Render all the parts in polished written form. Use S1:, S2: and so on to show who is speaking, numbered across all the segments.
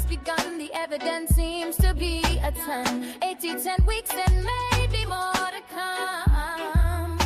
S1: begun. The evidence seems to be a 10, 8 to 10 weeks and maybe more to come.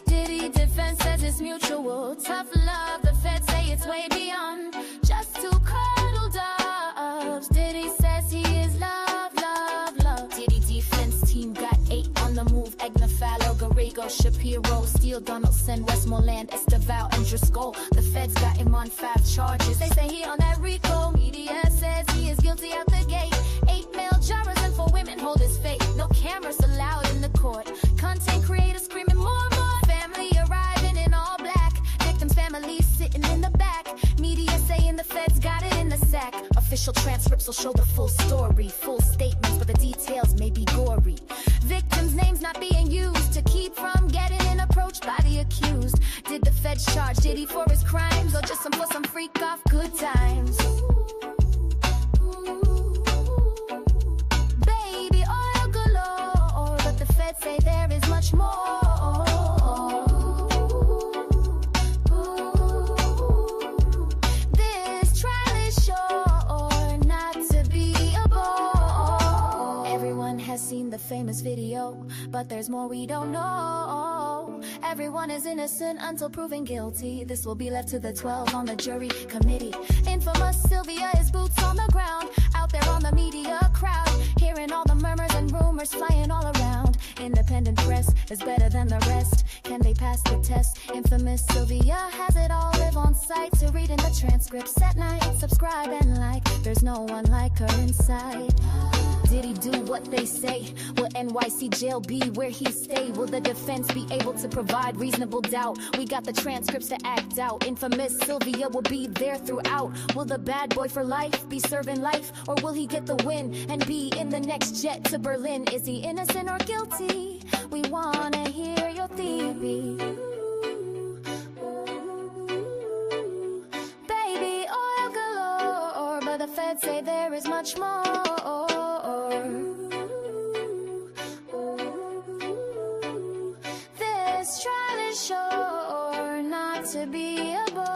S1: Diddy defense says it's mutual. Tough love, the feds say it's way beyond just two cuddle doves. Diddy says he is love, love, love. Diddy defense team got 8 on the move. Agnafalo, Garrigo, Shapiro, Steele, Donaldson, Westmoreland, Esteval, and Driscoll. The feds got him on 5 charges. They say he on that RICO. Media says he is guilty out the gate. 8 male jurors and 4 women hold his fate. No cameras allowed in the court. Content creators screaming more, more. Family arriving in all black. Victims' families sitting in the back. Media saying the feds got it in the sack. Official transcripts will show the full story. Full statements, but the details may be gory. Victims' names not being used to keep from getting approached by the accused. Did the feds charge Diddy for his crimes or just for some freak off good times? Baby, oil galore, but the feds say there is much more. This trial is sure not to be a bore. Everyone has seen the famous video, but there's more we don't know. Everyone is innocent until proven guilty. This will be left to the 12 on the jury committee. Infamous Sylvia is boots on the ground, out there on the media crowd, hearing all the murmurs and rumors flying all around. Independent press is better than the rest. Can they pass the test? Infamous Sylvia has it all. Live on site to read in the transcripts at night. Subscribe and like. There's no one like her inside. Did he do what they say? Will NYC jail be where he stay? Will the defense be able to provide reasonable doubt? We got the transcripts to act out. Infamous Sylvia will be there throughout. Will the bad boy for life be serving life? Or will he get the win and be in the next jet to Berlin? Is he innocent or guilty? We wanna hear your theory. Baby, oil galore, but the feds say there is much more. This trial is sure not to be a bore.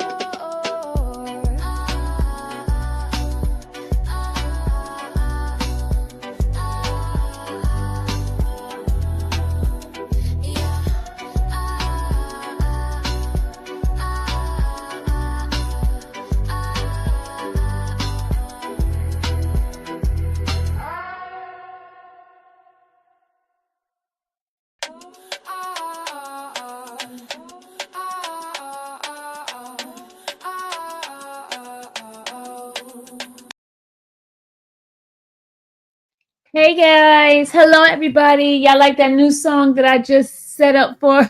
S2: Hey guys, hello everybody. Y'all like that new song that I just set up for?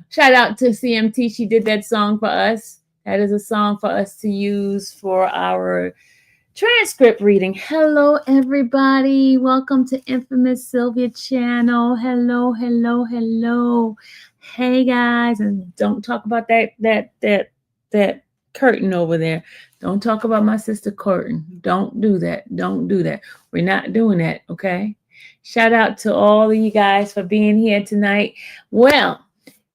S2: Shout out to CMT. She did that song for us. That is a song for us to use for our transcript reading. Hello everybody. Welcome to Infamous Sylvia channel. Hello, hello, hello. Hey guys, and don't talk about that curtain over there. Don't talk about my sister curtain. Don't do that. Don't do that. We're not doing that, okay? Shout out to all of you guys for being here tonight. Well,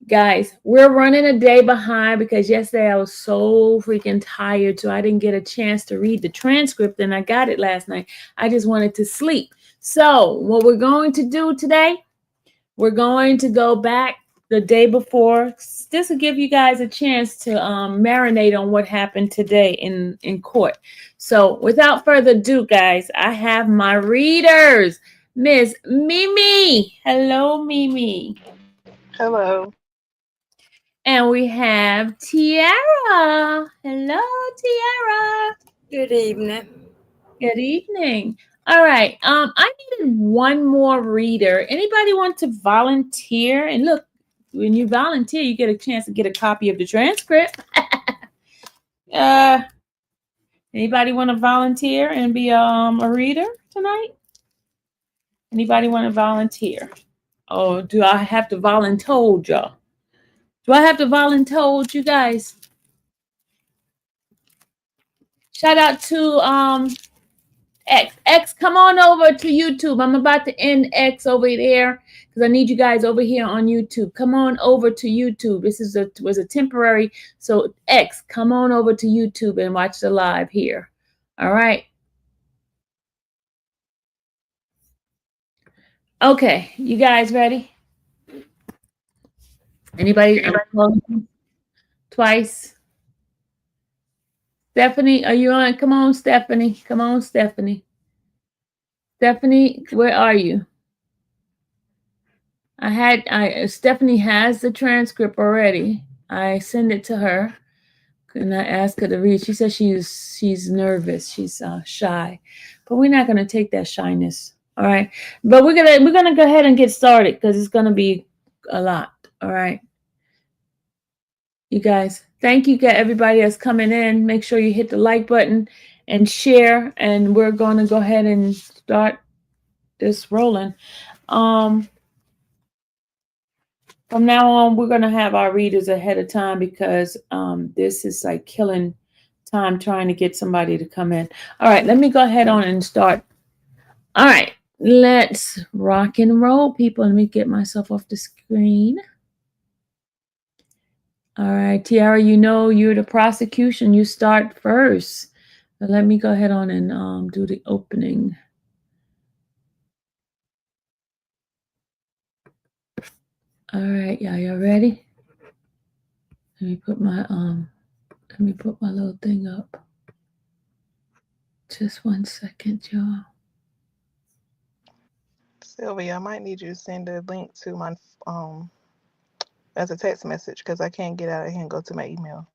S2: guys, we're running a day behind because yesterday I was so freaking tired, so I didn't get a chance to read the transcript, and I got it last night. I just wanted to sleep. So what we're going to do today, we're going to go back the day before. This will give you guys a chance to marinate on what happened today in court. So without further ado, guys, I have my readers. Miss Mimi. Hello, Mimi.
S3: Hello.
S2: And we have Tiara. Hello, Tiara.
S4: Good evening.
S2: Good evening. All right. I needed one more reader. Anybody want to volunteer? And look, when you volunteer, you get a chance to get a copy of the transcript. Anybody want to volunteer and be a reader tonight? Anybody want to volunteer? Oh, do I have to voluntold y'all? Do I have to voluntold you guys? Shout out to X. X, come on over to YouTube. I'm about to end X over there because I need you guys over here on YouTube. Come on over to YouTube. This was a temporary. So X, come on over to YouTube and watch the live here. All right. Okay, you guys ready? Anybody twice? Stephanie, are you on? Come on, Stephanie. Come on, Stephanie. Stephanie, where are you? Stephanie has the transcript already. I send it to her and I ask her to read. She says she's nervous, she's shy, but we're not gonna take that shyness. All right, but we're gonna go ahead and get started because it's gonna be a lot. All right, you guys. Thank you, everybody that's coming in. Make sure you hit the like button and share, and we're gonna go ahead and start this rolling. From now on, we're going to have our readers ahead of time because this is like killing time trying to get somebody to come in. All right, let me go ahead on and start. All right, let's rock and roll, people. Let me get myself off the screen. All right, Tiara, you know you're the prosecution. You start first. So let me go ahead on and do the opening. All right, y'all ready? Let me put my little thing up. Just 1 second, y'all.
S3: Sylvia, I might need you to send a link to my as a text message because I can't get out of here and go to my email.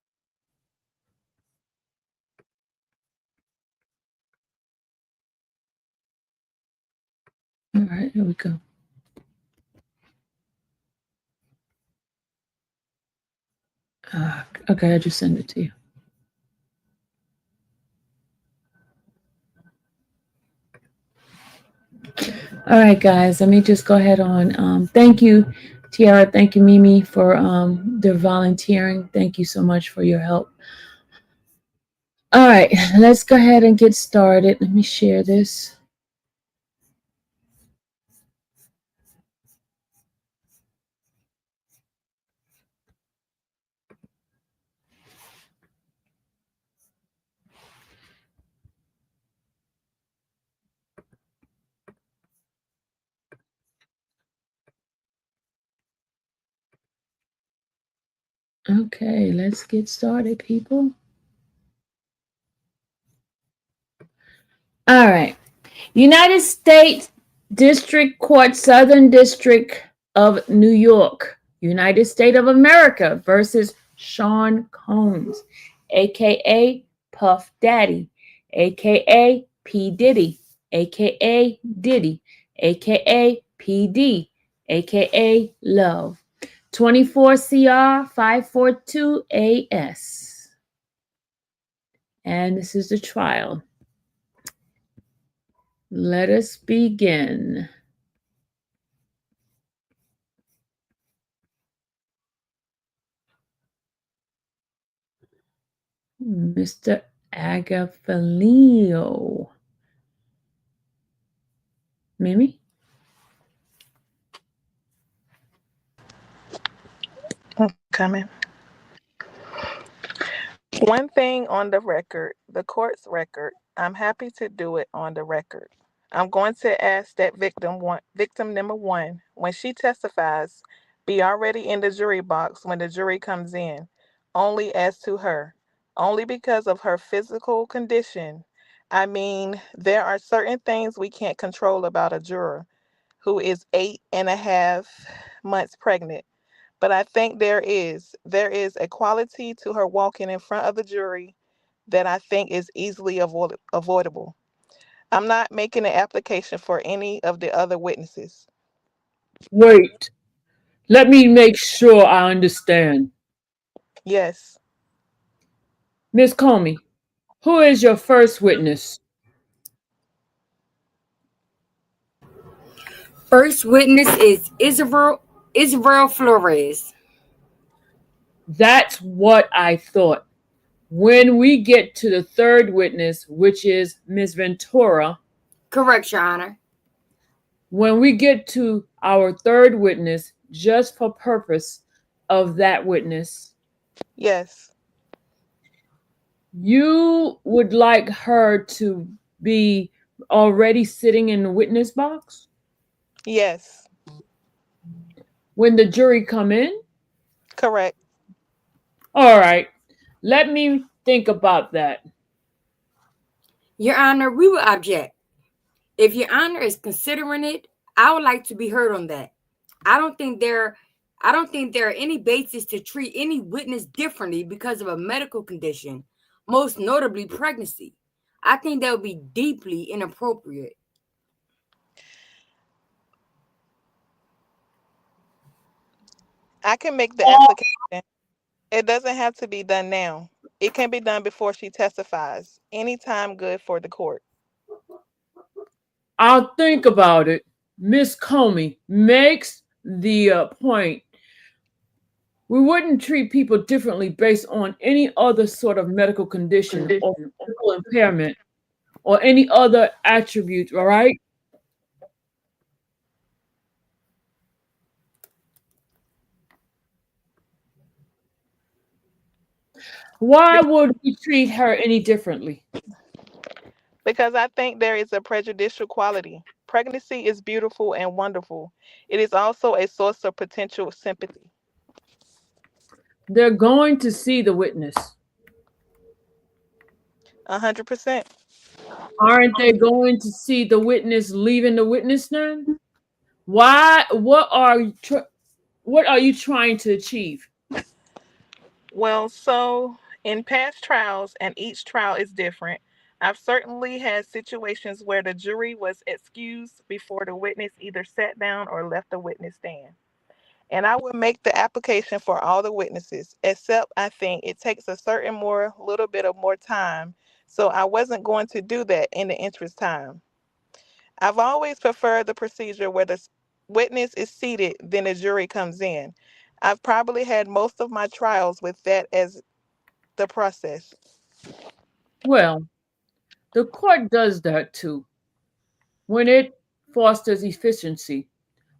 S2: All right, here we go. Okay, I just sent it to you. All right, guys, let me just go ahead on. Thank you, Tiara. Thank you, Mimi, for the volunteering. Thank you so much for your help. All right, let's go ahead and get started. Let me share this. Okay, let's get started, people. All right. United States District Court, Southern District of New York, United States of America versus Sean Combs, aka Puff Daddy, aka P Diddy, aka Diddy, aka PD, aka Love. 24 CR 542 AS. And this is the trial. Let us begin. Mr. Agafalio. Mimi?
S3: I'm coming. One thing on the record, the court's record, I'm happy to do it on the record. I'm going to ask that victim number one, when she testifies, be already in the jury box when the jury comes in, only as to her, only because of her physical condition. I mean, there are certain things we can't control about a juror who is 8.5 months pregnant. But I think there is a quality to her walking in front of the jury that I think is easily avoidable. I'm not making an application for any of the other witnesses.
S2: Wait, let me make sure I understand.
S3: Yes.
S2: Miss Comey, who is your first witness?
S4: First witness is Israel Flores.
S2: That's what I thought. When we get to the third witness, which is Miss Ventura,
S4: Correct, Your Honor.
S2: when we get to our third witness, just for purpose of that witness,
S3: Yes.
S2: You would like her to be already sitting in the witness box
S3: Yes,
S2: when the jury come in?
S3: correct.
S2: All right. Let me think about that.
S4: Your Honor, we will object. If Your Honor is considering it, I would like to be heard on that. I don't think there I don't think there are any basis to treat any witness differently because of a medical condition, most notably pregnancy. I think that would be deeply inappropriate.
S3: I can make the application. It doesn't have to be done now. It can be done before she testifies. Anytime good for the court.
S2: I'll think about it. Miss Comey makes the point. We wouldn't treat people differently based on any other sort of medical condition or physical impairment or any other attribute, all right? Why
S3: Be-
S2: would we treat her any differently?
S3: Because I think there is a prejudicial quality. Pregnancy is beautiful and wonderful. It is also a source of potential sympathy.
S2: They're going to see the witness.
S3: 100%.
S2: Aren't they going to see the witness leaving the witness stand? Why? What are you trying to achieve?
S3: Well, so in past trials, and each trial is different, I've certainly had situations where the jury was excused before the witness either sat down or left the witness stand. And I would make the application for all the witnesses, except I think it takes a certain more, little bit of more time. So I wasn't going to do that in the interest time. I've always preferred the procedure where the witness is seated, then the jury comes in. I've probably had most of my trials with that as the process.
S2: Well, the court does that too when it fosters efficiency.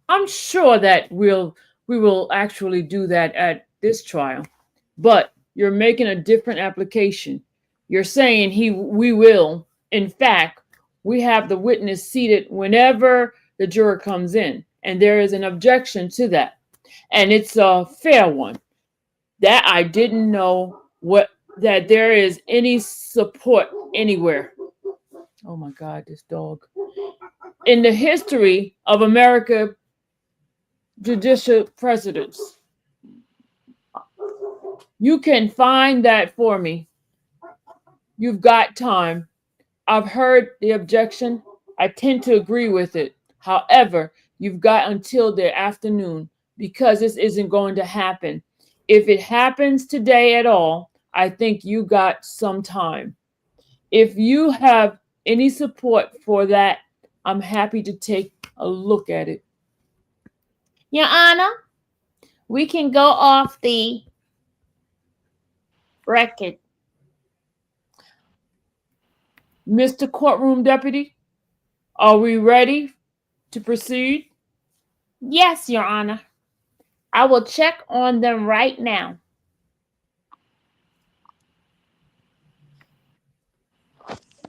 S2: I'm sure that we will actually do that at this trial. But you're making a different application. You're saying we will. In fact, we have the witness seated whenever the juror comes in, and there is an objection to that. And it's a fair one. That I didn't know what that there is any support anywhere. Oh my God, this dog. In the history of America judicial precedents. You can find that for me. You've got time. I've heard the objection. I tend to agree with it. However, you've got until the afternoon because this isn't going to happen. If it happens today at all, I think you got some time. If you have any support for that, I'm happy to take a look at it. Your Honor, we can go off the record. Mr. Courtroom Deputy, are we ready to proceed? Yes, Your Honor. I will check on them right now.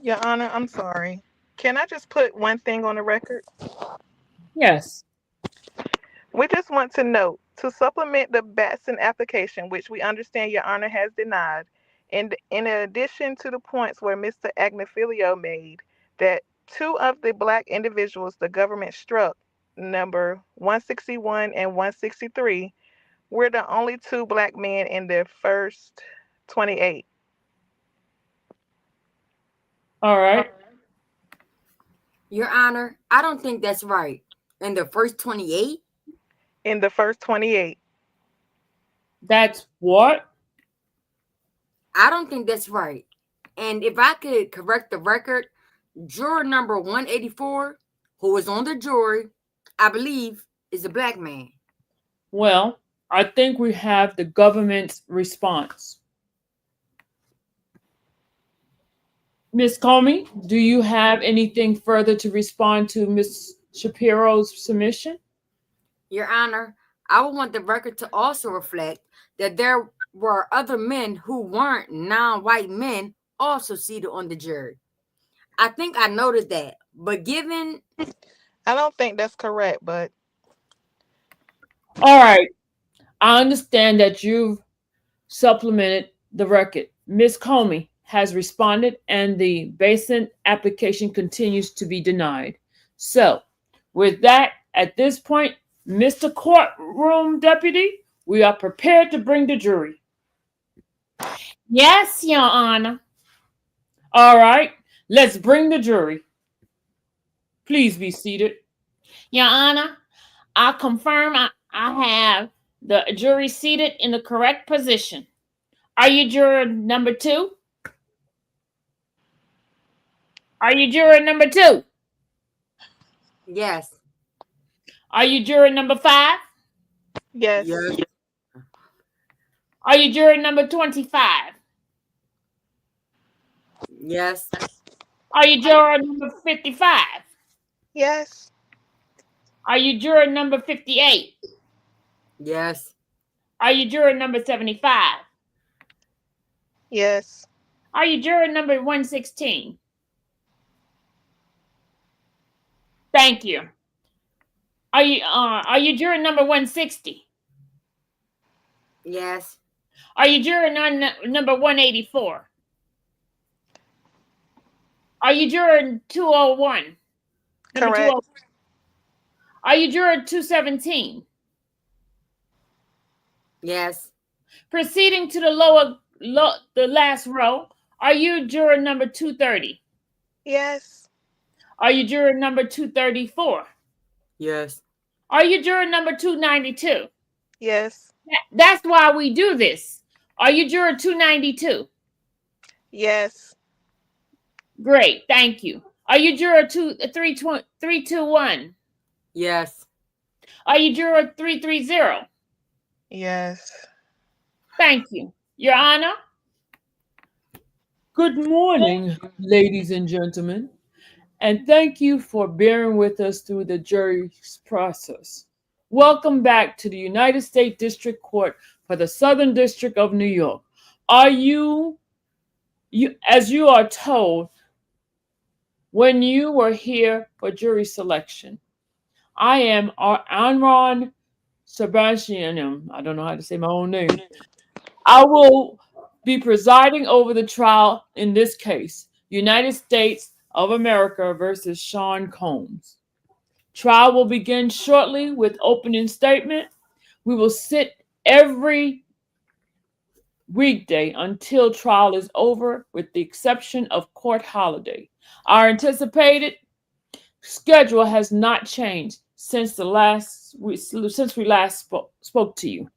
S3: Your Honor, I'm sorry. Can I just put one thing on the record?
S2: Yes.
S3: We just want to note to supplement the Batson application, which we understand Your Honor has denied, and in addition to the points where Mr. Agnifilio made, that two of the black individuals the government struck, number 161 and 163, were the only two black men in the first 28.
S2: All right.
S4: Your Honor, I don't think that's right. In the first 28,
S3: In the first 28.
S2: That's what?
S4: I don't think that's right. And if I could correct the record, juror number 184, who was on the jury, I believe, is a black man.
S2: Well, I think we have the government's response. Ms. Comey, do you have anything further to respond to Ms. Shapiro's submission?
S4: Your Honor, I would want the record to also reflect that there were other men who weren't non-white men also seated on the jury. I think I noticed that, but given
S3: I don't think that's correct, but
S2: All right. I understand that you've supplemented the record. Ms. Comey has responded and the Batson application continues to be denied. So, with that, at this point, Mr. Courtroom Deputy, we are prepared to bring the jury. Yes, Your Honor. All right, let's bring the jury. Please be seated. Your Honor, I confirm I have the jury seated in the correct position. Are you juror number 2? Are you juror number 2?
S4: yes,
S2: Are you juror number 5?
S3: yes,
S4: yes,
S2: Are you juror number 25?
S4: yes,
S2: Are you juror number 55?
S3: yes,
S2: Are you juror number 58?
S4: yes,
S2: Are you juror number 75?
S3: yes,
S2: Are you juror number 116? Thank you. Are you juror number 160?
S4: yes,
S2: Are you juror number 184? Are you juror 201? Number
S3: correct,
S2: 201. Are you juror 217?
S4: yes,
S2: Proceeding to the the last row, are you juror number 230?
S3: yes,
S2: Are you juror number 234?
S4: yes,
S2: Are you juror number 292?
S3: yes,
S2: That's why we do this. Are you juror 292?
S3: yes,
S2: Great, thank you. Are you juror 321?
S4: yes.
S2: Are you juror 330?
S3: yes.
S2: Thank you. Your Honor? Good morning, ladies and gentlemen, and thank you for bearing with us through the jury's process. Welcome back to the United States District Court for the Southern District of New York. Are you, as you are told, when you were here for jury selection? I am Anron Sebastian. I don't know how to say my own name. I will be presiding over the trial in this case, United States of America versus Sean Combs. Trial will begin shortly with opening statement. We will sit every weekday until trial is over, with the exception of court holiday. Our anticipated schedule has not changed since we last spoke to you.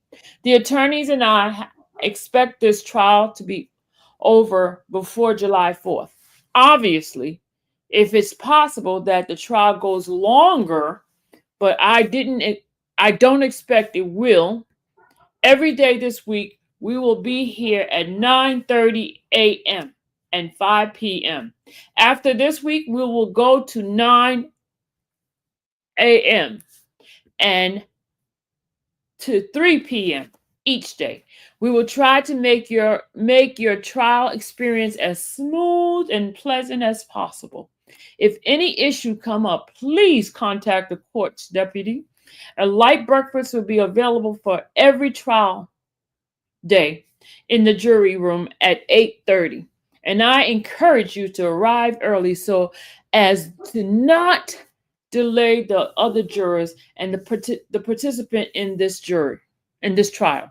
S2: The attorneys and I expect this trial to be over before July 4th. Obviously, if it's possible that the trial goes longer, but I don't expect it will. Every day this week, we will be here at 9:30 a.m. and 5 p.m. After this week, we will go to 9 a.m. and to 3 p.m. each day. We will try to make your trial experience as smooth and pleasant as possible. If any issue come up, please contact the court's deputy. A light breakfast will be available for every trial day in the jury room at 8:30. And I encourage you to arrive early so as to not delay the other jurors and the participant in this trial.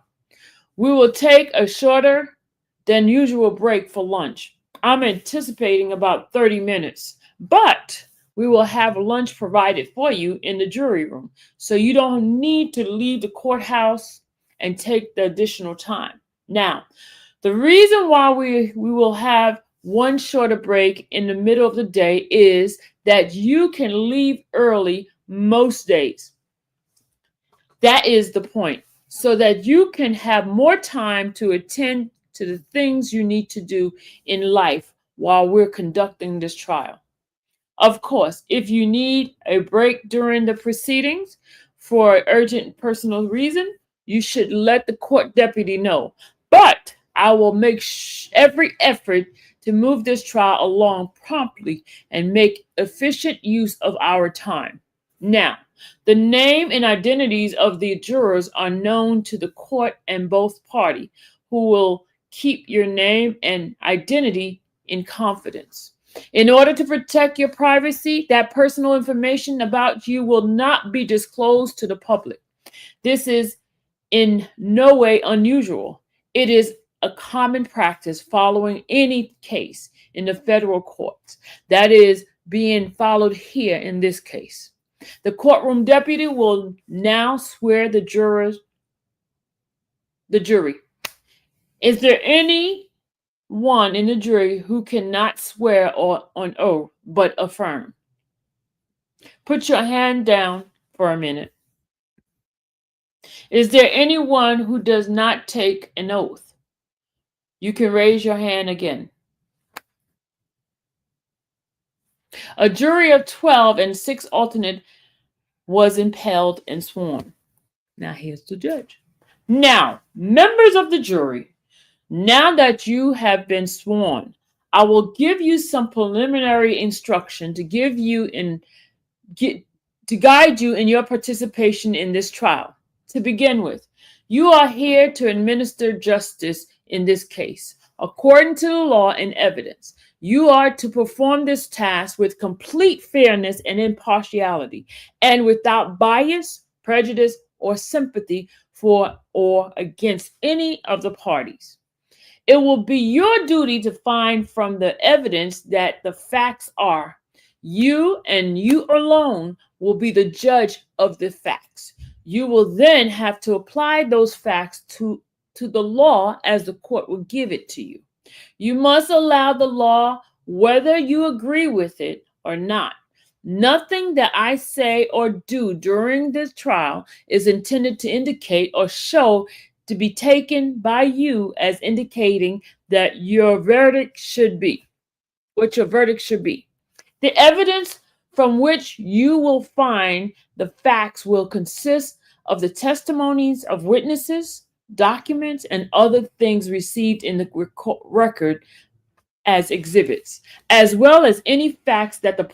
S2: We will take a shorter than usual break for lunch. I'm anticipating about 30 minutes, but we will have lunch provided for you in the jury room, so you don't need to leave the courthouse and take the additional time. Now, the reason why we will have one shorter break in the middle of the day is that you can leave early most days. That is the point, so that you can have more time to attend to the things you need to do in life while we're conducting this trial. Of course, if you need a break during the proceedings for urgent personal reason, you should let the court deputy know. But I will make every effort to move this trial along promptly and make efficient use of our time. Now, the name and identities of the jurors are known to the court and both parties, who will keep your name and identity in confidence. In order to protect your privacy, that personal information about you will not be disclosed to the public. This is in no way unusual. It is a common practice following any case in the federal courts that is being followed here in this case. The courtroom deputy will now swear the jury. Is there anyone in the jury who cannot swear or on oath but affirm? Put your hand down for a minute. Is there anyone who does not take an oath? You can raise your hand again. A jury of 12 and 6 alternate was impelled and sworn. Now here's the judge. Now, members of the jury, now that you have been sworn, I will give you some preliminary instruction to guide you in your participation in this trial. To begin with, you are here to administer justice in this case. According to the law and evidence, you are to perform this task with complete fairness and impartiality, and without bias, prejudice, or sympathy for or against any of the parties. It will be your duty to find from the evidence that the facts are. You and you alone will be the judge of the facts. You will then have to apply those facts to the law as the court will give it to you. You must allow the law whether you agree with it or not. Nothing that I say or do during this trial is intended to indicate or show to be taken by you as indicating that your verdict should be, what your verdict should be. The evidence from which you will find the facts will consist of the testimonies of witnesses, documents, and other things received in the record as exhibits, as well as any facts that the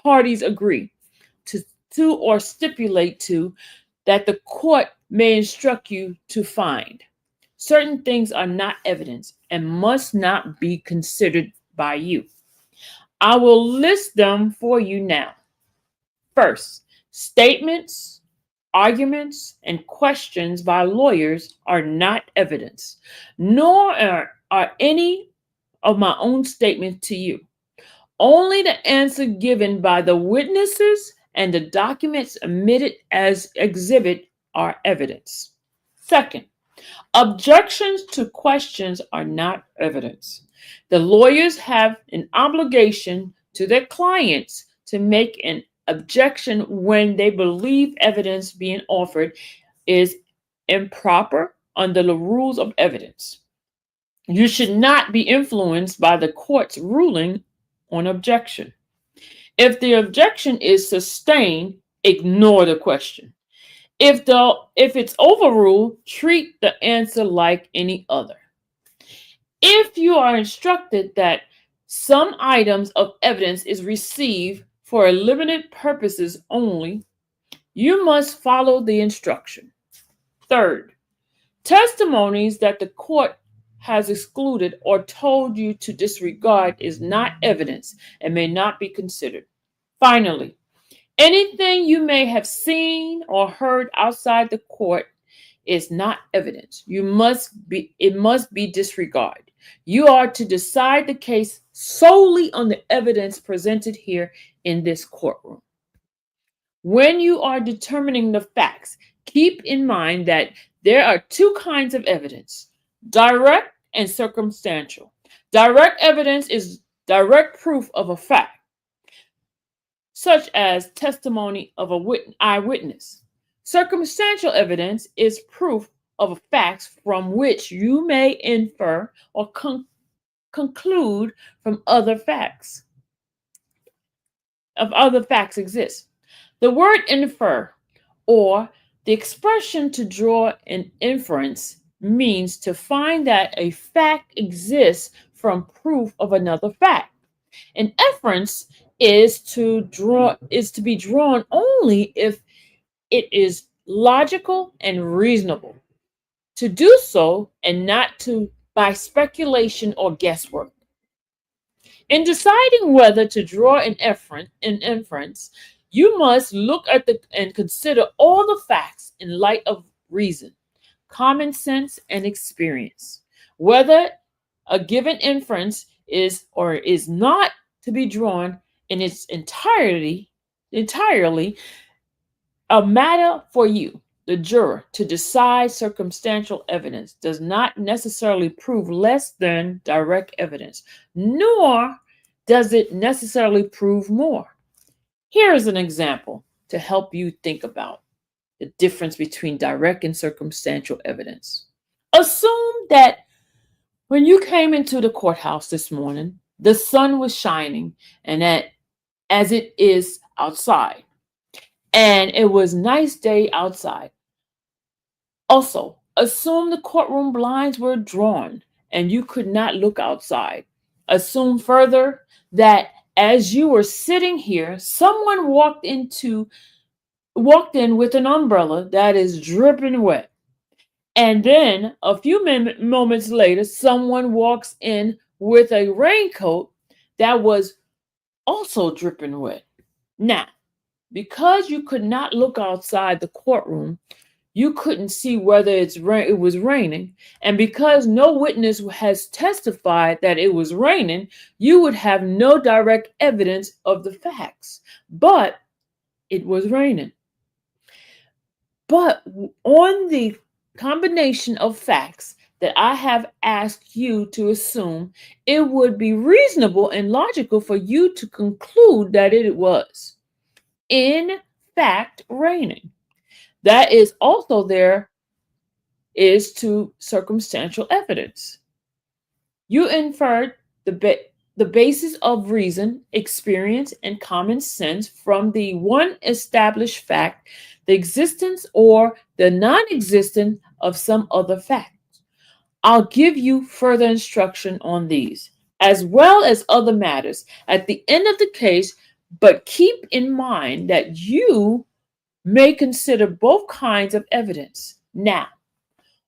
S2: parties agree to or stipulate to that the court may instruct you to find. Certain things are not evidence and must not be considered by you. I will list them for you now. First, statements, arguments, and questions by lawyers are not evidence, nor are any of my own statements to you. Only the answer given by the witnesses and the documents admitted as exhibit are evidence. Second, objections to questions are not evidence. The lawyers have an obligation to their clients to make an objection when they believe evidence being offered is improper under the rules of evidence. You should not be influenced by the court's ruling on objection. If the objection is sustained, ignore the question. If it's overruled, treat the answer like any other. If you are instructed that some items of evidence is received for limited purposes only, you must follow the instruction. Third, testimonies that the court has excluded or told you to disregard is not evidence and may not be considered. Finally, anything you may have seen or heard outside the court is not evidence. It must be disregarded. You are to decide the case solely on the evidence presented here in this courtroom. When you are determining the facts, keep in mind that there are two kinds of evidence: direct and circumstantial. Direct evidence is direct proof of a fact, such as testimony of an eyewitness. Circumstantial evidence is proof of facts from which you may infer or conclude from other facts exist. The word infer, or the expression to draw an inference, means to find that a fact exists from proof of another fact. An inference is to be drawn only if it is logical and reasonable to do so, and not to by speculation or guesswork. In deciding whether to draw an inference, you must look at and consider all the facts in light of reason, common sense, and experience. Whether a given inference is or is not to be drawn in its entirely a matter for you, the juror, to decide. Circumstantial evidence does not necessarily prove less than direct evidence, nor does it necessarily prove more. Here is an example to help you think about the difference between direct and circumstantial evidence. Assume that when you came into the courthouse this morning, the sun was shining and as it is outside, and it was a nice day outside. Also, assume the courtroom blinds were drawn and you could not look outside. Assume further that as you were sitting here, someone walked in with an umbrella that is dripping wet. And then a few moments later, someone walks in with a raincoat that was also dripping wet. Now, because you could not look outside the courtroom, you couldn't see whether it was raining. And because no witness has testified that it was raining, you would have no direct evidence of the facts. But it was raining. But on the combination of facts that I have asked you to assume, it would be reasonable and logical for you to conclude that it was, in fact, raining. That is also there is to circumstantial evidence. You inferred the basis of reason, experience, and common sense from the one established fact, the existence or the non-existence of some other fact. I'll give you further instruction on these, as well as other matters, at the end of the case, but keep in mind that you may consider both kinds of evidence. Now,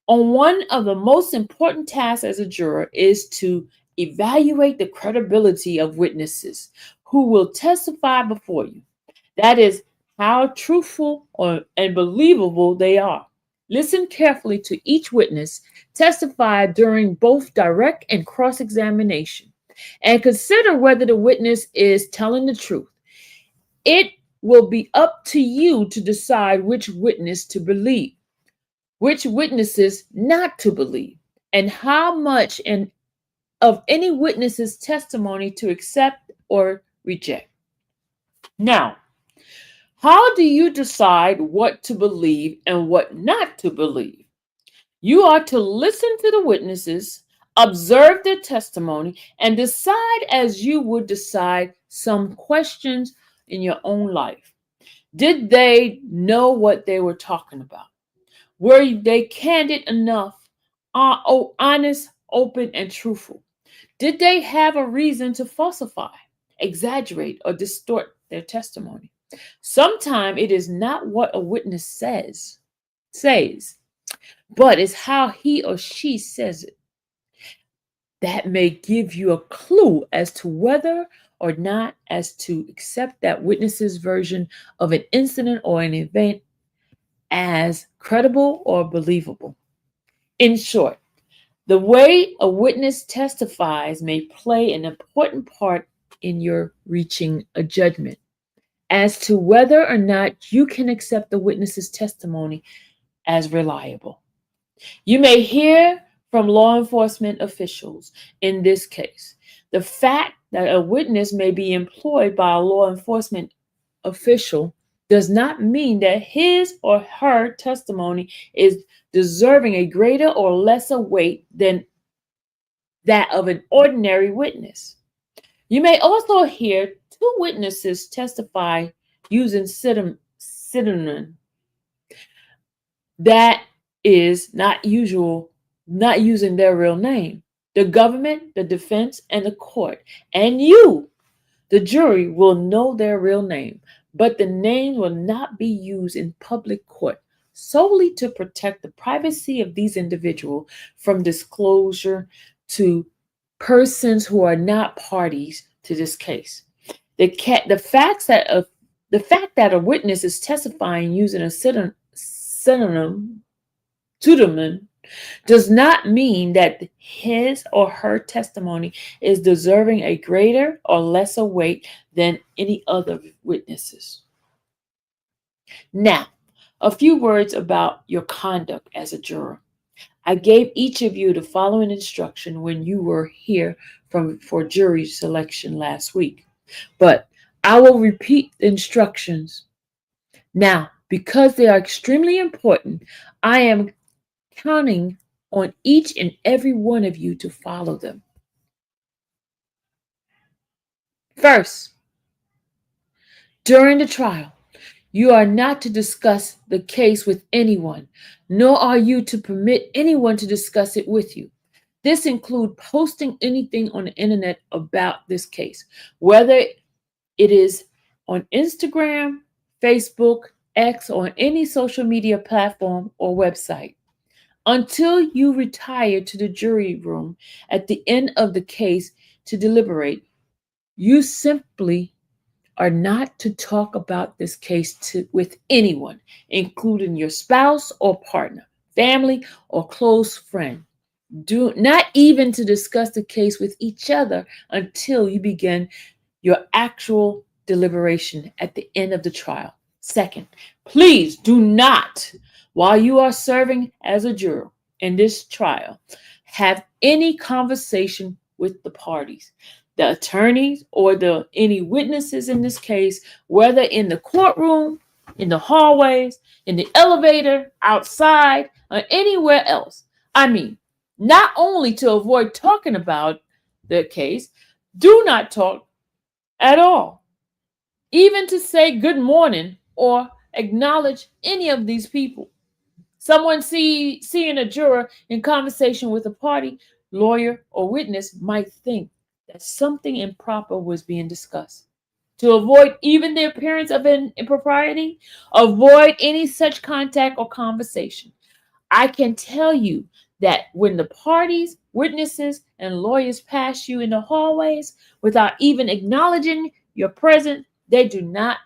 S2: on one of the most important tasks as a juror is to evaluate the credibility of witnesses who will testify before you. That is, how truthful and believable they are. Listen carefully to each witness testify during both direct and cross-examination, and consider whether the witness is telling the truth. It will be up to you to decide which witness to believe, which witnesses not to believe, and how much of any witness's testimony to accept or reject. Now, how do you decide what to believe and what not to believe? You are to listen to the witnesses, observe their testimony, and decide as you would decide some questions in your own life. Did they know what they were talking about? Were they candid enough, honest, open, and truthful? Did they have a reason to falsify, exaggerate, or distort their testimony? Sometimes it is not what a witness says, but it's how he or she says it. That may give you a clue as to whether or not as to accept that witness's version of an incident or an event as credible or believable. In short, the way a witness testifies may play an important part in your reaching a judgment as to whether or not you can accept the witness's testimony as reliable. You may hear from law enforcement officials in this case. The fact that a witness may be employed by a law enforcement official does not mean that his or her testimony is deserving a greater or lesser weight than that of an ordinary witness. You may also hear two witnesses testify using pseudonym. That is not usual, not using their real name. The government, the defense, and the court, and you, the jury, will know their real name, but the name will not be used in public court solely to protect the privacy of these individuals from disclosure to persons who are not parties to this case. The fact that a witness is testifying using a pseudonym does not mean that his or her testimony is deserving a greater or lesser weight than any other witnesses. Now, a few words about your conduct as a juror. I gave each of you the following instruction when you were here for jury selection last week, but I will repeat the instructions now because they are extremely important. I am counting on each and every one of you to follow them. First, during the trial, you are not to discuss the case with anyone, nor are you to permit anyone to discuss it with you. This includes posting anything on the internet about this case, whether it is on Instagram, Facebook, X, or on any social media platform or website. Until you retire to the jury room at the end of the case to deliberate, you simply are not to talk about this case with anyone, including your spouse or partner, family, or close friend. Do not even to discuss the case with each other until you begin your actual deliberation at the end of the trial. Second, please do not, while you are serving as a juror in this trial, have any conversation with the parties, the attorneys, or any witnesses in this case, whether in the courtroom, in the hallways, in the elevator, outside, or anywhere else. I mean, not only to avoid talking about the case, do not talk at all. Even to say good morning or acknowledge any of these people. Someone seeing a juror in conversation with a party, lawyer, or witness might think that something improper was being discussed. To avoid even the appearance of an impropriety, avoid any such contact or conversation. I can tell you that when the parties, witnesses, and lawyers pass you in the hallways without even acknowledging your presence, they do not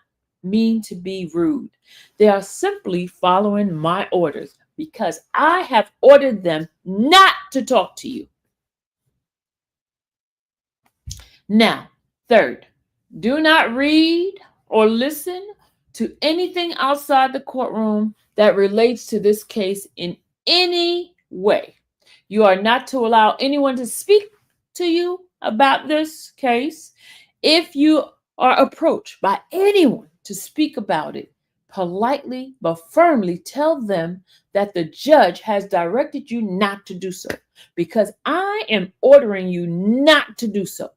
S2: mean to be rude. They are simply following my orders because I have ordered them not to talk to you. Now, third, do not read or listen to anything outside the courtroom that relates to this case in any way. You are not to allow anyone to speak to you about this case. If you are approached by anyone to speak about it, politely but firmly tell them that the judge has directed you not to do so because I am ordering you not to do so.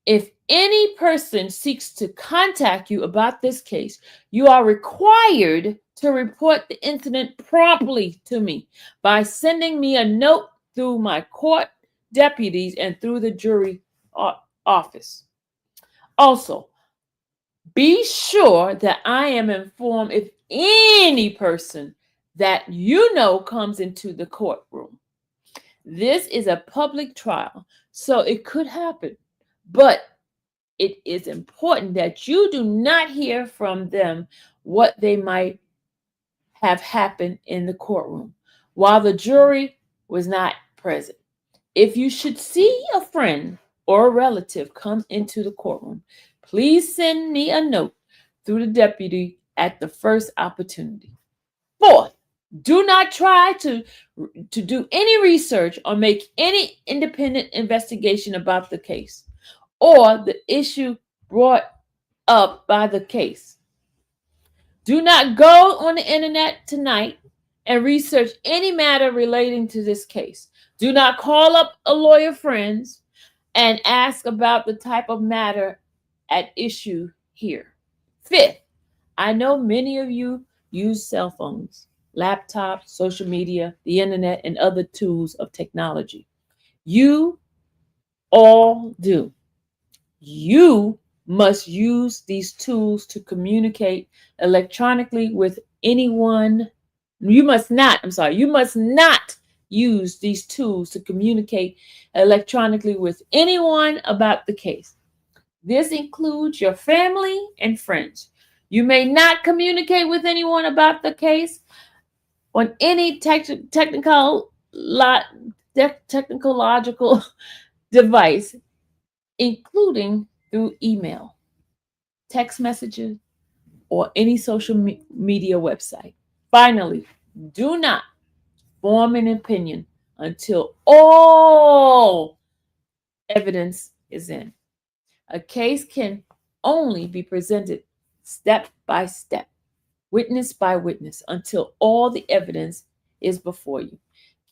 S2: If any person seeks to contact you about this case, you are required to report the incident promptly to me by sending me a note through my court deputies and through the jury office. Also, be sure that I am informed if any person that you know comes into the courtroom. This is a public trial, so it could happen. But it is important that you do not hear from them what they might have happened in the courtroom while the jury was not present. If you should see a friend or a relative come into the courtroom, please send me a note through the deputy at the first opportunity. Fourth, do not try to do any research or make any independent investigation about the case or the issue brought up by the case. Do not go on the internet tonight and research any matter relating to this case. Do not call up a lawyer friends and ask about the type of matter at issue here. Fifth, I know many of you use cell phones, laptops, social media, the internet, and other tools of technology. You all do. You must use these tools to communicate electronically with anyone. You must not use these tools to communicate electronically with anyone about the case. This includes your family and friends. You may not communicate with anyone about the case on any technological device, including through email, text messages, or any social media website. Finally, do not form an opinion until all evidence is in. A case can only be presented step by step, witness by witness, until all the evidence is before you.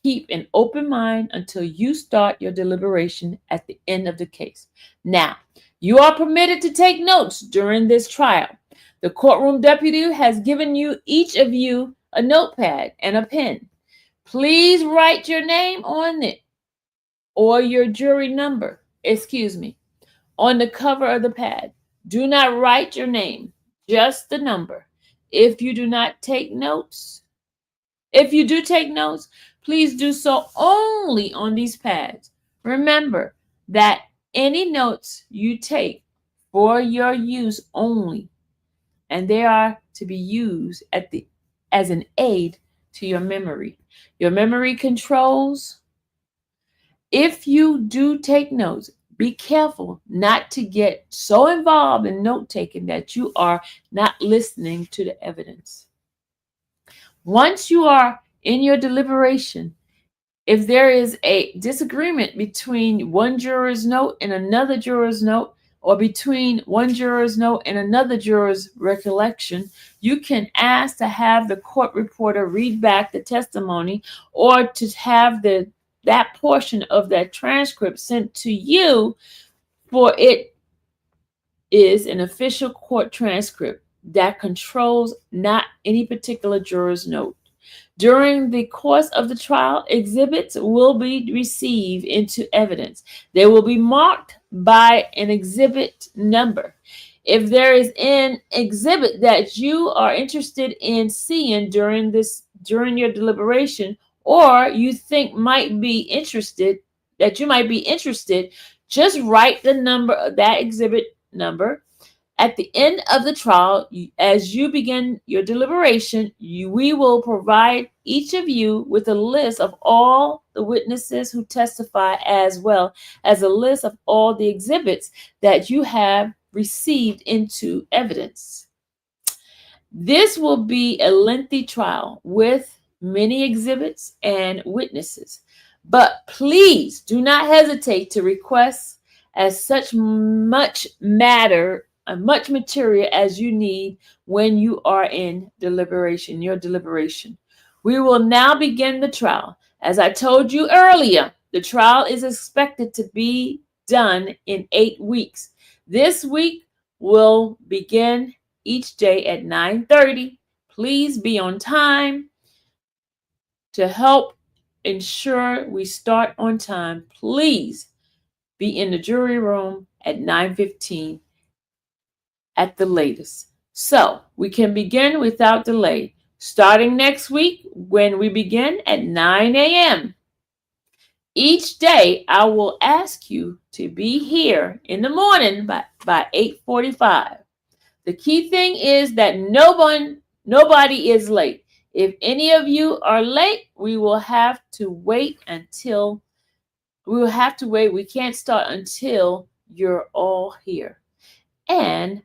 S2: Keep an open mind until you start your deliberation at the end of the case. Now, you are permitted to take notes during this trial. The courtroom deputy has given each of you a notepad and a pen. Please write your name on it or your jury number, on the cover of the pad. Do not write your name, just the number. If you do take notes, please do so only on these pads. Remember that any notes you take for your use only, and they are to be used as an aid to your memory. Your memory controls. If you do take notes, be careful not to get so involved in note taking that you are not listening to the evidence. Once you are in your deliberation, if there is a disagreement between one juror's note and another juror's note, or between one juror's note and another juror's recollection, you can ask to have the court reporter read back the testimony, or to have that portion of that transcript sent to you, for it is an official court transcript that controls not any particular juror's note. During the course of the trial, exhibits will be received into evidence. They will be marked by an exhibit number. If there is an exhibit that you are interested in seeing during your deliberation, or you think you might be interested, just write the number of that exhibit number. At the end of the trial, as you begin your deliberation, we will provide each of you with a list of all the witnesses who testify, as well as a list of all the exhibits that you have received into evidence. This will be a lengthy trial with many exhibits and witnesses, but please do not hesitate to request as much material as you need when you are in your deliberation. We will now begin the trial. As I told you earlier, the trial is expected to be done in 8 weeks. This week will begin each day at 9:30. Please be on time to help ensure we start on time. Please be in the jury room at 9:15 at the latest, so we can begin without delay, starting next week when we begin at 9 a.m. Each day, I will ask you to be here in the morning by 8:45. The key thing is that nobody is late. If any of you are late, we will have to wait. We can't start until you're all here. And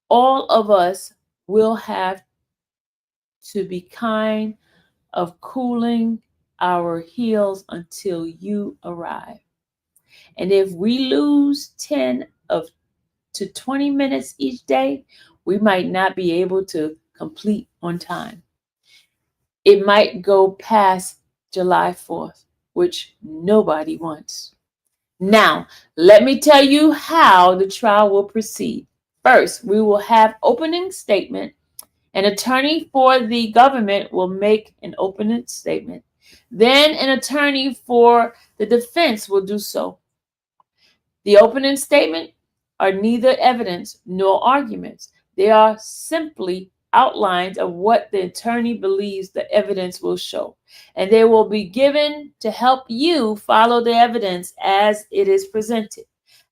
S2: all of us will have to be kind of cooling our heels until you arrive. And if we lose 10 to 20 minutes each day, we might not be able to complete on time. It might go past July 4th, which nobody wants. Now, let me tell you how the trial will proceed. First, we will have opening statement. An attorney for the government will make an opening statement. Then an attorney for the defense will do so. The opening statement are neither evidence nor arguments. They are simply outlines of what the attorney believes the evidence will show, and they will be given to help you follow the evidence as it is presented.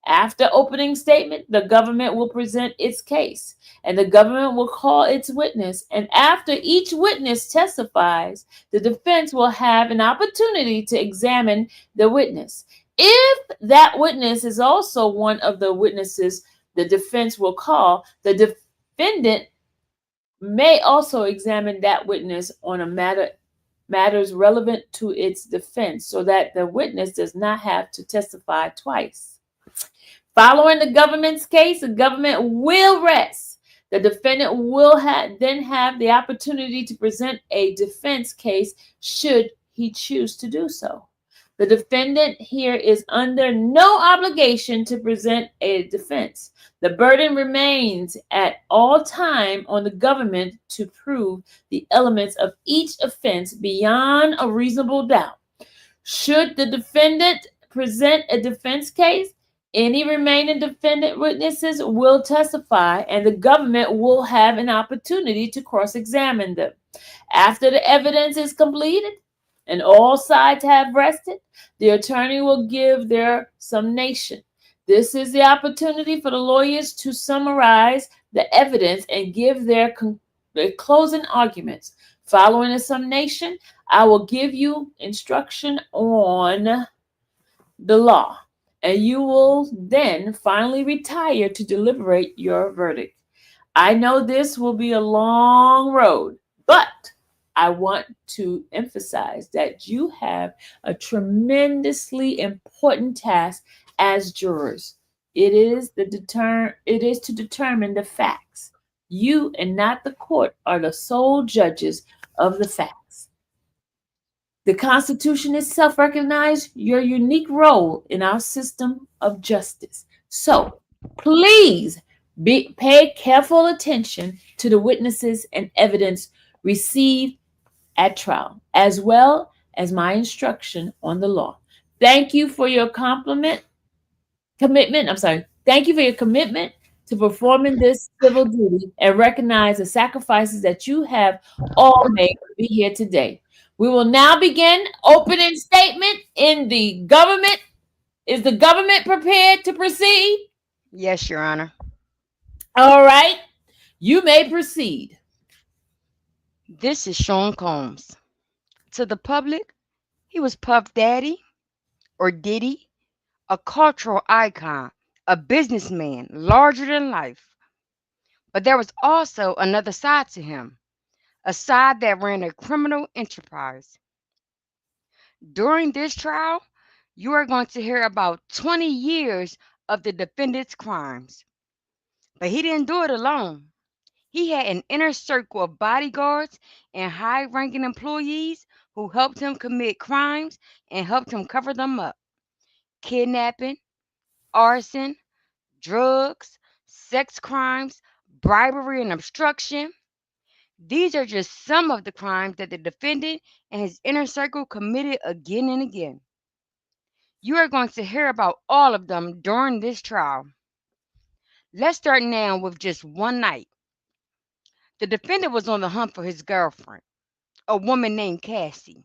S2: After opening statement, the government will present its case, and the government will call its witness. And after each witness testifies, the defense will have an opportunity to examine the witness. If that witness is also one of the witnesses the defense will call, the defendant may also examine that witness on matters relevant to its defense so that the witness does not have to testify twice. Following the government's case, the government will rest. The defendant will then have the opportunity to present a defense case should he choose to do so. The defendant here is under no obligation to present a defense. The burden remains at all time on the government to prove the elements of each offense beyond a reasonable doubt. Should the defendant present a defense case, any remaining defendant witnesses will testify, and the government will have an opportunity to cross-examine them. After the evidence is completed and all sides have rested, the attorney will give their summation. This is the opportunity for the lawyers to summarize the evidence and give their closing arguments. Following the summation, I will give you instruction on the law, and you will then finally retire to deliberate your verdict. I know this will be a long road, but I want to emphasize that you have a tremendously important task as jurors. It is to determine the facts. You and not the court are the sole judges of the facts. The Constitution itself recognizes your unique role in our system of justice. So please pay careful attention to the witnesses and evidence received at trial, as well as my instruction on the law. Thank you for your Thank you for your commitment to performing this civil duty and recognize the sacrifices that you have all made to be here today. We will now begin opening statement in the government. Is the government prepared to proceed?
S4: Yes, Your Honor.
S2: All right. You may proceed.
S4: This is Sean Combs. To the public, he was Puff Daddy or Diddy, a cultural icon, a businessman larger than life. But there was also another side to him, a side that ran a criminal enterprise. During this trial, you are going to hear about 20 years of the defendant's crimes. But he didn't do it alone. He had an inner circle of bodyguards and high ranking employees who helped him commit crimes and helped him cover them up: kidnapping, arson, drugs, sex crimes, bribery, and obstruction. These are just some of the crimes that the defendant and his inner circle committed again and again. You are going to hear about all of them during this trial. Let's start now with just one night. The defendant was on the hunt for his girlfriend, a woman named Cassie.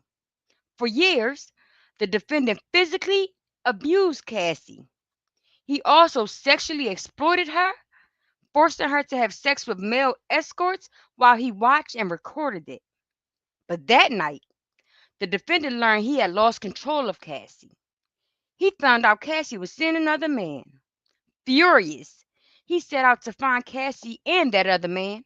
S4: For years, the defendant physically abused Cassie. He also sexually exploited her, forcing her to have sex with male escorts while he watched and recorded it. But that night, the defendant learned he had lost control of Cassie. He found out Cassie was seeing another man. Furious, he set out to find Cassie and that other man,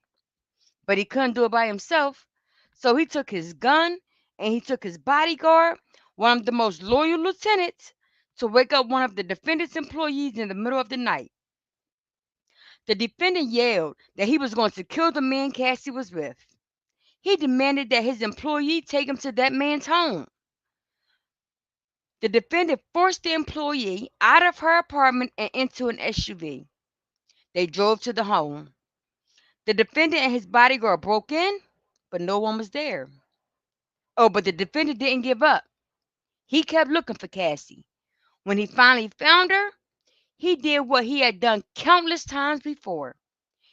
S4: but he couldn't do it by himself. So he took his gun and he took his bodyguard, one of the most loyal lieutenants, to wake up one of the defendant's employees in the middle of the night. The defendant yelled that he was going to kill the man Cassie was with. He demanded that his employee take him to that man's home. The defendant forced the employee out of her apartment and into an SUV. They drove to the home. The defendant and his bodyguard broke in, but no one was there. Oh, but the defendant didn't give up. He kept looking for Cassie. When he finally found her, he did what he had done countless times before.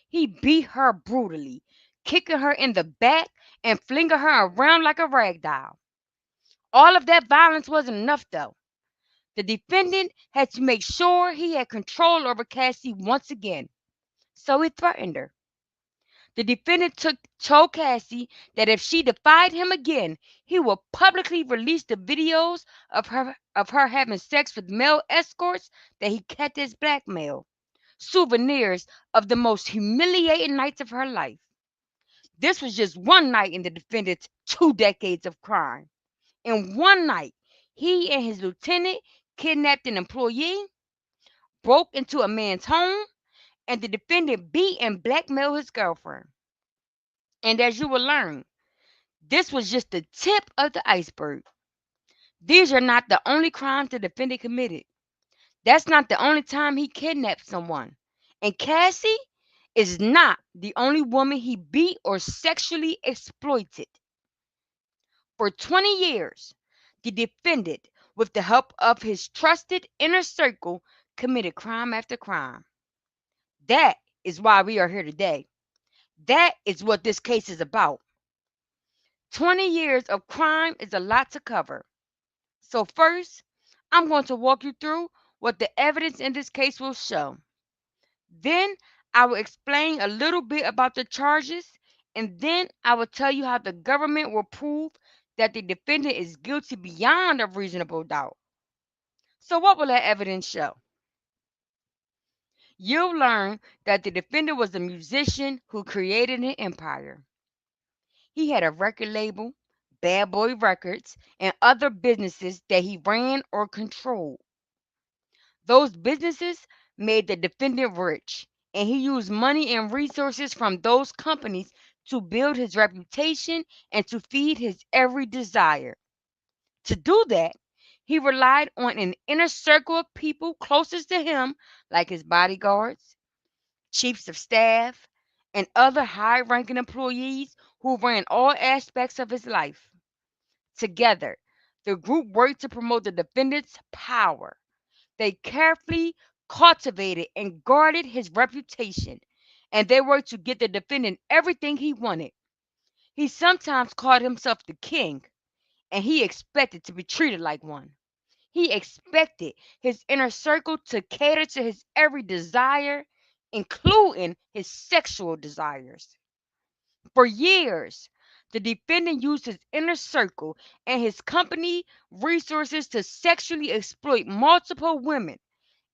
S4: He beat her brutally, kicking her in the back and flinging her around like a rag doll. All of that violence wasn't enough, though. The defendant had to make sure he had control over Cassie once again, so he threatened her. The defendant told Cassie that if she defied him again, he would publicly release the videos of her having sex with male escorts that he kept as blackmail, souvenirs of the most humiliating nights of her life. This was just one night in the defendant's 2 decades of crime. In one night, he and his lieutenant kidnapped an employee, broke into a man's home, and the defendant beat and blackmailed his girlfriend. And as you will learn, this was just the tip of the iceberg. These are not the only crimes the defendant committed. That's not the only time he kidnapped someone. And Cassie is not the only woman he beat or sexually exploited. For 20 years, the defendant, with the help of his trusted inner circle, committed crime after crime. That is why we are here today. That is what this case is about. 20 years of crime is a lot to cover. So, first, I'm going to walk you through what the evidence in this case will show. Then, I will explain a little bit about the charges, and then I will tell you how the government will prove that the defendant is guilty beyond a reasonable doubt. So, what will that evidence show? You'll learn that the defendant was a musician who created an empire. He had a record label, Bad Boy Records, and other businesses that he ran or controlled. Those businesses made the defendant rich, and he used money and resources from those companies to build his reputation and to feed his every desire. To do that, he relied on an inner circle of people closest to him, like his bodyguards, chiefs of staff, and other high ranking employees who ran all aspects of his life. Together, the group worked to promote the defendant's power. They carefully cultivated and guarded his reputation, and they worked to get the defendant everything he wanted. He sometimes called himself the king, and he expected to be treated like one. He expected his inner circle to cater to his every desire, including his sexual desires. For years, the defendant used his inner circle and his company resources to sexually exploit multiple women,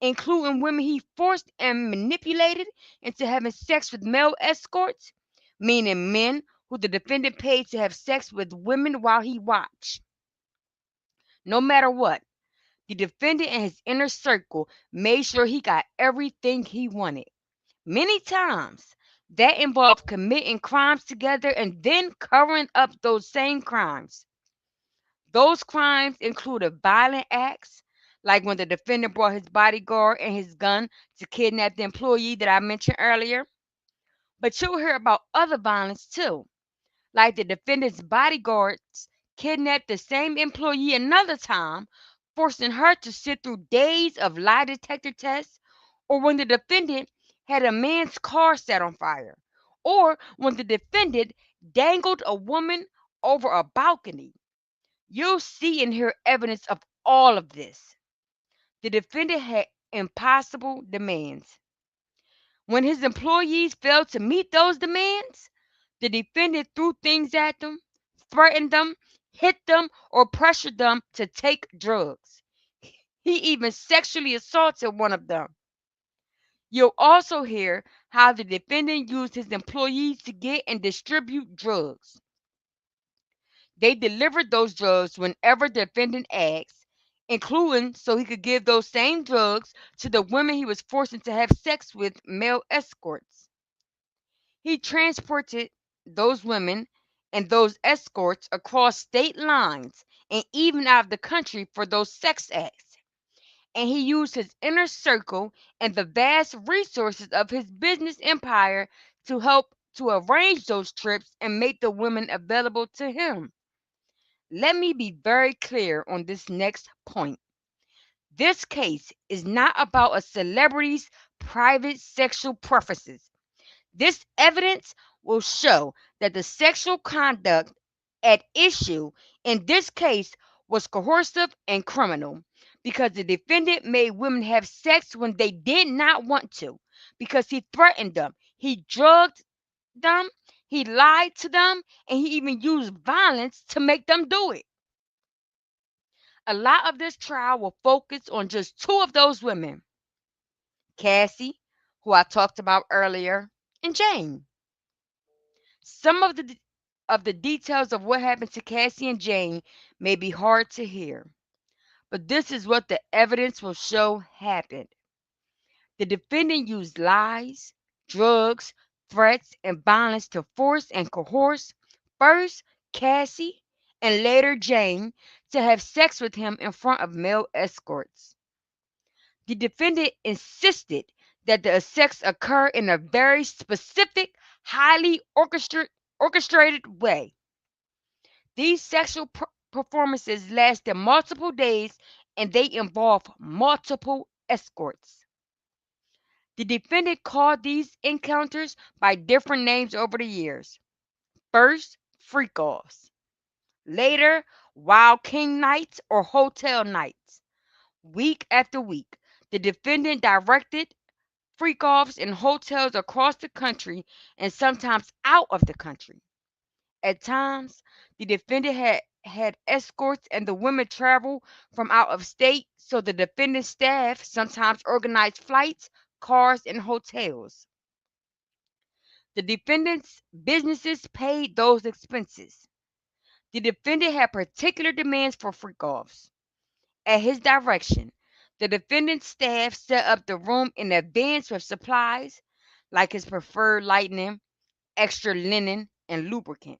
S4: including women he forced and manipulated into having sex with male escorts, meaning men who the defendant paid to have sex with women while he watched. No matter what, the defendant and his inner circle made sure he got everything he wanted. Many times, that involved committing crimes together and then covering up those same crimes. Those crimes included violent acts, like when the defendant brought his bodyguard and his gun to kidnap the employee that I mentioned earlier. But you'll hear about other violence too, like the defendant's bodyguards kidnapped the same employee another time, forcing her to sit through days of lie detector tests, or when the defendant had a man's car set on fire, or when the defendant dangled a woman over a balcony. You'll see and hear evidence of all of this. The defendant had impossible demands. When his employees failed to meet those demands, the defendant threw things at them, threatened them, hit them, or pressured them to take drugs. He even sexually assaulted one of them. You'll also hear how the defendant used his employees to get and distribute drugs. They delivered those drugs whenever the defendant asked, including so he could give those same drugs to the women he was forcing to have sex with male escorts. He transported those women and those escorts across state lines and even out of the country for those sex acts. And he used his inner circle and the vast resources of his business empire to help to arrange those trips and make the women available to him. Let me be very clear on this next point. This case is not about a celebrity's private sexual preferences. This evidence will show that the sexual conduct at issue in this case was coercive and criminal because the defendant made women have sex when they did not want to, because he threatened them, he drugged them, he lied to them, and he even used violence to make them do it. A lot of this trial will focus on just two of those women, Cassie, who I talked about earlier, and Jane. Some of the details of what happened to Cassie and Jane may be hard to hear, but this is what the evidence will show happened. The defendant used lies, drugs, threats, and violence to force and coerce first Cassie and later Jane to have sex with him in front of male escorts. The defendant insisted that the sex occur in a very specific, highly orchestrated way. These sexual performances lasted multiple days and they involved multiple escorts. The defendant called these encounters by different names over the years. First, freak offs. Later, wild king nights or hotel nights. Week after week, the defendant directed freak offs in hotels across the country and sometimes out of the country. At times, the defendant had escorts and the women travel from out of state, so the defendant's staff sometimes organized flights, cars, and hotels. The defendant's businesses paid those expenses. The defendant had particular demands for freak offs. At his direction, the defendant's staff set up the room in advance with supplies like his preferred lighting, extra linen, and lubricant.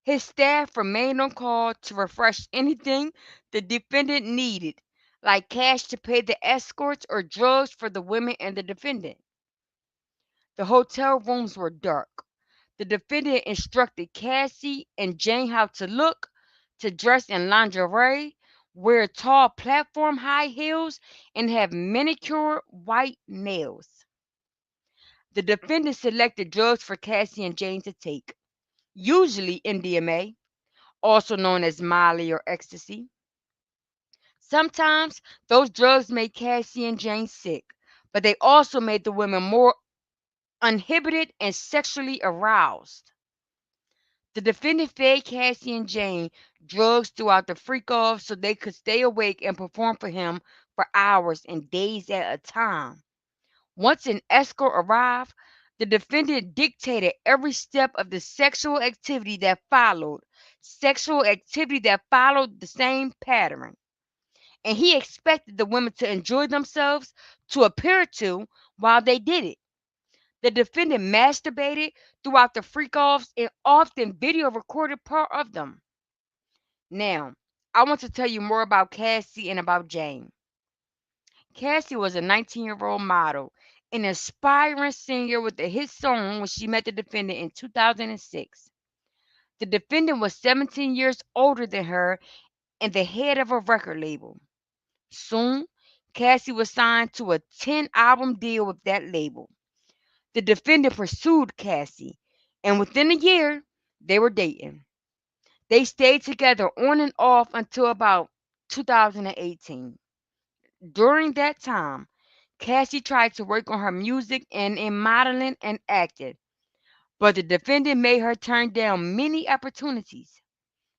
S4: His staff remained on call to refresh anything the defendant needed, like cash to pay the escorts or drugs for the women and the defendant. The hotel rooms were dark. The defendant instructed Cassie and Jane how to look, to dress in lingerie, wear tall platform high heels, and have manicured white nails. The defendant selected drugs for Cassie and Jane to take, usually MDMA, also known as Molly or ecstasy. Sometimes those drugs made Cassie and Jane sick, but they also made the women more uninhibited and sexually aroused. The defendant fed Cassie and Jane drugs throughout the freak off so they could stay awake and perform for him for hours and days at a time. Once an escort arrived, the defendant dictated every step of the sexual activity that followed the same pattern. And he expected the women to enjoy themselves, to appear to, while they did it. The defendant masturbated throughout the freak offs and often video recorded part of them. Now, I want to tell you more about Cassie and about Jane. Cassie was a 19-year-old model, an aspiring singer with a hit song when she met the defendant in 2006. The defendant was 17 years older than her and the head of a record label. Soon, Cassie was signed to a 10-album deal with that label. The defendant pursued Cassie, and within a year, they were dating. They stayed together on and off until about 2018. During that time, Cassie tried to work on her music and in modeling and acting, but the defendant made her turn down many opportunities.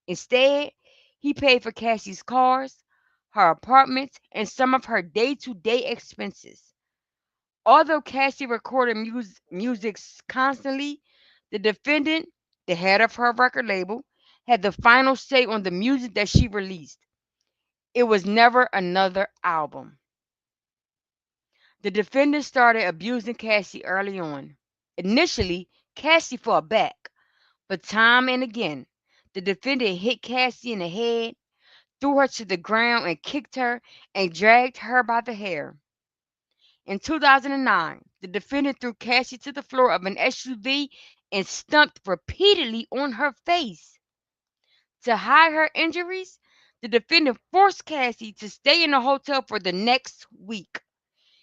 S4: Instead, he paid for Cassie's cars, her apartments, and some of her day to day expenses. Although Cassie recorded music constantly, the defendant, the head of her record label, had the final say on the music that she released. It was never another album. The defendant started abusing Cassie early on. Initially, Cassie fought back, but time and again, the defendant hit Cassie in the head, threw her to the ground, and kicked her and dragged her by the hair. In 2009, the defendant threw Cassie to the floor of an SUV and stomped repeatedly on her face. To hide her injuries, the defendant forced Cassie to stay in the hotel for the next week.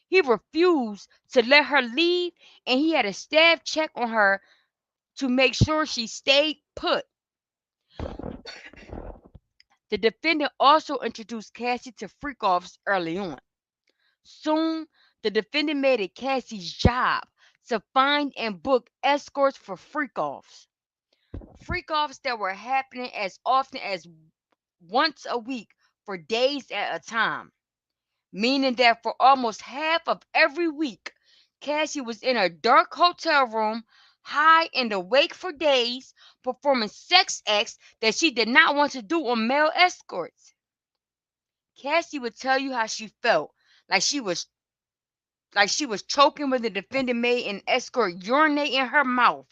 S4: He refused to let her leave, and he had a staff check on her to make sure she stayed put. The defendant also introduced Cassie to freak-offs early on. Soon, the defendant made it Cassie's job to find and book escorts for freak-offs. Freak-offs that were happening as often as once a week for days at a time, meaning that for almost half of every week, Cassie was in a dark hotel room, high and awake for days, performing sex acts that she did not want to do on male escorts. Cassie would tell you how she felt, like she was choking when the defendant made an escort urinate in her mouth,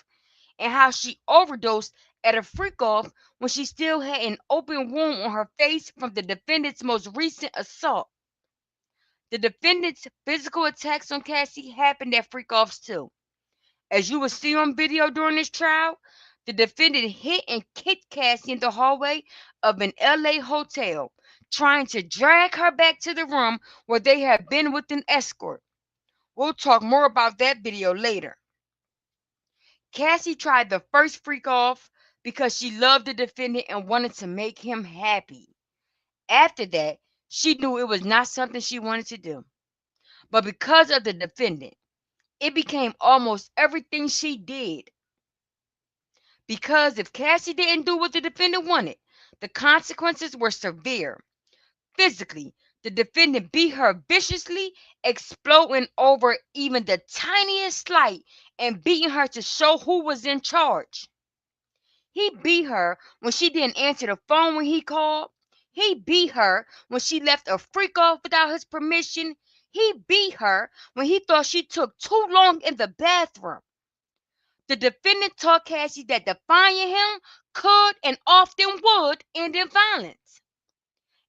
S4: and how she overdosed at a freak-off when she still had an open wound on her face from the defendant's most recent assault. The defendant's physical attacks on Cassie happened at freak-offs too. As you will see on video during this trial, the defendant hit and kicked Cassie in the hallway of an LA hotel, trying to drag her back to the room where they had been with an escort. We'll talk more about that video later. Cassie tried the first freak-off because she loved the defendant and wanted to make him happy. After that, she knew it was not something she wanted to do. But because of the defendant, it became almost everything she did. Because if Cassie didn't do what the defendant wanted, the consequences were severe. Physically, the defendant beat her viciously, exploding over even the tiniest slight and beating her to show who was in charge. He beat her when she didn't answer the phone when he called. He beat her when she left a freak off without his permission. He beat her when he thought she took too long in the bathroom. The defendant taught Cassie that defying him could and often would end in violence.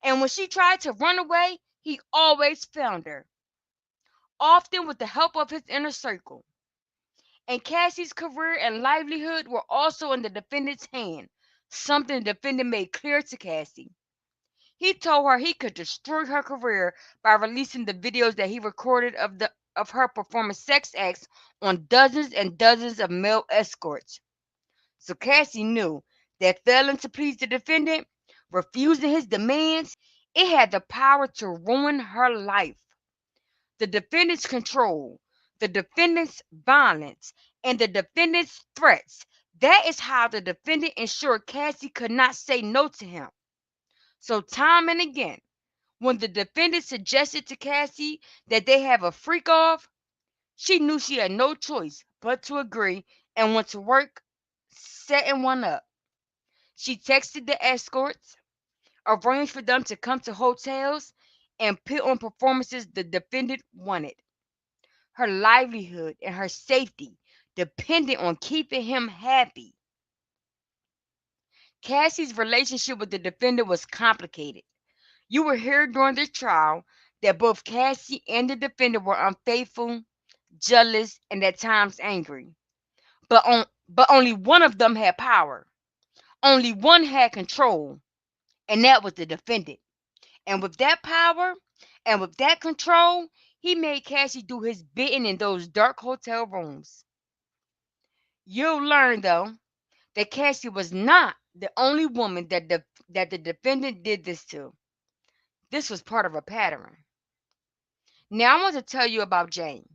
S4: And when she tried to run away, he always found her, often with the help of his inner circle. And Cassie's career and livelihood were also in the defendant's hand, something the defendant made clear to Cassie. He told her he could destroy her career by releasing the videos that he recorded of her performing sex acts on dozens and dozens of male escorts. So Cassie knew that failing to please the defendant, refusing his demands, it had the power to ruin her life. The defendant's control, the defendant's violence, and the defendant's threats. That is how the defendant ensured Cassie could not say no to him. So time and again, when the defendant suggested to Cassie that they have a freak off, she knew she had no choice but to agree and went to work setting one up. She texted the escorts, arranged for them to come to hotels, and put on performances the defendant wanted. Her livelihood and her safety depended on keeping him happy. Cassie's relationship with the defendant was complicated. You will hear during the trial that both Cassie and the defendant were unfaithful, jealous, and at times angry. But only one of them had power. Only one had control, and that was the defendant. And with that power and with that control, he made Cassie do his bidding in those dark hotel rooms. You'll learn, though, that Cassie was not the only woman that the defendant did this to. This was part of a pattern. Now I want to tell you about Jane.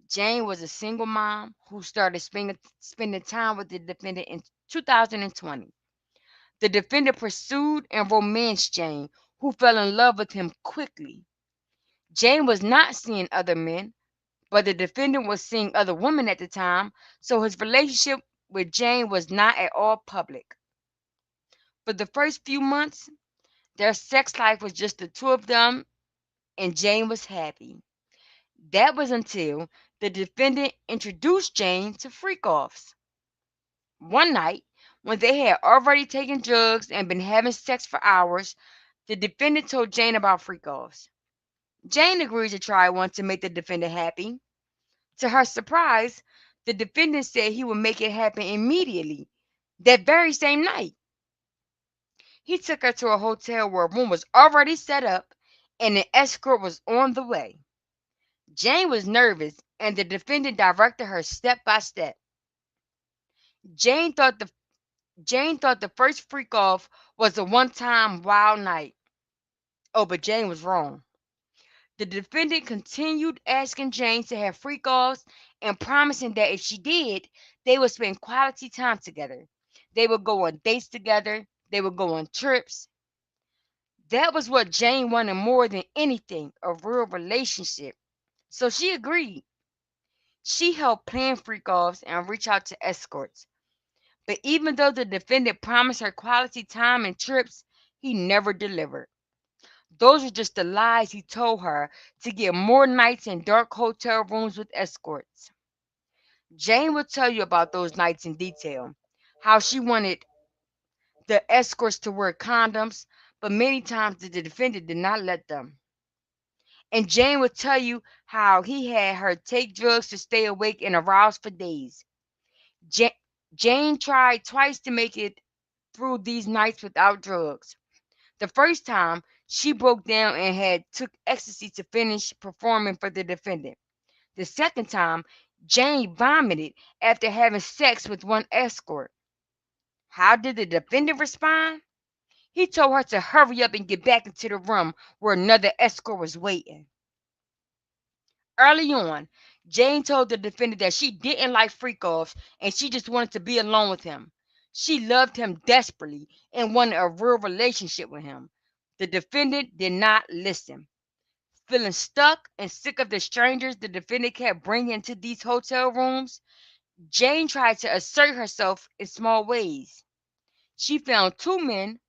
S4: Jane was a single mom who started spending time with the defendant in 2020. The defendant pursued and romanced Jane, who fell in love with him quickly. Jane was not seeing other men, but the defendant was seeing other women at the time, so his relationship with Jane was not at all public. For the first few months, their sex life was just the two of them, and Jane was happy. That was until the defendant introduced Jane to freak-offs. One night, when they had already taken drugs and been having sex for hours, the defendant told Jane about freak-offs. Jane agreed to try one to make the defendant happy. To her surprise, the defendant said he would make it happen immediately, that very same night. He took her to a hotel where a room was already set up and an escort was on the way. Jane was nervous, and the defendant directed her step by step. Jane thought the Jane thought the first freak off was a one-time wild night. Oh, but Jane was wrong. The defendant continued asking Jane to have freak offs and promising that if she did, they would spend quality time together. They would go on dates together, they would go on trips. That was what Jane wanted more than anything, a real relationship. So she agreed. She helped plan freak offs and reach out to escorts. But even though the defendant promised her quality time and trips, he never delivered. Those were just the lies he told her to get more nights in dark hotel rooms with escorts. Jane will tell you about those nights in detail, how she wanted the escorts to wear condoms, but many times the defendant did not let them. And Jane will tell you how he had her take drugs to stay awake and aroused for days. Ja- Jane tried twice to make it through these nights without drugs. The first time, she broke down and had took ecstasy to finish performing for the defendant. The second time, Jane vomited after having sex with one escort. How did the defendant respond? He told her to hurry up and get back into the room where another escort was waiting. Early on, Jane told the defendant that she didn't like freak offs and she just wanted to be alone with him. She loved him desperately and wanted a real relationship with him. The defendant did not listen. Feeling stuck and sick of the strangers the defendant kept bringing into these hotel rooms, Jane tried to assert herself in small ways. She found two men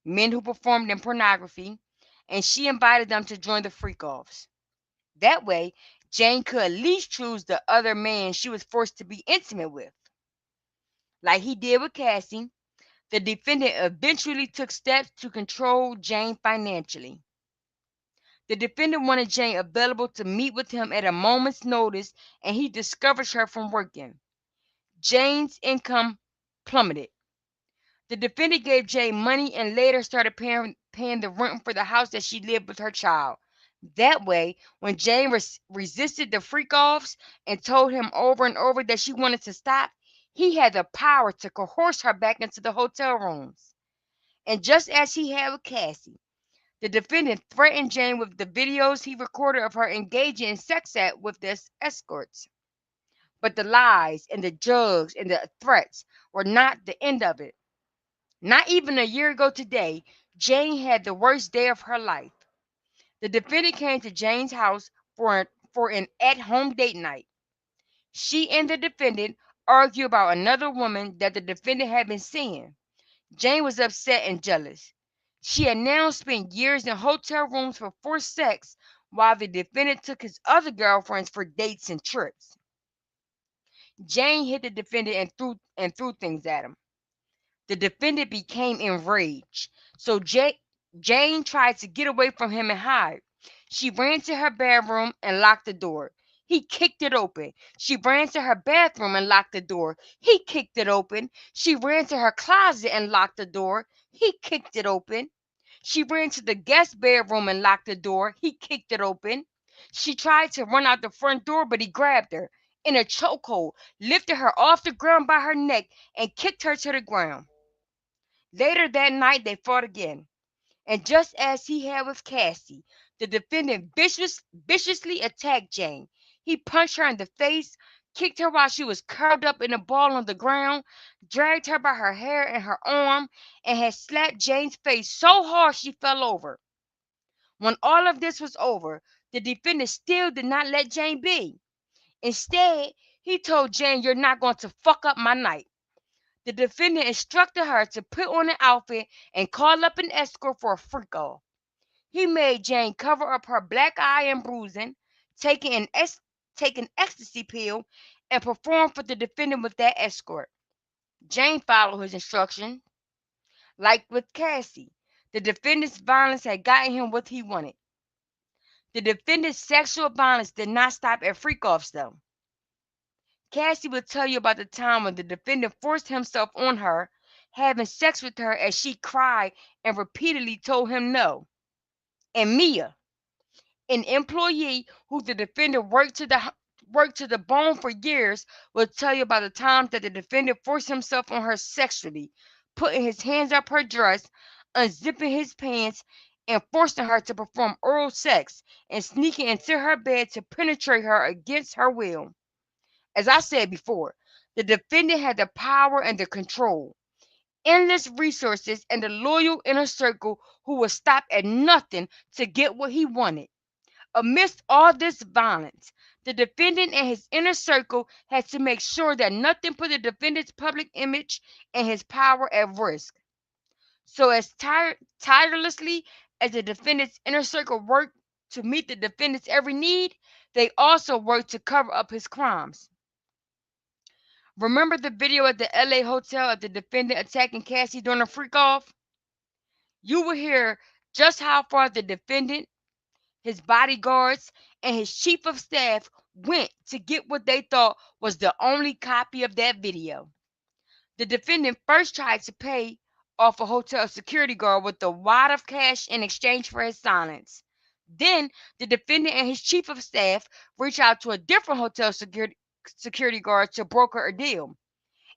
S4: who performed in pornography, and she invited them to join the freak offs. That way, Jane could at least choose the other man she was forced to be intimate with. Like he did with Cassie, the defendant eventually took steps to control Jane financially. The defendant wanted Jane available to meet with him at a moment's notice, and he discouraged her from working. Jane's income plummeted. The defendant gave Jane money and later started paying the rent for the house that she lived with her child. That way, when Jane resisted the freak offs and told him over and over that she wanted to stop, he had the power to coerce her back into the hotel rooms. And just as he had with Cassie, the defendant threatened Jane with the videos he recorded of her engaging in sex act with this escorts. But the lies and the drugs and the threats were not the end of it. Not even a year ago today, Jane had the worst day of her life. The defendant came to Jane's house for an at-home date night. She and the defendant argued about another woman that the defendant had been seeing. Jane was upset and jealous. She had now spent years in hotel rooms for forced sex while the defendant took his other girlfriends for dates and trips. Jane hit the defendant and threw things at him. The defendant became enraged, so Jane tried to get away from him and hide. She ran to her bedroom and locked the door. He kicked it open. She ran to her bathroom and locked the door. He kicked it open. She ran to her closet and locked the door. He kicked it open. She ran to the guest bedroom and locked the door. He kicked it open. She tried to run out the front door, but he grabbed her in a chokehold, lifted her off the ground by her neck, and kicked her to the ground. Later that night, they fought again. And just as he had with Cassie, the defendant viciously attacked Jane. He punched her in the face, kicked her while she was curled up in a ball on the ground, dragged her by her hair and her arm, and had slapped Jane's face so hard she fell over. When all of this was over, the defendant still did not let Jane be. Instead, he told Jane, "You're not going to fuck up my night." The defendant instructed her to put on an outfit and call up an escort for a freak off. He made Jane cover up her black eye and bruising, take an ecstasy pill, and perform for the defendant with that escort. Jane followed his instructions. Like with Cassie, the defendant's violence had gotten him what he wanted. The defendant's sexual violence did not stop at freak offs, though. Cassie will tell you about the time when the defendant forced himself on her, having sex with her as she cried and repeatedly told him no. And Mia, an employee who the defendant worked to the bone for years, will tell you about the times that the defendant forced himself on her sexually, putting his hands up her dress, unzipping his pants, and forcing her to perform oral sex and sneaking into her bed to penetrate her against her will. As I said before, the defendant had the power and the control, endless resources, and the loyal inner circle who would stop at nothing to get what he wanted. Amidst all this violence, the defendant and his inner circle had to make sure that nothing put the defendant's public image and his power at risk. So, as tirelessly as the defendant's inner circle worked to meet the defendant's every need, they also worked to cover up his crimes. Remember the video at the LA hotel of the defendant attacking Cassie during a freak off? You will hear just how far the defendant, his bodyguards, and his chief of staff went to get what they thought was the only copy of that video. The defendant first tried to pay off a hotel security guard with a wad of cash in exchange for his silence. Then the defendant and his chief of staff reached out to a different hotel security guard to broker a deal.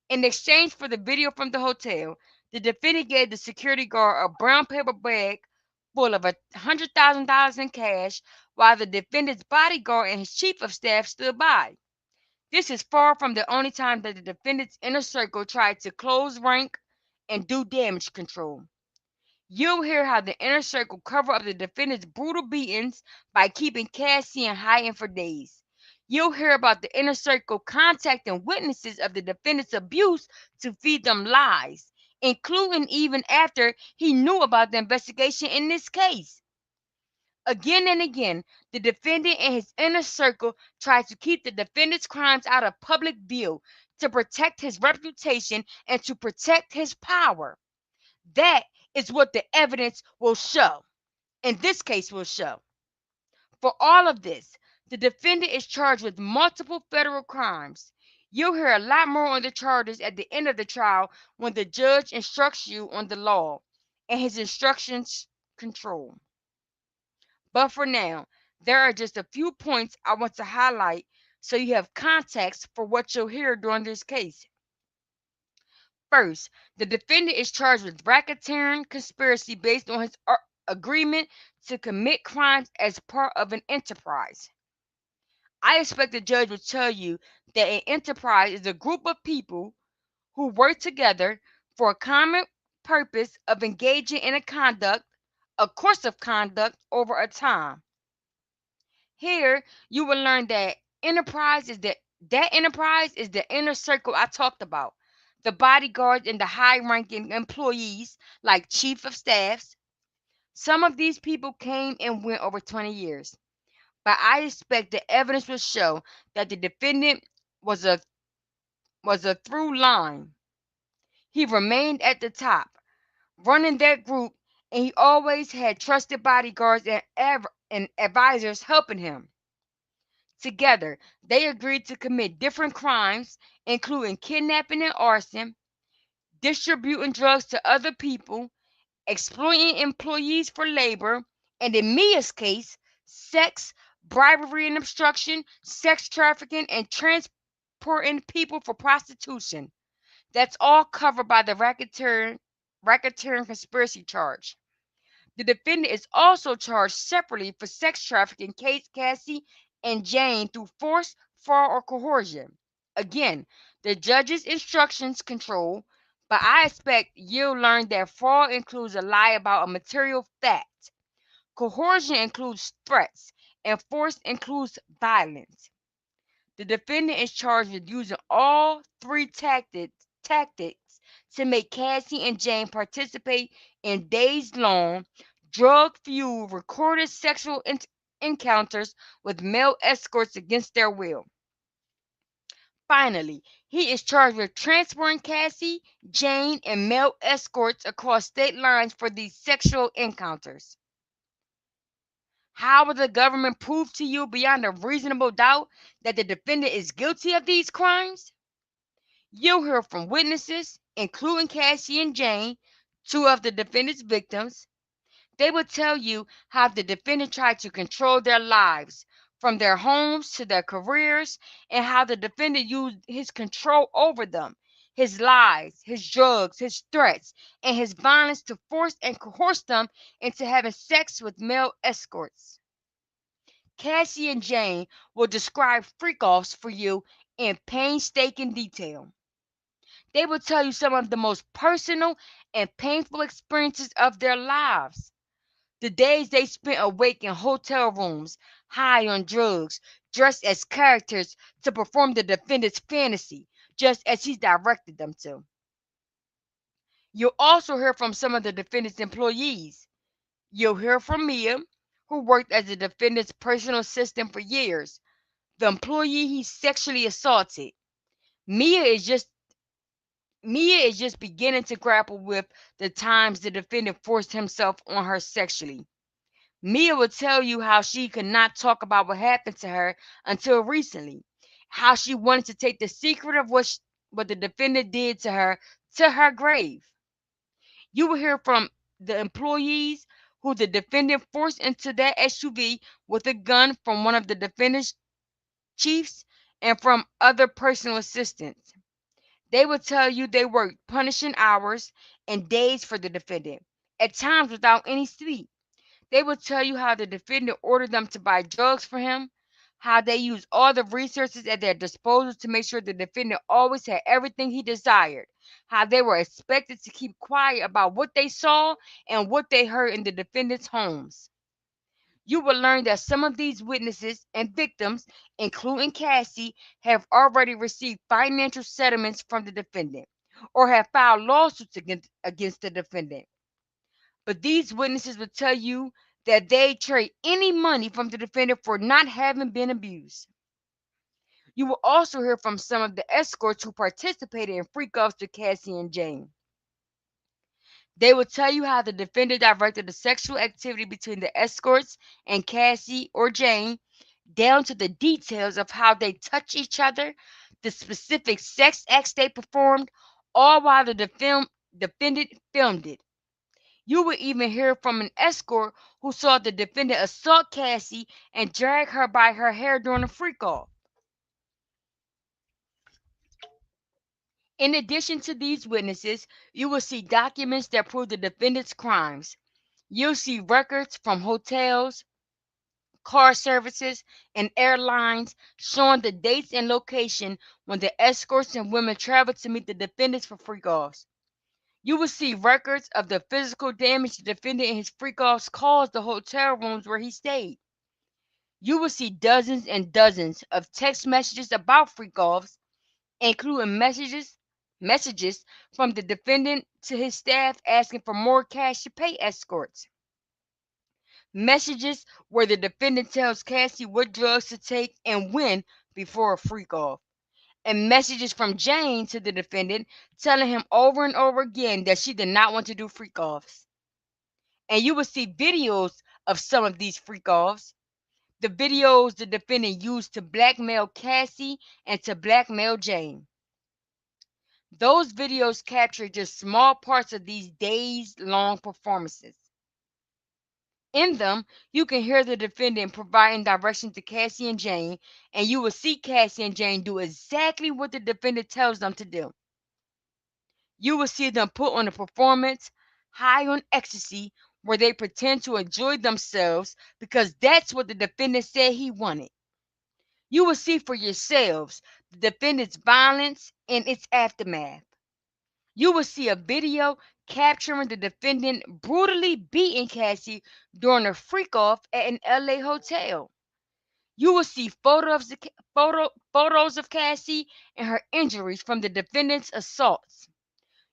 S4: In exchange for the video from the hotel, the defendant gave the security guard a brown paper bag full of $100,000 in cash, while the defendant's bodyguard and his chief of staff stood by. This is far from the only time that the defendant's inner circle tried to close rank and do damage control. You'll hear how the inner circle covered up the defendant's brutal beatings by keeping Cassie in hiding for days. You'll hear about the inner circle contacting witnesses of the defendant's abuse to feed them lies, including even after he knew about the investigation in this case. Again and again, the defendant and his inner circle tried to keep the defendant's crimes out of public view to protect his reputation and to protect his power. That is what the evidence will show. In this case, will show. For all of this, the defendant is charged with multiple federal crimes. You'll hear a lot more on the charges at the end of the trial when the judge instructs you on the law and his instructions control. But for now, there are just a few points I want to highlight so you have context for what you'll hear during this case. First, the defendant is charged with racketeering conspiracy based on his agreement to commit crimes as part of an enterprise. I expect the judge will tell you that an enterprise is a group of people who work together for a common purpose of engaging in a course of conduct over a time. Here, you will learn that enterprise is the inner circle I talked about. The bodyguards and the high-ranking employees, like chief of staffs. Some of these people came and went over 20 years, but I expect the evidence will show that the defendant was a through line. He remained at the top, running that group, and he always had trusted bodyguards and advisors helping him. Together, they agreed to commit different crimes, including kidnapping and arson, distributing drugs to other people, exploiting employees for labor, and in Mia's case, sex, bribery and obstruction, sex trafficking, and transporting people for prostitution. That's all covered by the racketeering conspiracy charge. The defendant is also charged separately for sex trafficking Cassie and Jane through force, fraud, or coercion. Again, the judge's instructions control, but I expect you'll learn that fraud includes a lie about a material fact. Coercion includes threats, and force includes violence. The defendant is charged with using all three tactics to make Cassie and Jane participate in days-long, drug-fueled, recorded sexual encounters with male escorts against their will. Finally, he is charged with transporting Cassie, Jane, and male escorts across state lines for these sexual encounters. How will the government prove to you beyond a reasonable doubt that the defendant is guilty of these crimes? You'll hear from witnesses, including Cassie and Jane, two of the defendant's victims. They will tell you how the defendant tried to control their lives, from their homes to their careers, and how the defendant used his control over them, his lies, his drugs, his threats, and his violence to force and coerce them into having sex with male escorts. Cassie and Jane will describe freak offs for you in painstaking detail. They will tell you some of the most personal and painful experiences of their lives. The days they spent awake in hotel rooms, high on drugs, dressed as characters to perform the defendant's fantasy, just as he directed them to. You'll also hear from some of the defendant's employees. You'll hear from Mia, who worked as the defendant's personal assistant for years, the employee he sexually assaulted. Mia is just Mia is just beginning to grapple with the times the defendant forced himself on her sexually. Mia will tell you how she could not talk about what happened to her until recently, how she wanted to take the secret of what the defendant did to her grave. You will hear from the employees who the defendant forced into that SUV with a gun, from one of the defendant's chiefs, and from other personal assistants. They will tell you they worked punishing hours and days for the defendant, at times without any sleep. They will tell you how the defendant ordered them to buy drugs for him, how they used all the resources at their disposal to make sure the defendant always had everything he desired, how they were expected to keep quiet about what they saw and what they heard in the defendant's homes. You will learn that some of these witnesses and victims, including Cassie, have already received financial settlements from the defendant or have filed lawsuits against the defendant. But these witnesses will tell you that they trade any money from the defendant for not having been abused. You will also hear from some of the escorts who participated in freak offs to Cassie and Jane. They will tell you how the defendant directed the sexual activity between the escorts and Cassie or Jane, down to the details of how they touch each other, the specific sex acts they performed, all while the defendant filmed it. You will even hear from an escort who saw the defendant assault Cassie and drag her by her hair during a freak off. In addition to these witnesses, you will see documents that prove the defendant's crimes. You'll see records from hotels, car services, and airlines showing the dates and location when the escorts and women traveled to meet the defendants for freak offs. You will see records of the physical damage the defendant and his freak offs caused the hotel rooms where he stayed. You will see dozens and dozens of text messages about freak offs, including messages from the defendant to his staff asking for more cash to pay escorts. Messages where the defendant tells Cassie what drugs to take and when before a freak off. And messages from Jane to the defendant telling him over and over again that she did not want to do freak offs. And you will see videos of some of these freak offs. The videos the defendant used to blackmail Cassie and to blackmail Jane. Those videos capture just small parts of these days-long performances. In them, you can hear the defendant providing direction to Cassie and Jane, and you will see Cassie and Jane do exactly what the defendant tells them to do. You will see them put on a performance high on ecstasy where they pretend to enjoy themselves because that's what the defendant said he wanted. You will see for yourselves the defendant's violence and its aftermath. You will see a video capturing the defendant brutally beating Cassie during a freak off at an LA hotel. You will see photos of Cassie and her injuries from the defendant's assaults.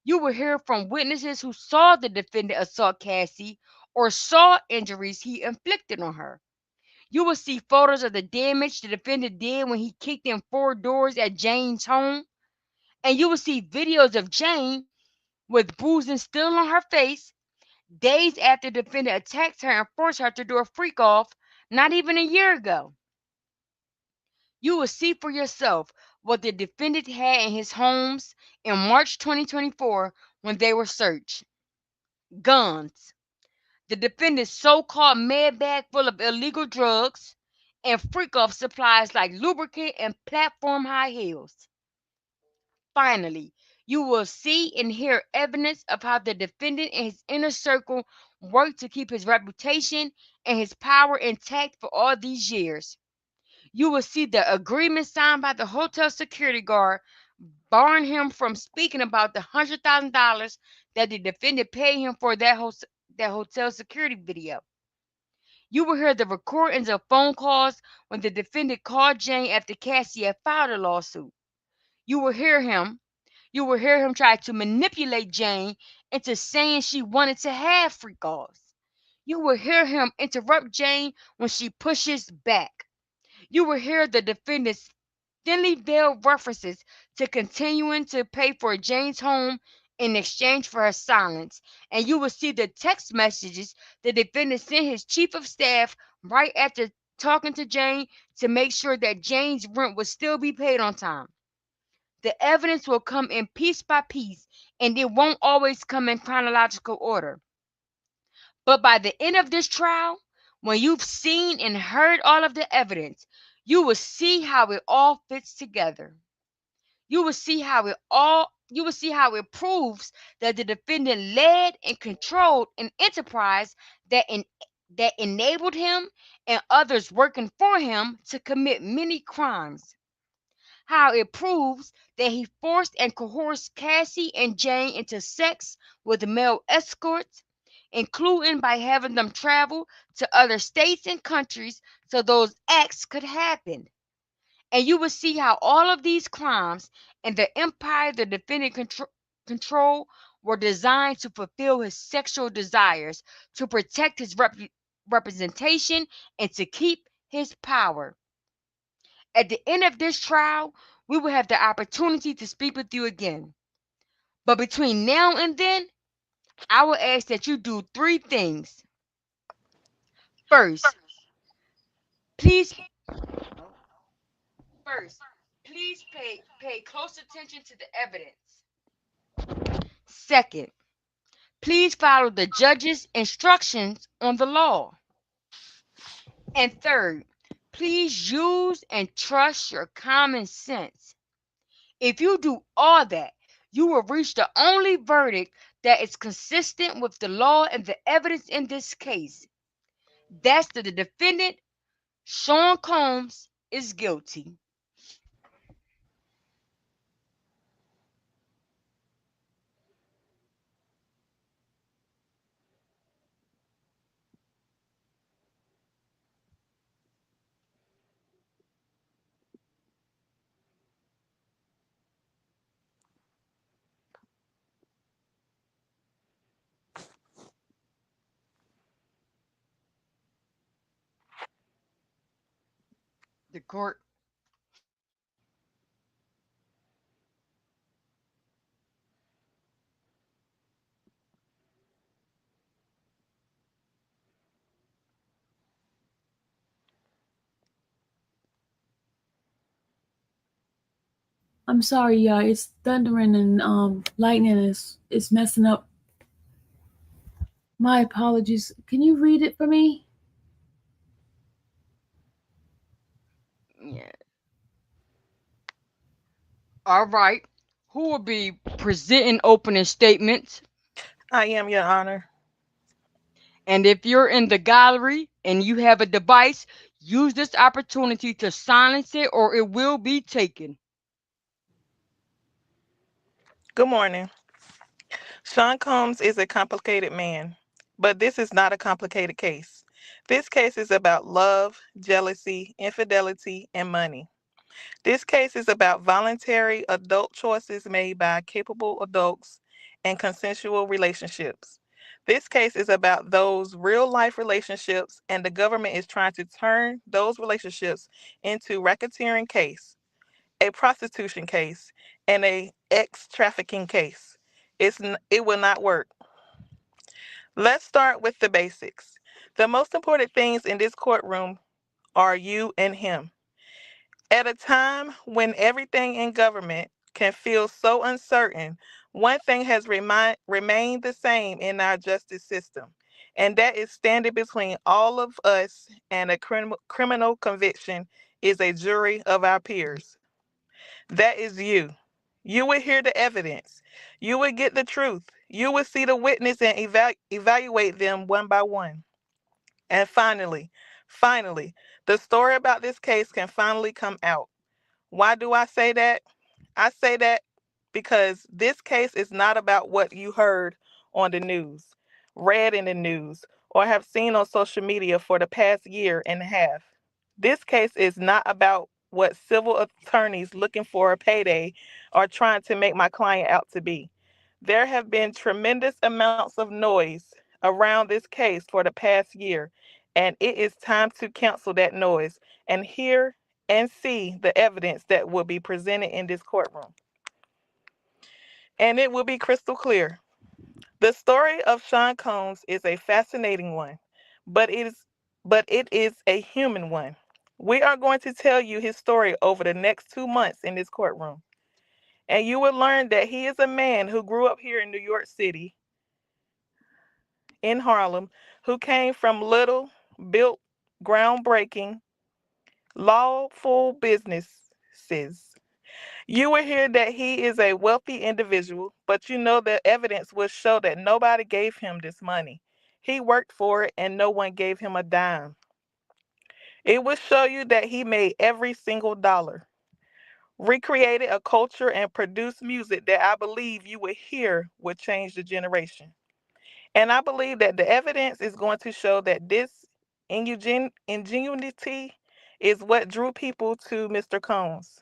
S4: You will hear from witnesses who saw the defendant assault Cassie or saw injuries he inflicted on her. You will see photos of the damage the defendant did when he kicked in 4 doors at Jane's home. And you will see videos of Jane with bruising still on her face days after the defendant attacked her and forced her to do a freak off not even a year ago. You will see for yourself what the defendant had in his homes in March 2024 when they were searched: guns, the defendant's so-called med bag full of illegal drugs, and freak-off supplies like lubricant and platform high heels. Finally, you will see and hear evidence of how the defendant and his inner circle worked to keep his reputation and his power intact for all these years. You will see the agreement signed by the hotel security guard barring him from speaking about the $100,000 that the defendant paid him for that hotel security video. You will hear the recordings of phone calls when the defendant called Jane after Cassie had filed a lawsuit. You will hear him. You will hear him try to manipulate Jane into saying she wanted to have freak offs. You will hear him interrupt Jane when she pushes back. You will hear the defendant's thinly veiled references to continuing to pay for Jane's home in exchange for her silence. And you will see the text messages the defendant sent his chief of staff right after talking to Jane to make sure that Jane's rent would still be paid on time. The evidence will come in piece by piece, and it won't always come in chronological order. But by the end of this trial, when you've seen and heard all of the evidence, you will see how it all fits together. You will see how it proves that the defendant led and controlled an enterprise that enabled him and others working for him to commit many crimes. How it proves that he forced and coerced Cassie and Jane into sex with male escorts, including by having them travel to other states and countries so those acts could happen. And you will see how all of these crimes and the empire the defendant control were designed to fulfill his sexual desires, to protect his representation, and to keep his power. At the end of this trial, we will have the opportunity to speak with you again. But between now and then, I will ask that you do three things. First, please first, please pay close attention to the evidence. Second, please follow the judge's instructions on the law. And third, please use and trust your common sense. If you do all that, you will reach the only verdict that is consistent with the law and the evidence in this case. That's that the defendant, Sean Combs, is guilty. The court.
S2: I'm sorry, y'all. It's thundering and lightning is messing up. My apologies. Can you read it for me?
S4: Yeah. All right. Who will be presenting opening statements?
S3: I am, Your Honor.
S4: And if you're in the gallery and you have a device, use this opportunity to silence it or it will be taken.
S3: Good morning. Sean Combs is a complicated man, but this is not a complicated case. This case is about love, jealousy, infidelity, and money. This case is about voluntary adult choices made by capable adults and consensual relationships. This case is about those real life relationships, and the government is trying to turn those relationships into racketeering case, a prostitution case, and a ex trafficking case. It will not work. Let's start with the basics. The most important things in this courtroom are you and him. At a time when everything in government can feel so uncertain, one thing has remained the same in our justice system, and that is standing between all of us and a criminal conviction is a jury of our peers. That is you. You will hear the evidence. You will get the truth. You will see the witness and evaluate them one by one. And finally, the story about this case can finally come out. Why do I say that? I say that because this case is not about what you heard on the news, read in the news, or have seen on social media for the past year and a half. This case is not about what civil attorneys looking for a payday are trying to make my client out to be. There have been tremendous amounts of noise around this case for the past year, and it is time to cancel that noise and hear and see the evidence that will be presented in this courtroom. And it will be crystal clear. The story of Sean Combs is a fascinating one, but it is a human one. We are going to tell you his story over the next 2 months in this courtroom. And you will learn that he is a man who grew up here in New York City, in Harlem, who came from little, built groundbreaking, lawful businesses. You will hear that he is a wealthy individual, but you know the evidence will show that nobody gave him this money. He worked for it and no one gave him a dime. It will show you that he made every single dollar, recreated a culture, and produced music that I believe you will hear will change the generation. And I believe that the evidence is going to show that this ingenuity is what drew people to Mr. Combs.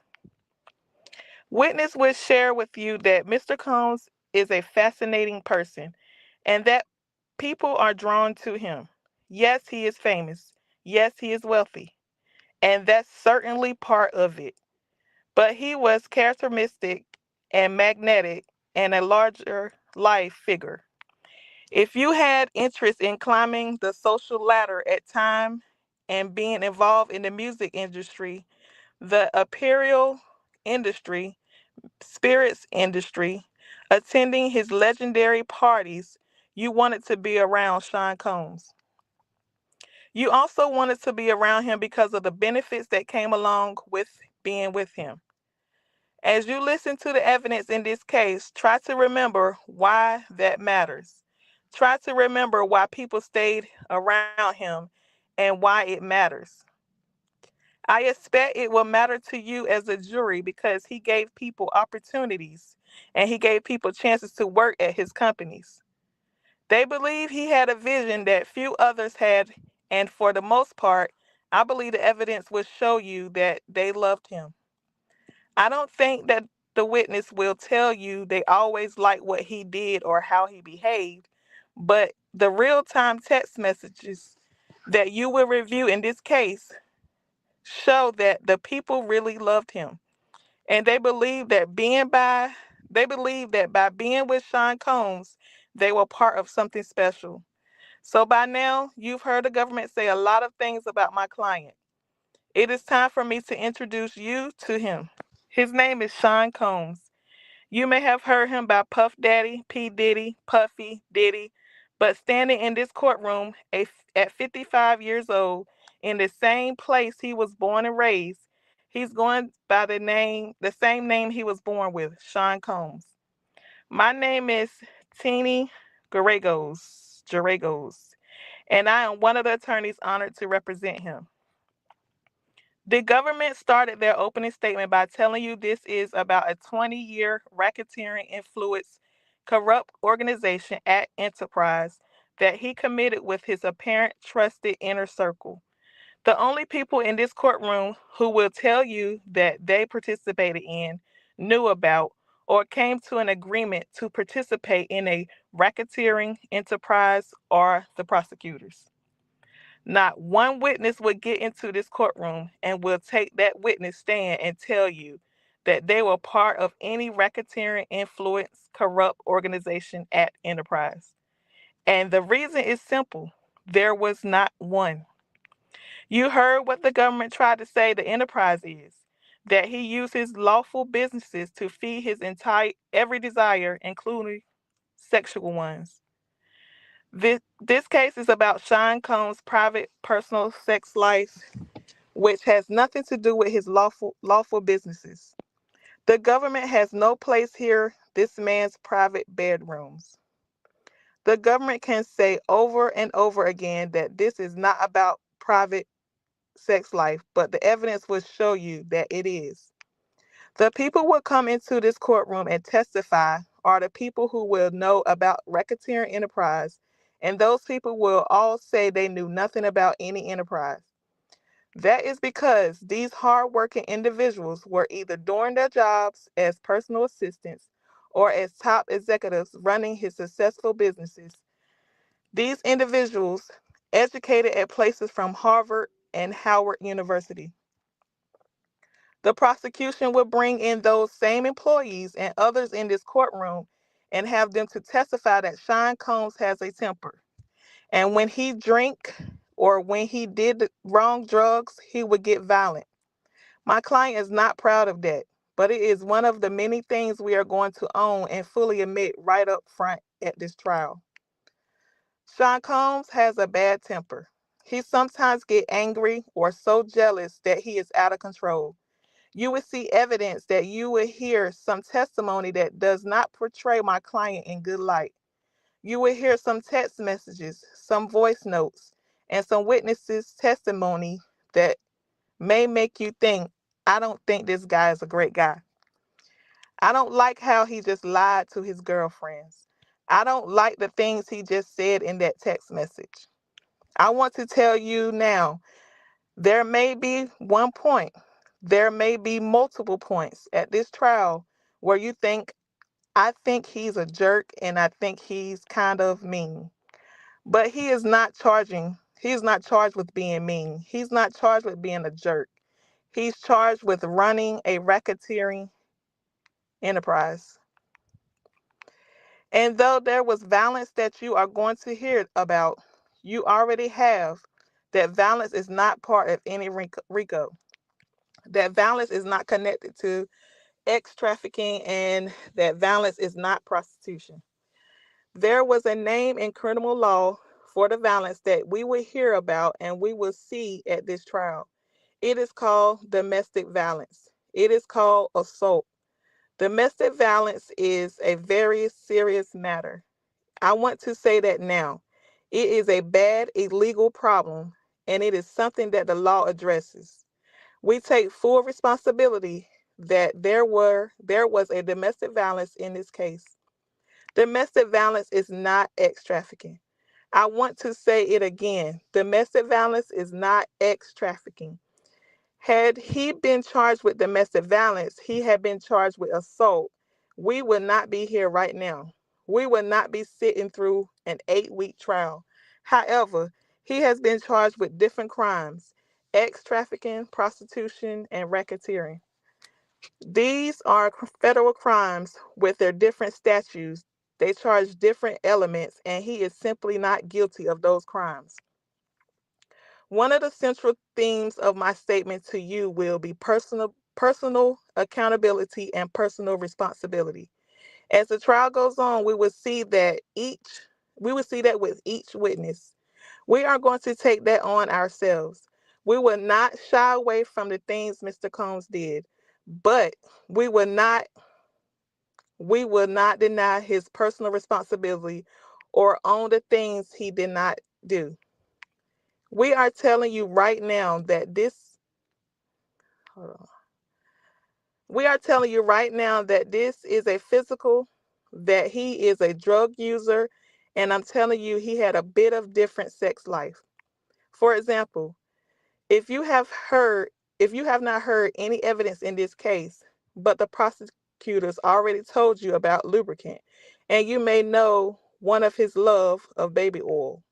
S3: Witness will share with you that Mr. Combs is a fascinating person and that people are drawn to him. Yes, he is famous. Yes, he is wealthy. And that's certainly part of it. But he was charismatic and magnetic and a larger life figure. If you had interest in climbing the social ladder at time and being involved in the music industry, the apparel industry, spirits industry, attending his legendary parties, you wanted to be around Sean Combs. You also wanted to be around him because of the benefits that came along with being with him. As you listen to the evidence in this case, try to remember why that matters. Try to remember why people stayed around him and why it matters. I expect it will matter to you as a jury because he gave people opportunities and he gave people chances to work at his companies. They believe he had a vision that few others had, and for the most part, I believe the evidence will show you that they loved him. I don't think that the witness will tell you they always liked what he did or how he behaved, but the real time text messages that you will review in this case show that the people really loved him. And they believe that by being with Sean Combs, they were part of something special. So by now, you've heard the government say a lot of things about my client. It is time for me to introduce you to him. His name is Sean Combs. You may have heard him by Puff Daddy, P Diddy, Puffy, Diddy, but standing in this courtroom at 55 years old, in the same place he was born and raised, he's going by the same name he was born with, Sean Combs. My name is Teeny Garagos, and I am one of the attorneys honored to represent him. The government started their opening statement by telling you this is about a 20-year racketeering influence corrupt organization at enterprise that he committed with his apparent trusted inner circle. The only people in this courtroom who will tell you that they participated in, knew about, or came to an agreement to participate in a racketeering enterprise are the prosecutors. Not one witness will get into this courtroom and will take that witness stand and tell you that they were part of any racketeering influence corrupt organization at Enterprise. And the reason is simple. There was not one. You heard what the government tried to say the Enterprise is. that he used his lawful businesses to feed his entire every desire, including sexual ones. This case is about Sean Combs' private personal sex life, which has nothing to do with his lawful businesses. The government has no place here this man's private bedrooms. The government can say over and over again that this is not about private sex life, but the evidence will show you that it is. The people who will come into this courtroom and testify are the people who will know about racketeering enterprise, and those people will all say they knew nothing about any enterprise. That is because these hardworking individuals were either doing their jobs as personal assistants or as top executives running his successful businesses. These individuals educated at places from Harvard and Howard University. The prosecution will bring in those same employees and others in this courtroom and have them to testify that Sean Combs has a temper. And when he drink or when he did the wrong drugs, he would get violent. My client is not proud of that, but it is one of the many things we are going to own and fully admit right up front at this trial. Sean Combs has a bad temper. He sometimes gets angry or so jealous that he is out of control. You will see evidence that you will hear some testimony that does not portray my client in good light. You will hear some text messages, some voice notes, and some witnesses' testimony that may make you think, I don't think this guy is a great guy. I don't like how he just lied to his girlfriends. I don't like the things he just said in that text message. I want to tell you now, there may be one point, there may be multiple points at this trial where you think, I think he's a jerk and I think he's kind of mean. But he's not charged with being mean. He's not charged with being a jerk. He's charged with running a racketeering enterprise. And though there was violence that you are going to hear about, you already have that violence is not part of any RICO. That violence is not connected to ex trafficking and that violence is not prostitution. There was a name in criminal law for the violence that we will hear about and we will see at this trial. It is called domestic violence. It is called assault. Domestic violence is a very serious matter. I want to say that now. It is a bad, illegal problem, and it is something that the law addresses. We take full responsibility that there was a domestic violence in this case. Domestic violence is not ex trafficking. I want to say it again. Domestic violence is not ex trafficking. Had he been charged with domestic violence, he had been charged with assault. We would not be here right now. We would not be sitting through an 8-week trial. However, he has been charged with different crimes: ex trafficking, prostitution, and racketeering. These are federal crimes with their different statutes. They charge different elements, and he is simply not guilty of those crimes. One of the central themes of my statement to you will be personal accountability and personal responsibility. As the trial goes on, we will see that with each witness. We are going to take that on ourselves. We will not shy away from the things Mr. Combs did, but we will not deny his personal responsibility or own the things he did not do. We are telling you right now that hold on. We are telling you right now that this is a physical, that he is a drug user, and I'm telling you he had a bit of different sex life. For example, if you have heard, if you have not heard any evidence in this case, but the prosecutors already told you about lubricant, and you may know one of his love of baby oil.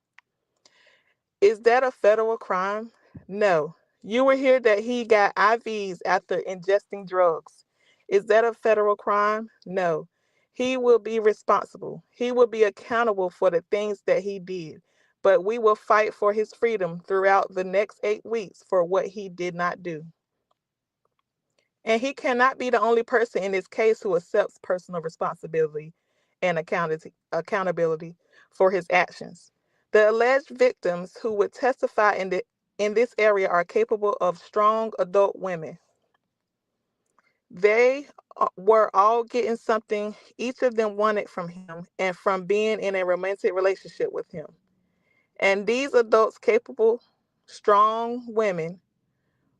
S3: Is that a federal crime? No. You will hear that he got IVs after ingesting drugs. Is that a federal crime? No. He will be responsible. He will be accountable for the things that he did. But we will fight for his freedom throughout the next 8 weeks for what he did not do. And he cannot be the only person in this case who accepts personal responsibility and accountability for his actions. The alleged victims who would testify in this area are capable of strong adult women. They were all getting something each of them wanted from him and from being in a romantic relationship with him. And these adults, capable, strong women,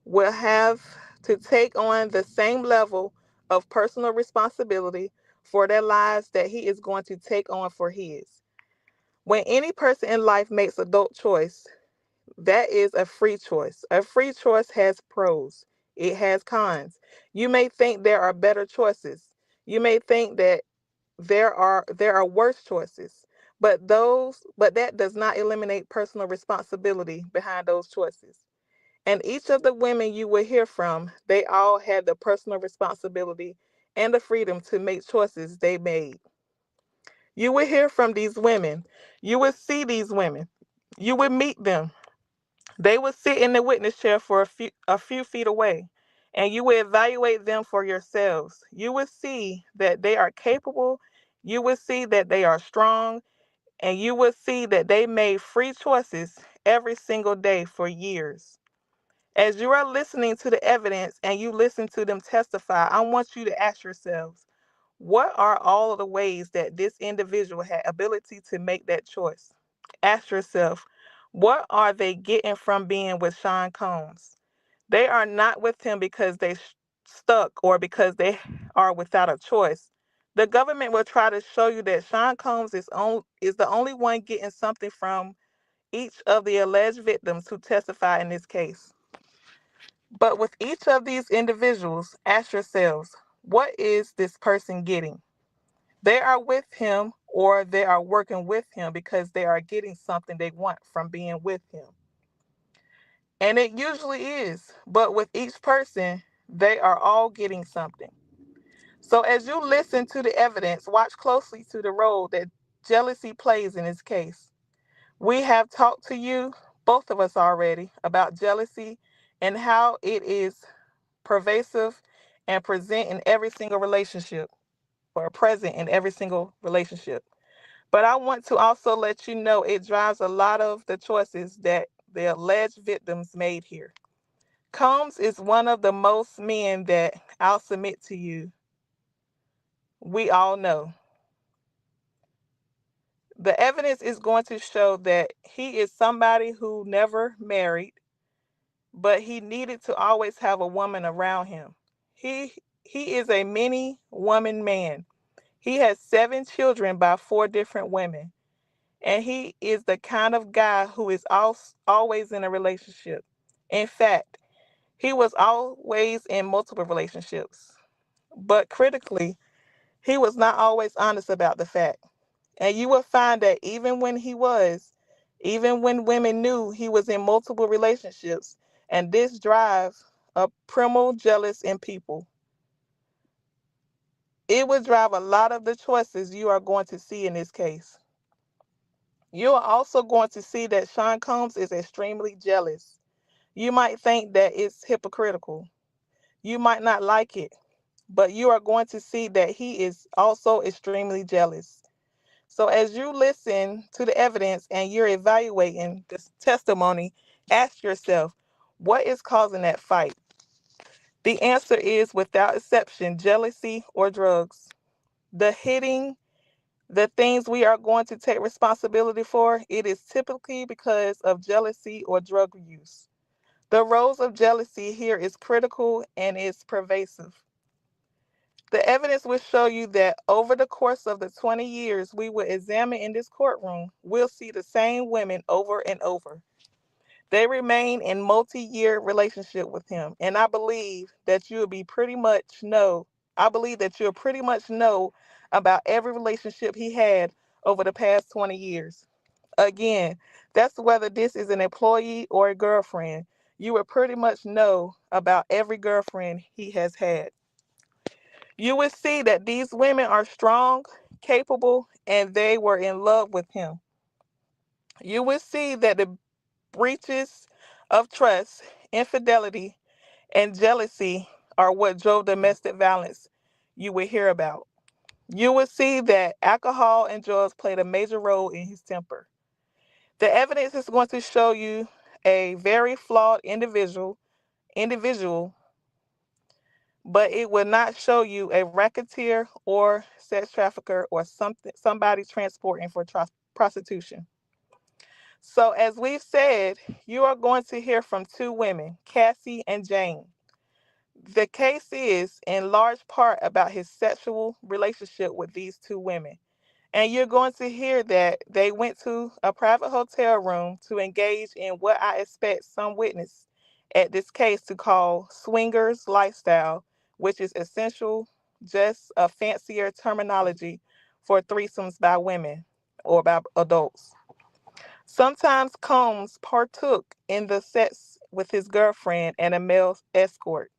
S3: will have to take on the same level of personal responsibility for their lives that he is going to take on for his. When any person in life makes adult choice, that is a free choice. A free choice has pros. It has cons. You may think there are better choices. You may think that there are worse choices. But that does not eliminate personal responsibility behind those choices. And each of the women you will hear from, they all had the personal responsibility and the freedom to make choices they made. You will hear from these women. You will see these women. You will meet them. They will sit in the witness chair for a few feet away, and you will evaluate them for yourselves. You will see that they are capable. You will see that they are strong, and you will see that they made free choices every single day for years. As you are listening to the evidence and you listen to them testify, I want you to ask yourselves, what are all of the ways that this individual had ability to make that choice? Ask yourself, what are they getting from being with Sean Combs? They are not with him because they stuck or because they are without a choice. The government will try to show you that Sean Combs is the only one getting something from each of the alleged victims who testify in this case. But with each of these individuals, ask yourselves, what is this person getting? They are with him or they are working with him because they are getting something they want from being with him. And it usually is. But with each person, they are all getting something. So as you listen to the evidence, watch closely to the role that jealousy plays in this case. We have talked to you, both of us already, about jealousy and how it is pervasive and present in every single relationship. But I want to also let you know it drives a lot of the choices that the alleged victims made here. Combs is one of the most men that I'll submit to you. We all know. The evidence is going to show that he is somebody who never married, but he needed to always have a woman around him. He he is a many woman man. He has 7 children by 4 different women. And he is the kind of guy who is always in a relationship. In fact, he was always in multiple relationships. But critically, he was not always honest about the fact. And you will find that even when women knew he was in multiple relationships, and this drives a primal jealous in people. It would drive a lot of the choices you are going to see in this case. You are also going to see that Sean Combs is extremely jealous. You might think that it's hypocritical. You might not like it, but you are going to see that he is also extremely jealous. So as you listen to the evidence and you're evaluating this testimony, ask yourself, what is causing that fight? The answer is, without exception, jealousy or drugs. The hitting, the things we are going to take responsibility for, it is typically because of jealousy or drug use. The roles of jealousy here is critical and is pervasive. The evidence will show you that over the course of the 20 years we will examine in this courtroom, we'll see the same women over and over. They remain in multi-year relationship with him, and I believe that you'll pretty much know about every relationship he had over the past 20 years. Again, that's whether this is an employee or a girlfriend. You will pretty much know about every girlfriend he has had. You will see that these women are strong, capable, and they were in love with him. You will see that the breaches of trust, infidelity, and jealousy are what drove domestic violence you would hear about. You would see that alcohol and drugs played a major role in his temper. The evidence is going to show you a very flawed individual, but it will not show you a racketeer or sex trafficker or somebody transporting for prostitution. So as we've said, you are going to hear from two women, Cassie and Jane. The case is in large part about his sexual relationship with these two women. And you're going to hear that they went to a private hotel room to engage in what I expect some witness at this case to call swingers lifestyle, which is essential, just a fancier terminology for threesomes by women or by adults. Sometimes Combs partook in the sex with his girlfriend and a male escort,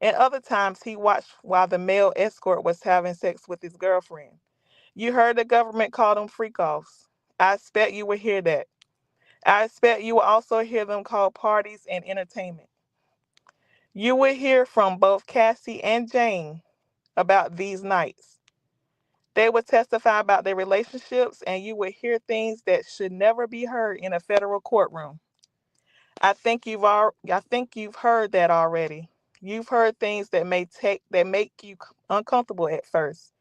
S3: and other times he watched while the male escort was having sex with his girlfriend. You heard the government call them freak offs. I expect you will hear that. I expect you will also hear them called parties and entertainment. You will hear from both Cassie and Jane about these nights. They will testify about their relationships, and you will hear things that should never be heard in a federal courtroom. I think you've heard that already. You've heard things that make you uncomfortable at first.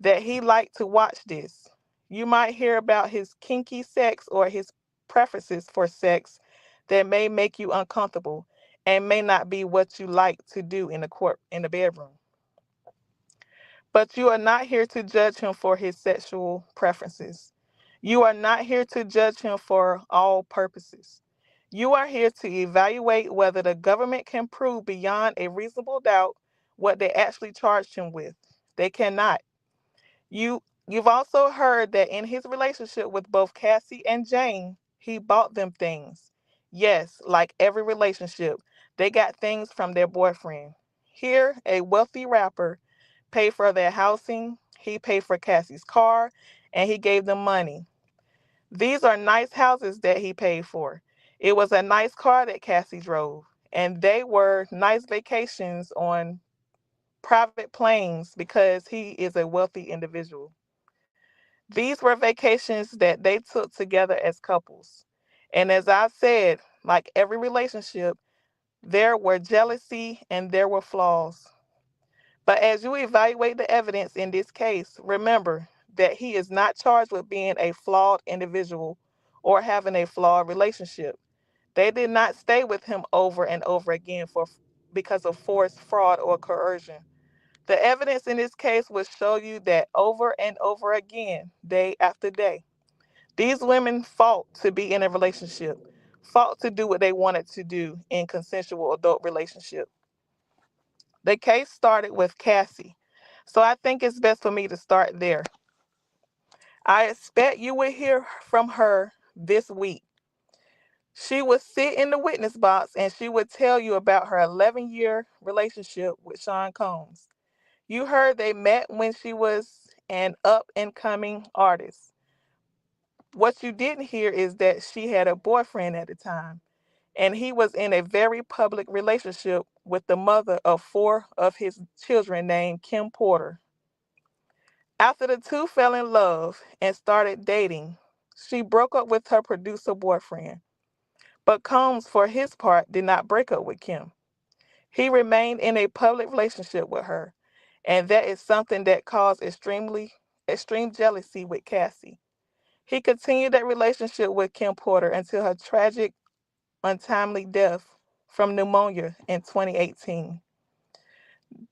S3: That he liked to watch this. You might hear about his kinky sex or his preferences for sex that may make you uncomfortable and may not be what you like to do in the bedroom. But you are not here to judge him for his sexual preferences. You are not here to judge him for all purposes. You are here to evaluate whether the government can prove beyond a reasonable doubt what they actually charged him with. They cannot. You've also heard that in his relationship with both Cassie and Jane, he bought them things. Yes, like every relationship, they got things from their boyfriend. Here, a wealthy rapper paid for their housing, he paid for Cassie's car, and he gave them money. These are nice houses that he paid for. It was a nice car that Cassie drove, and they were nice vacations on private planes because he is a wealthy individual. These were vacations that they took together as couples. And as I've said, like every relationship, there were jealousy and there were flaws. But as you evaluate the evidence in this case, remember that he is not charged with being a flawed individual or having a flawed relationship. They did not stay with him over and over again because of force, fraud, or coercion. The evidence in this case will show you that over and over again, day after day, these women fought to be in a relationship, fought to do what they wanted to do in consensual adult relationship. The case started with Cassie, so I think it's best for me to start there. I expect you will hear from her this week. She would sit in the witness box and she would tell you about her 11-year relationship with Sean Combs. You heard they met when she was an up and coming artist. What you didn't hear is that she had a boyfriend at the time, and he was in a very public relationship with the mother of four of his children named Kim Porter. After the two fell in love and started dating, she broke up with her producer boyfriend. But Combs, for his part, did not break up with Kim. He remained in a public relationship with her, and that is something that caused extreme jealousy with Cassie. He continued that relationship with Kim Porter until her tragic, untimely death from pneumonia in 2018.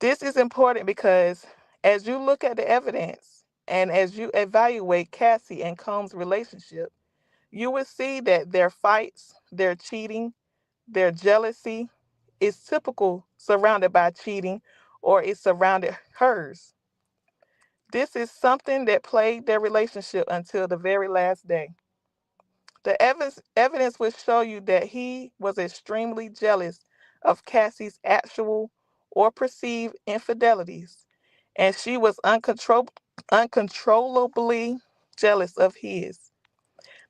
S3: This is important because as you look at the evidence and as you evaluate Cassie and Combs' relationship, you will see that their fights, their cheating, their jealousy is typical surrounded by cheating or is surrounded hers. This is something that plagued their relationship until the very last day. The evidence will show you that he was extremely jealous of Cassie's actual or perceived infidelities, and she was uncontrollably jealous of his.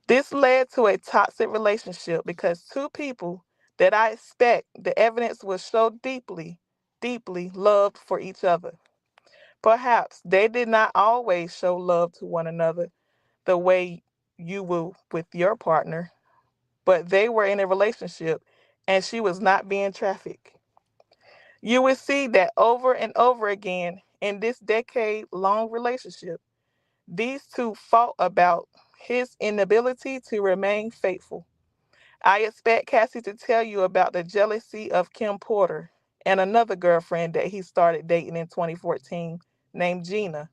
S3: This led to a toxic relationship because two people that I expect the evidence will show deeply deeply loved for each other. Perhaps they did not always show love to one another the way you will with your partner, but they were in a relationship and she was not being trafficked. You will see that over and over again in this decade long relationship. These two fought about his inability to remain faithful. I expect Cassie to tell you about the jealousy of Kim Porter and another girlfriend that he started dating in 2014 named Gina.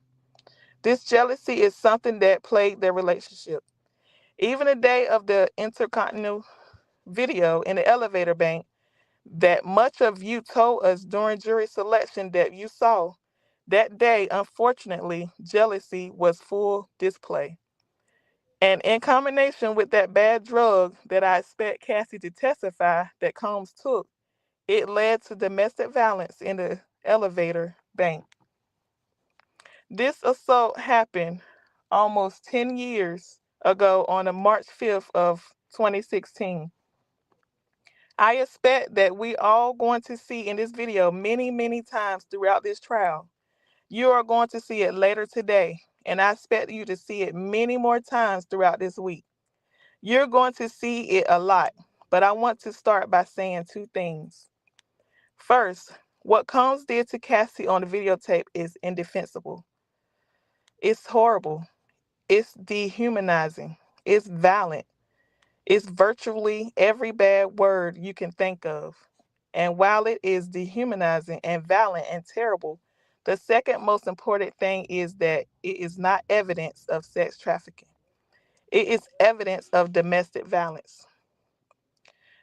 S3: This jealousy is something that plagued their relationship. Even the day of the intercontinental video in the elevator bank that much of you told us during jury selection that you saw, that day, unfortunately, jealousy was full display. And in combination with that bad drug that I expect Cassie to testify that Combs took, it led to domestic violence in the elevator bank. This assault happened almost 10 years ago on the March 5th of 2016. I expect that we all going to see in this video many, many times throughout this trial. You are going to see it later today, and I expect you to see it many more times throughout this week. You're going to see it a lot, but I want to start by saying two things. First, what Combs did to Cassie on the videotape is indefensible. It's horrible. It's dehumanizing. It's violent. It's virtually every bad word you can think of. And while it is dehumanizing and violent and terrible, the second most important thing is that it is not evidence of sex trafficking. It is evidence of domestic violence.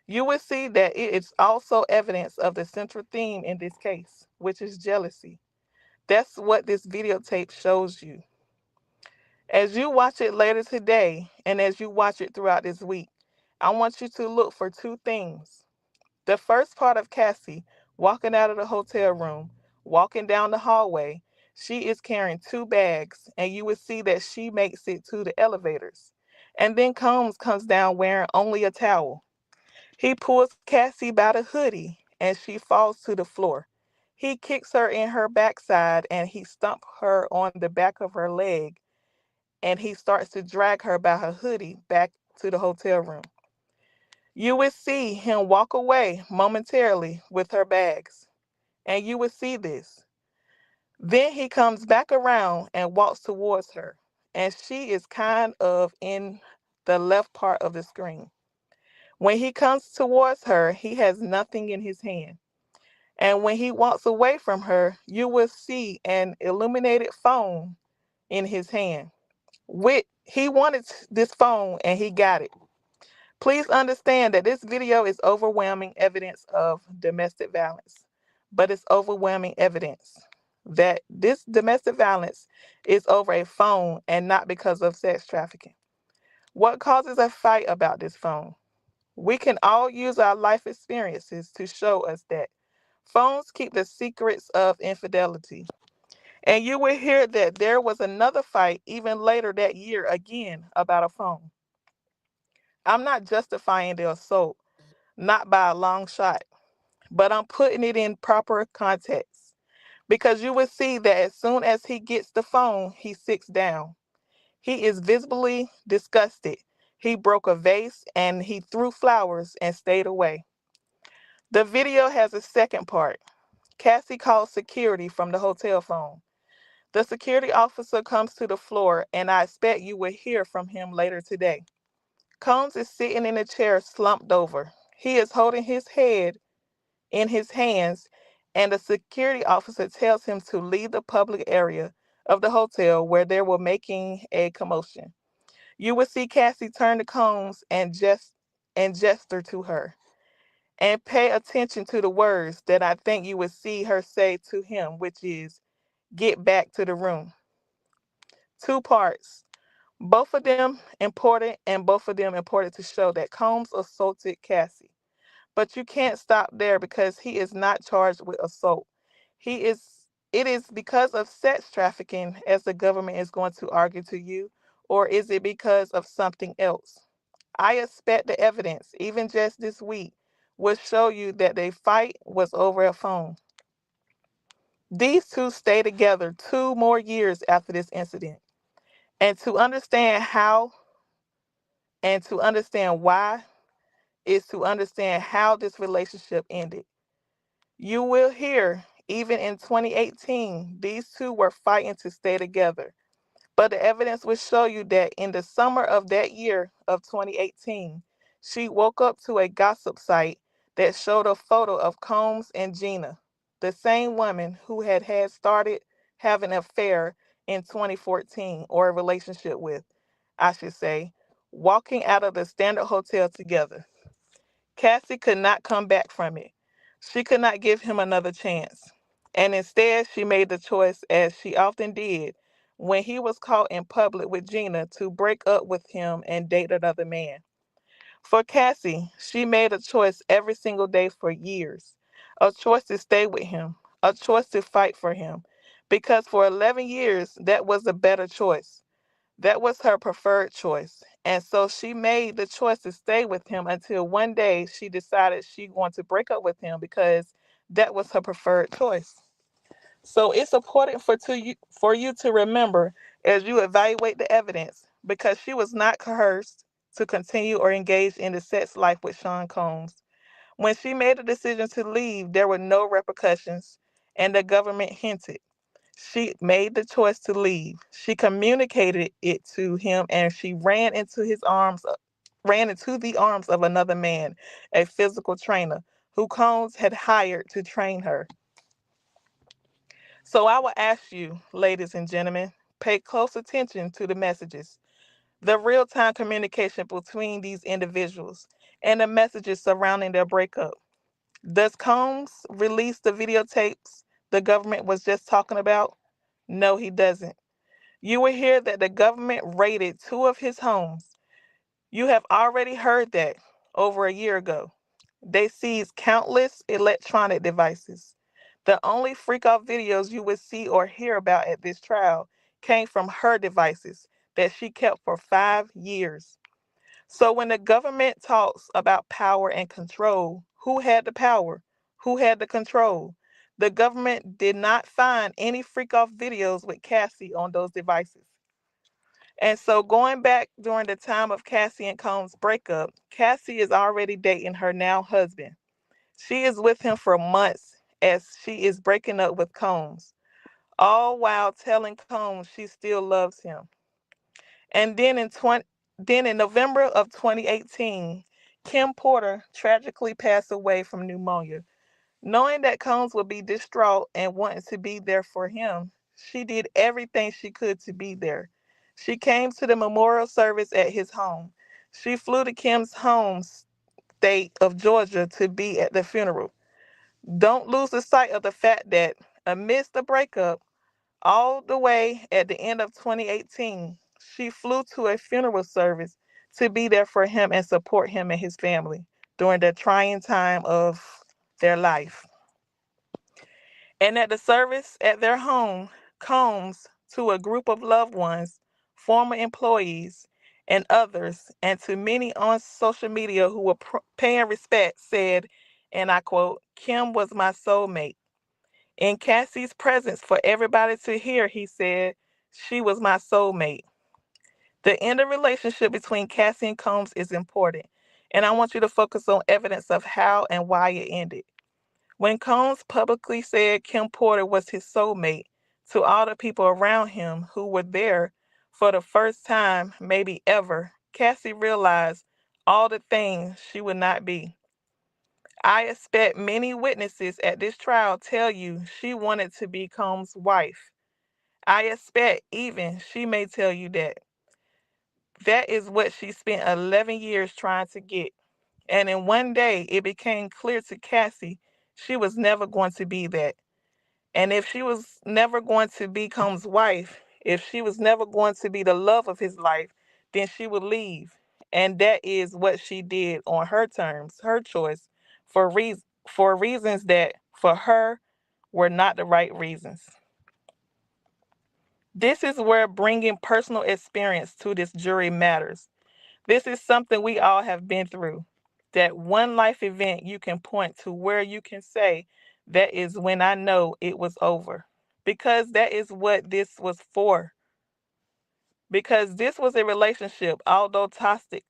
S3: You will see that it is also evidence of the central theme in this case, which is jealousy. That's what this videotape shows you. As you watch it later today, and as you watch it throughout this week, I want you to look for two things. The first part of Cassie walking out of the hotel room, walking down the hallway, she is carrying two bags, and you will see that she makes it to the elevators. And then Combs comes down wearing only a towel. He pulls Cassie by the hoodie, and she falls to the floor. He kicks her in her backside, and he stumps her on the back of her leg, and he starts to drag her by her hoodie back to the hotel room. You would see him walk away momentarily with her bags, and you would see this. Then he comes back around and walks towards her, and she is kind of in the left part of the screen. When he comes towards her, he has nothing in his hand. And when he walks away from her, you will see an illuminated phone in his hand. He wanted this phone and he got it. Please understand that this video is overwhelming evidence of domestic violence, but it's overwhelming evidence that this domestic violence is over a phone and not because of sex trafficking. What causes a fight about this phone? We can all use our life experiences to show us that phones keep the secrets of infidelity. And you will hear that there was another fight even later that year again about a phone. I'm not justifying the assault, not by a long shot, but I'm putting it in proper context because you will see that as soon as he gets the phone, he sits down. He is visibly disgusted. He broke a vase and he threw flowers and stayed away. The video has a second part. Cassie calls security from the hotel phone. The security officer comes to the floor, and I expect you will hear from him later today. Combs is sitting in a chair slumped over. He is holding his head in his hands, and the security officer tells him to leave the public area of the hotel where they were making a commotion. You will see Cassie turn to Combs and gesture to her. And pay attention to the words that I think you would see her say to him, which is, get back to the room. Two parts. Both of them important, and both of them important to show that Combs assaulted Cassie. But you can't stop there because he is not charged with assault. It is because of sex trafficking, as the government is going to argue to you, or is it because of something else? I expect the evidence, even just this week, will show you that the fight was over a phone. These two stay together 2 more years after this incident. And to understand how and to understand why is to understand how this relationship ended. You will hear, even in 2018, these two were fighting to stay together. But the evidence will show you that in the summer of that year of 2018, she woke up to a gossip site that showed a photo of Combs and Gina, the same woman who had started having an affair in 2014, or a relationship with, I should say, walking out of the Standard Hotel together. Cassie could not come back from it. She could not give him another chance. And instead, she made the choice, as she often did, when he was caught in public with Gina, to break up with him and date another man. For Cassie, she made a choice every single day for years. A choice to stay with him, a choice to fight for him. Because for 11 years, that was a better choice. That was her preferred choice. And so she made the choice to stay with him until one day she decided she wanted to break up with him because that was her preferred choice. So it's important for you to remember as you evaluate the evidence, because she was not coerced to continue or engage in the sex life with Sean Combs. When she made a decision to leave, there were no repercussions, and the government hinted. She made the choice to leave. She communicated it to him, and she ran into the arms of another man, a physical trainer who Combs had hired to train her. So I will ask you, ladies and gentlemen, pay close attention to the messages, the real-time communication between these individuals, and the messages surrounding their breakup. Does Combs release the videotapes the government was just talking about? No, he doesn't. You will hear that the government raided two of his homes. You have already heard that over a year ago. They seized countless electronic devices. The only freak out videos you would see or hear about at this trial came from her devices that she kept for 5 years. So when the government talks about power and control, who had the power? Who had the control? The government did not find any freak off videos with Cassie on those devices. And so going back during the time of Cassie and Combs' breakup, Cassie is already dating her now husband. She is with him for months as she is breaking up with Combs, all while telling Combs she still loves him. And then in November of 2018, Kim Porter tragically passed away from pneumonia. Knowing that Combs would be distraught and wanting to be there for him, she did everything she could to be there. She came to the memorial service at his home. She flew to Kim's home state of Georgia to be at the funeral. Don't lose the sight of the fact that amidst the breakup, all the way at the end of 2018, she flew to a funeral service to be there for him and support him and his family during the trying time of their life. And at the service at their home, Combs, to a group of loved ones, former employees, and others, and to many on social media who were paying respect, said, and I quote, "Kim was my soulmate. In Cassie's presence for everybody to hear, he said, she was my soulmate." The end of relationship between Cassie and Combs is important, and I want you to focus on evidence of how and why it ended. When Combs publicly said Kim Porter was his soulmate to all the people around him who were there for the first time, maybe ever, Cassie realized all the things she would not be. I expect many witnesses at this trial tell you she wanted to be Combs' wife. I expect even she may tell you that. That is what she spent 11 years trying to get. And in one day, it became clear to Cassie she was never going to be that. And if she was never going to be Combs' wife, if she was never going to be the love of his life, then she would leave. And that is what she did on her terms, her choice, for reasons that for her were not the right reasons. This is where bringing personal experience to this jury matters. This is something we all have been through. That one life event you can point to where you can say, That is when I know it was over. Because that is what this was for. Because this was a relationship, although toxic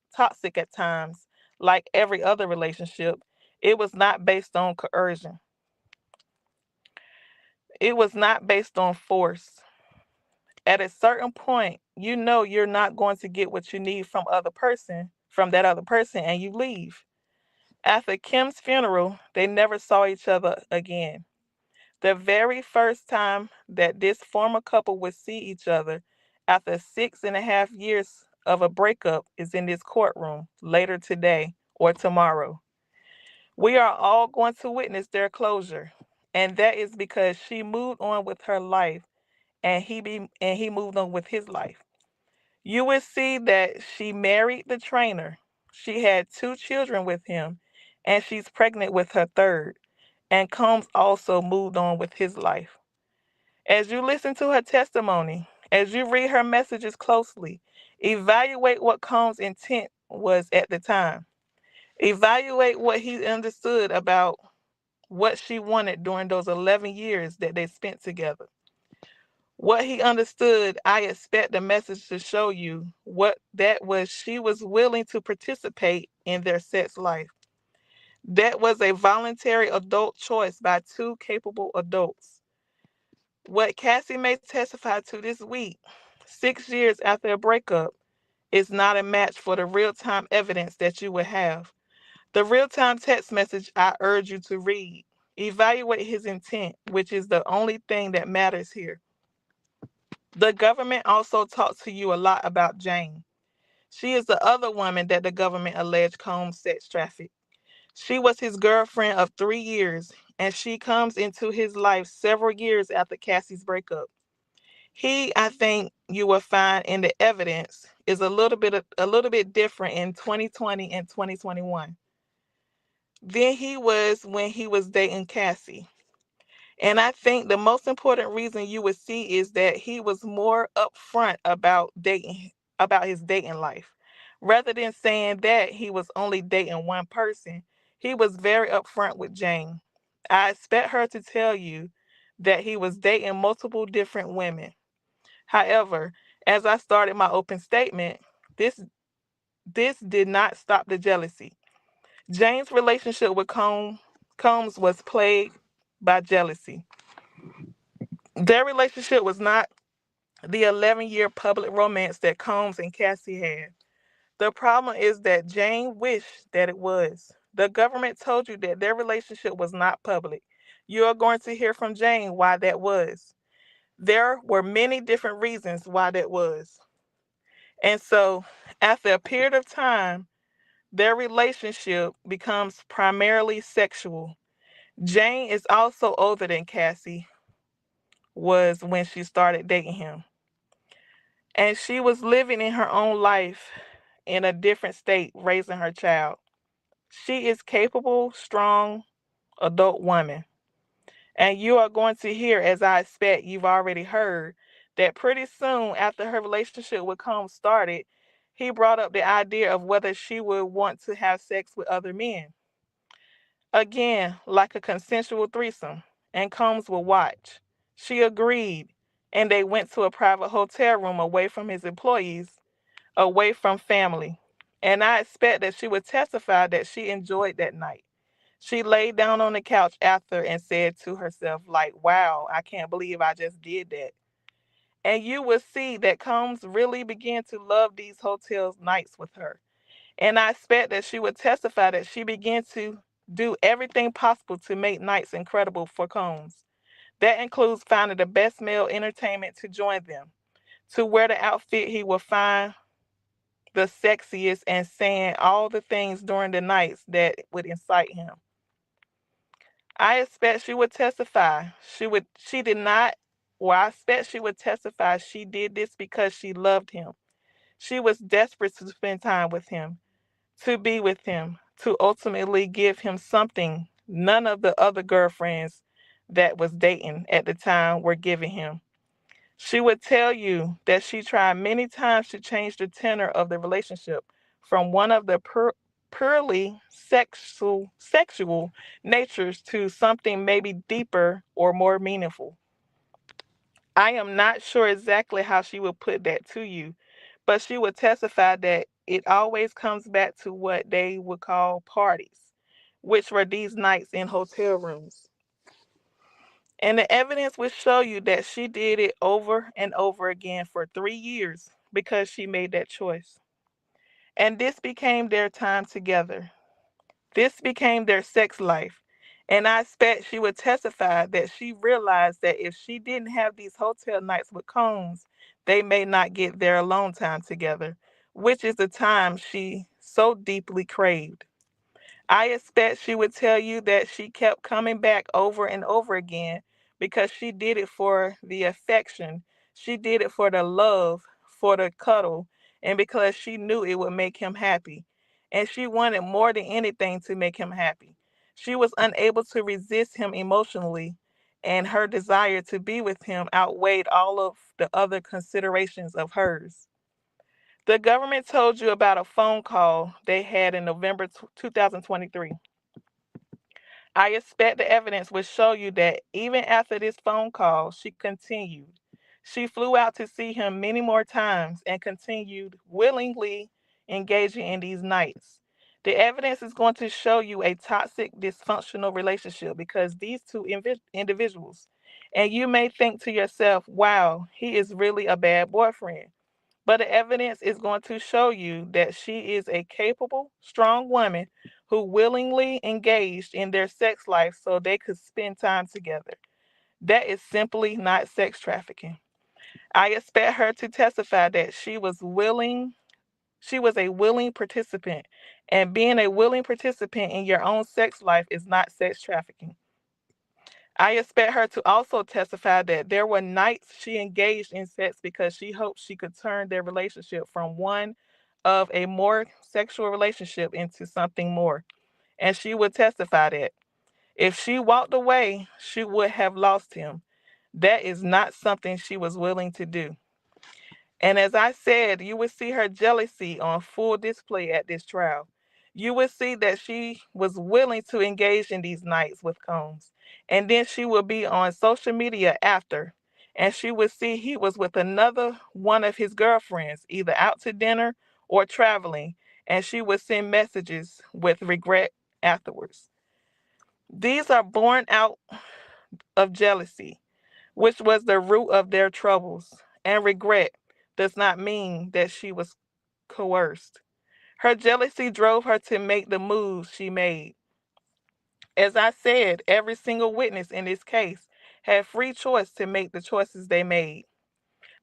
S3: at times, like every other relationship, it was not based on coercion. It was not based on force. At a certain point, you know you're not going to get what you need from that other person, and you leave. After Kim's funeral, they never saw each other again. The very first time that this former couple would see each other after 6.5 years of a breakup is in this courtroom later today or tomorrow. We are all going to witness their closure, and that is because she moved on with her life and he moved on with his life. You will see that she married the trainer. She had 2 children with him, and she's pregnant with her third. And Combs also moved on with his life. As you listen to her testimony, as you read her messages closely, evaluate what Combs' intent was at the time. Evaluate what he understood about what she wanted during those 11 years that they spent together. What he understood, I expect the message to show you what that was. She was willing to participate in their sex life. That was a voluntary adult choice by 2 capable adults. What Cassie may testify to this week, 6 years after a breakup, is not a match for the real time evidence that you would have. The real time text message I urge you to read. Evaluate his intent, which is the only thing that matters here. The government also talked to you a lot about Jane. She is the other woman that the government alleged Combs sex trafficked. She was his girlfriend of 3 years, and she comes into his life several years after Cassie's breakup. He, I think you will find in the evidence, is a little bit different in 2020 and 2021 than he was when he was dating Cassie. And I think the most important reason you would see is that he was more upfront about his dating life. Rather than saying that he was only dating one person, he was very upfront with Jane. I expect her to tell you that he was dating multiple different women. However, as I started my open statement, this this did not stop the jealousy. Jane's relationship with Combs was plagued by jealousy. Their relationship was not the 11-year public romance that Combs and Cassie had. The problem is that Jane wished that it was. The government told you that their relationship was not public. You are going to hear from Jane why that was. There were many different reasons why that was. And so, after a period of time, their relationship becomes primarily sexual. Jane is also older than Cassie was when she started dating him. And she was living in her own life in a different state, raising her child. She is capable, strong, adult woman. And you are going to hear, as I expect you've already heard, that pretty soon after her relationship with Combs started, he brought up the idea of whether she would want to have sex with other men. Again, like a consensual threesome, and Combs would watch. She agreed, and they went to a private hotel room away from his employees, away from family. And I expect that she would testify that she enjoyed that night. She laid down on the couch after and said to herself, like, wow, I can't believe I just did that. And you will see that Combs really began to love these hotel nights with her. And I expect that she would testify that she began to do everything possible to make nights incredible for Combs. That includes finding the best male entertainment to join them, to wear the outfit he will find the sexiest, and saying all the things during the nights that would incite him. I expect she would testify. She did not, well, I expect she would testify she did this because she loved him. She was desperate to spend time with him, to be with him, to ultimately give him something none of the other girlfriends that was dating at the time were giving him. She would tell you that she tried many times to change the tenor of the relationship from one of the purely sexual natures to something maybe deeper or more meaningful. I am not sure exactly how she would put that to you, but she would testify that it always comes back to what they would call parties, which were these nights in hotel rooms. And the evidence would show you that she did it over and over again for 3 years because she made that choice. And this became their time together. This became their sex life. And I expect she would testify that she realized that if she didn't have these hotel nights with Combs, they may not get their alone time together, which is the time she so deeply craved. I expect she would tell you that she kept coming back over and over again because she did it for the affection. She did it for the love, for the cuddle, and because she knew it would make him happy. And she wanted more than anything to make him happy. She was unable to resist him emotionally, and her desire to be with him outweighed all of the other considerations of hers. The government told you about a phone call they had in November 2023. I expect the evidence will show you that even after this phone call, she continued. She flew out to see him many more times and continued willingly engaging in these nights. The evidence is going to show you a toxic, dysfunctional relationship because these two individuals, and you may think to yourself, wow, he is really a bad boyfriend. But the evidence is going to show you that she is a capable, strong woman who willingly engaged in their sex life so they could spend time together. That is simply not sex trafficking. I expect her to testify that she was a willing participant, and being a willing participant in your own sex life is not sex trafficking. I expect her to also testify that there were nights she engaged in sex because she hoped she could turn their relationship from one of a more sexual relationship into something more. And she would testify that if she walked away, she would have lost him. That is not something she was willing to do. And as I said, you would see her jealousy on full display at this trial. You would see that she was willing to engage in these nights with Combs. And then she would be on social media after. And she would see he was with another one of his girlfriends, either out to dinner or traveling. And she would send messages with regret afterwards. These are born out of jealousy, which was the root of their troubles, and regret does not mean that she was coerced. Her jealousy drove her to make the moves she made. As I said, every single witness in this case had free choice to make the choices they made.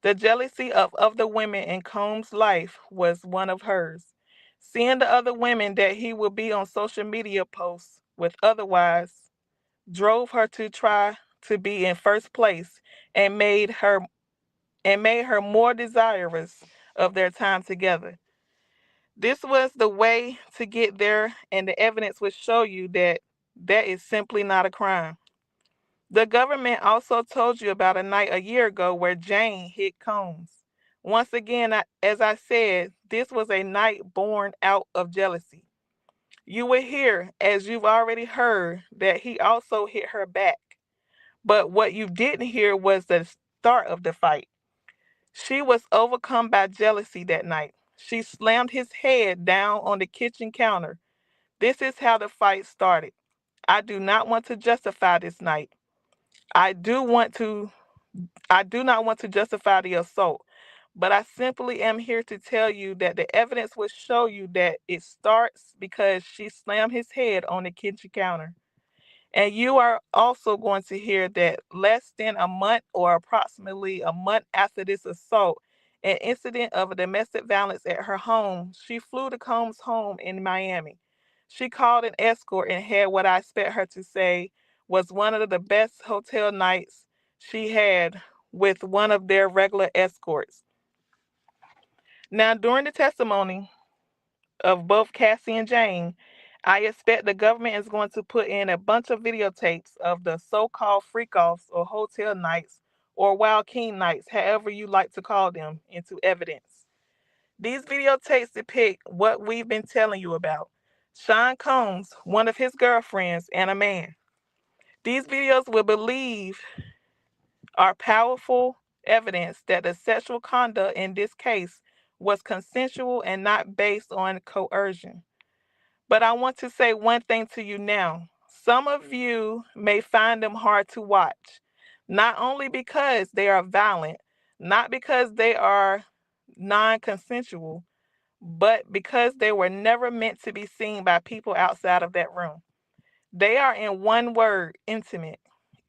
S3: The jealousy of the women in Combs' life was one of hers. Seeing the other women that he would be on social media posts with otherwise drove her to try to be in first place and made her more desirous of their time together. This was the way to get there, and the evidence would show you that that is simply not a crime. The government also told you about a night a year ago where Jane hit Combs. Once again, as I said, this was a night born out of jealousy. You would hear, as you've already heard, that he also hit her back. But what you didn't hear was the start of the fight. She was overcome by jealousy that night. She slammed his head down on the kitchen counter. This is how the fight started. I do not want to justify this night. I do want to I do not want to justify the assault, but I simply am here to tell you that the evidence will show you that it starts because she slammed his head on the kitchen counter. And you are also going to hear that less than a month or approximately a month after this assault, an incident of domestic violence at her home, she flew to Combs' home in Miami. She called an escort and had what I expect her to say was one of the best hotel nights she had with one of their regular escorts. Now, during the testimony of both Cassie and Jane, I expect the government is going to put in a bunch of videotapes of the so-called freak-offs or hotel nights or wild king nights, however you like to call them, into evidence. These videotapes depict what we've been telling you about. Sean Combs, one of his girlfriends, and a man. These videos will believe are powerful evidence that the sexual conduct in this case was consensual and not based on coercion. But I want to say one thing to you now. Some of you may find them hard to watch, not only because they are violent, not because they are non consensual, but because they were never meant to be seen by people outside of that room. They are, in one word, intimate,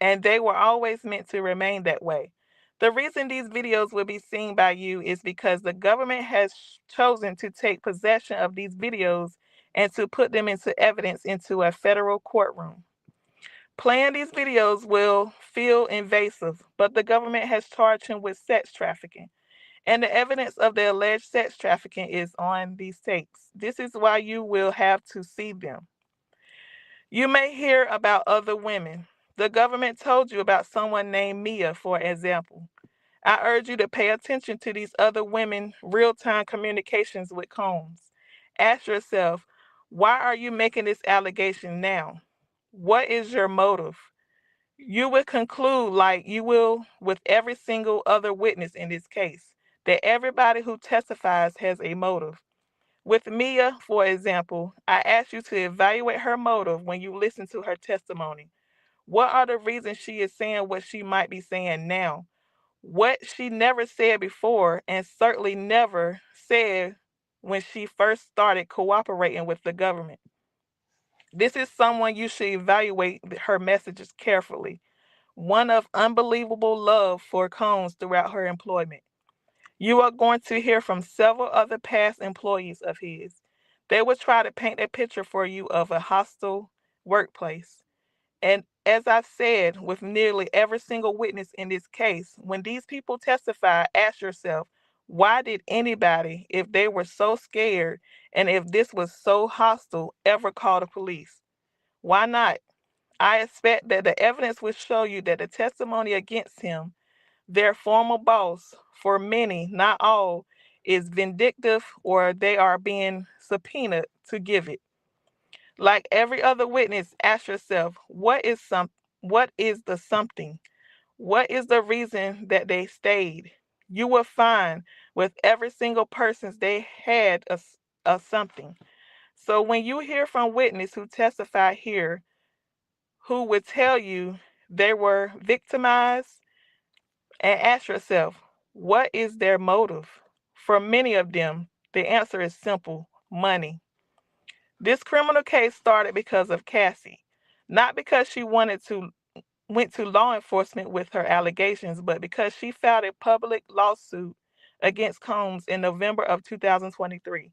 S3: and they were always meant to remain that way. The reason these videos will be seen by you is because the government has chosen to take possession of these videos and to put them into evidence into a federal courtroom. Playing these videos will feel invasive, but the government has charged him with sex trafficking. And the evidence of the alleged sex trafficking is on these tapes. This is why you will have to see them. You may hear about other women. The government told you about someone named Mia, for example. I urge you to pay attention to these other women' real time communications with Combs. Ask yourself, why are you making this allegation now? What is your motive? You will conclude, like you will with every single other witness in this case, that everybody who testifies has a motive. With Mia, for example, I ask you to evaluate her motive when you listen to her testimony. What are the reasons she is saying what she might be saying now? What she never said before, and certainly never said when she first started cooperating with the government. This is someone you should evaluate her messages carefully. One of unbelievable love for Combs throughout her employment. You are going to hear from several other past employees of his. They will try to paint a picture for you of a hostile workplace. And as I've said with nearly every single witness in this case, when these people testify, ask yourself, why did anybody, if they were so scared and if this was so hostile, ever call the police? Why not? I expect that the evidence will show you that the testimony against him, their former boss, for many, not all, is vindictive or they are being subpoenaed to give it. Like every other witness, ask yourself, what is the something? What is the reason that they stayed? You will find with every single person they had a something. So when you hear from witness who testify here, who would tell you they were victimized, and ask yourself, what is their motive? For many of them, the answer is simple: money. This criminal case started because of Cassie, not because she went to law enforcement with her allegations, but because she filed a public lawsuit against Combs in November of 2023.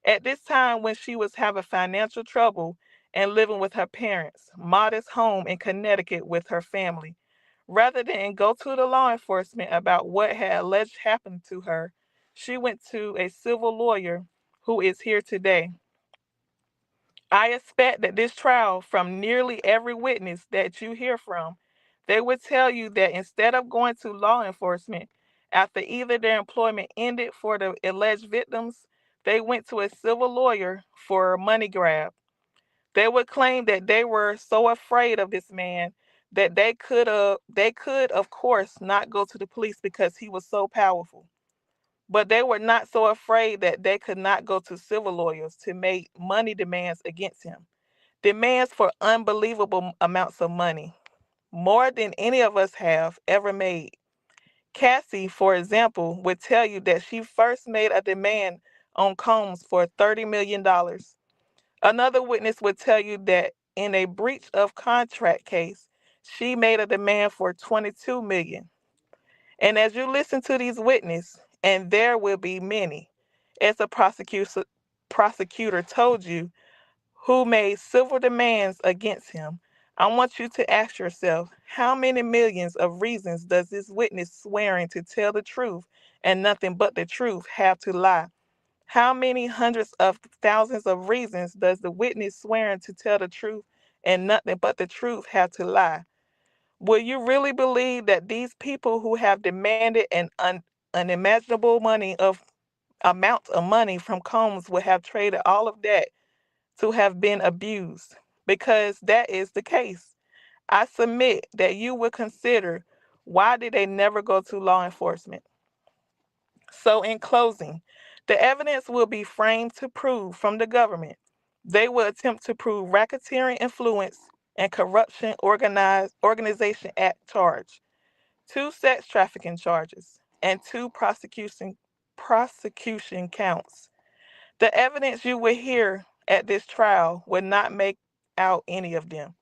S3: At this time, when she was having financial trouble and living with her parents' modest home in Connecticut with her family, rather than go to the law enforcement about what had alleged happened to her, she went to a civil lawyer who is here today. I expect that this trial, from nearly every witness that you hear from, they would tell you that instead of going to law enforcement after either their employment ended for the alleged victims, they went to a civil lawyer for a money grab. They would claim that they were so afraid of this man that they could of course not go to the police because he was so powerful. But they were not so afraid that they could not go to civil lawyers to make money demands against him. Demands for unbelievable amounts of money, more than any of us have ever made. Cassie, for example, would tell you that she first made a demand on Combs for $30 million. Another witness would tell you that in a breach of contract case, she made a demand for $22 million. And as you listen to these witnesses, and there will be many, as the prosecutor told you, who made civil demands against him, I want you to ask yourself, how many millions of reasons does this witness swearing to tell the truth and nothing but the truth have to lie? How many hundreds of thousands of reasons does the witness swearing to tell the truth and nothing but the truth have to lie? Will you really believe that these people who have demanded an unimaginable money of amount of money from Combs would have traded all of that to have been abused. Because that is the case, I submit that you would consider, why did they never go to law enforcement? So, in closing, the evidence will be framed to prove from the government. They will attempt to prove racketeering influence and corruption organization act charge, two sex trafficking charges, and two prosecution counts. The evidence you will hear at this trial will not make out any of them.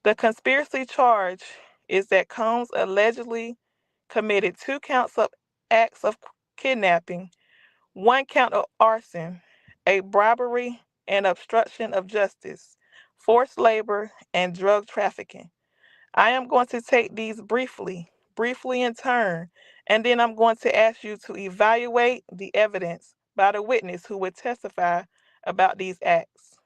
S3: The conspiracy charge is that Combs allegedly committed two counts of acts of kidnapping, one count of arson, a bribery and obstruction of justice, forced labor, and drug trafficking. I am going to take these briefly in turn, and then I'm going to ask you to evaluate the evidence by the witness who would testify about these acts.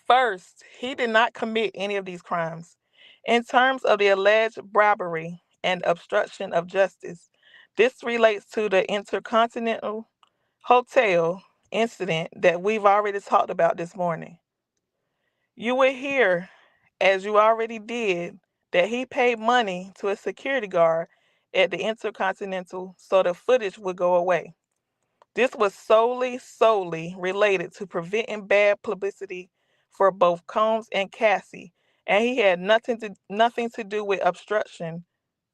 S3: First, he did not commit any of these crimes. In terms of the alleged bribery and obstruction of justice, this relates to the Intercontinental Hotel incident that we've already talked about this morning. You will hear, as you already did, that he paid money to a security guard at the Intercontinental so the footage would go away. This was solely related to preventing bad publicity for both Combs and Cassie, and he had nothing to do with obstruction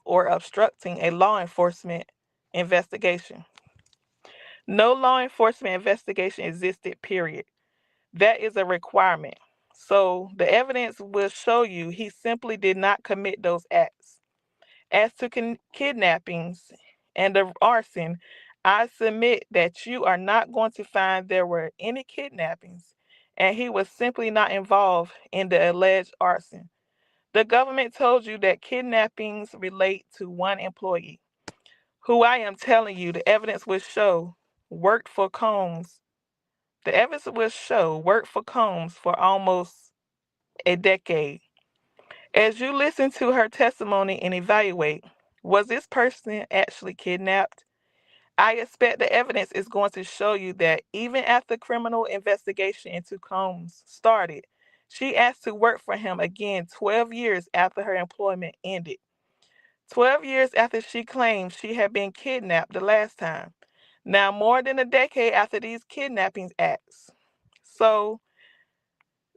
S3: or obstructing a law enforcement investigation. No law enforcement investigation existed, period. That is a requirement. So the evidence will show you he simply did not commit those acts. As to kidnappings and the arson, I submit that you are not going to find there were any kidnappings, and he was simply not involved in the alleged arson. The government told you that kidnappings relate to one employee, who I am telling you the evidence will show worked for Combs. The evidence will show worked for Combs for almost a decade. As you listen to her testimony and evaluate, was this person actually kidnapped? I expect the evidence is going to show you that even after criminal investigation into Combs started, she asked to work for him again 12 years after her employment ended. 12 years after she claimed she had been kidnapped the last time. Now, more than a decade after these kidnapping acts. So,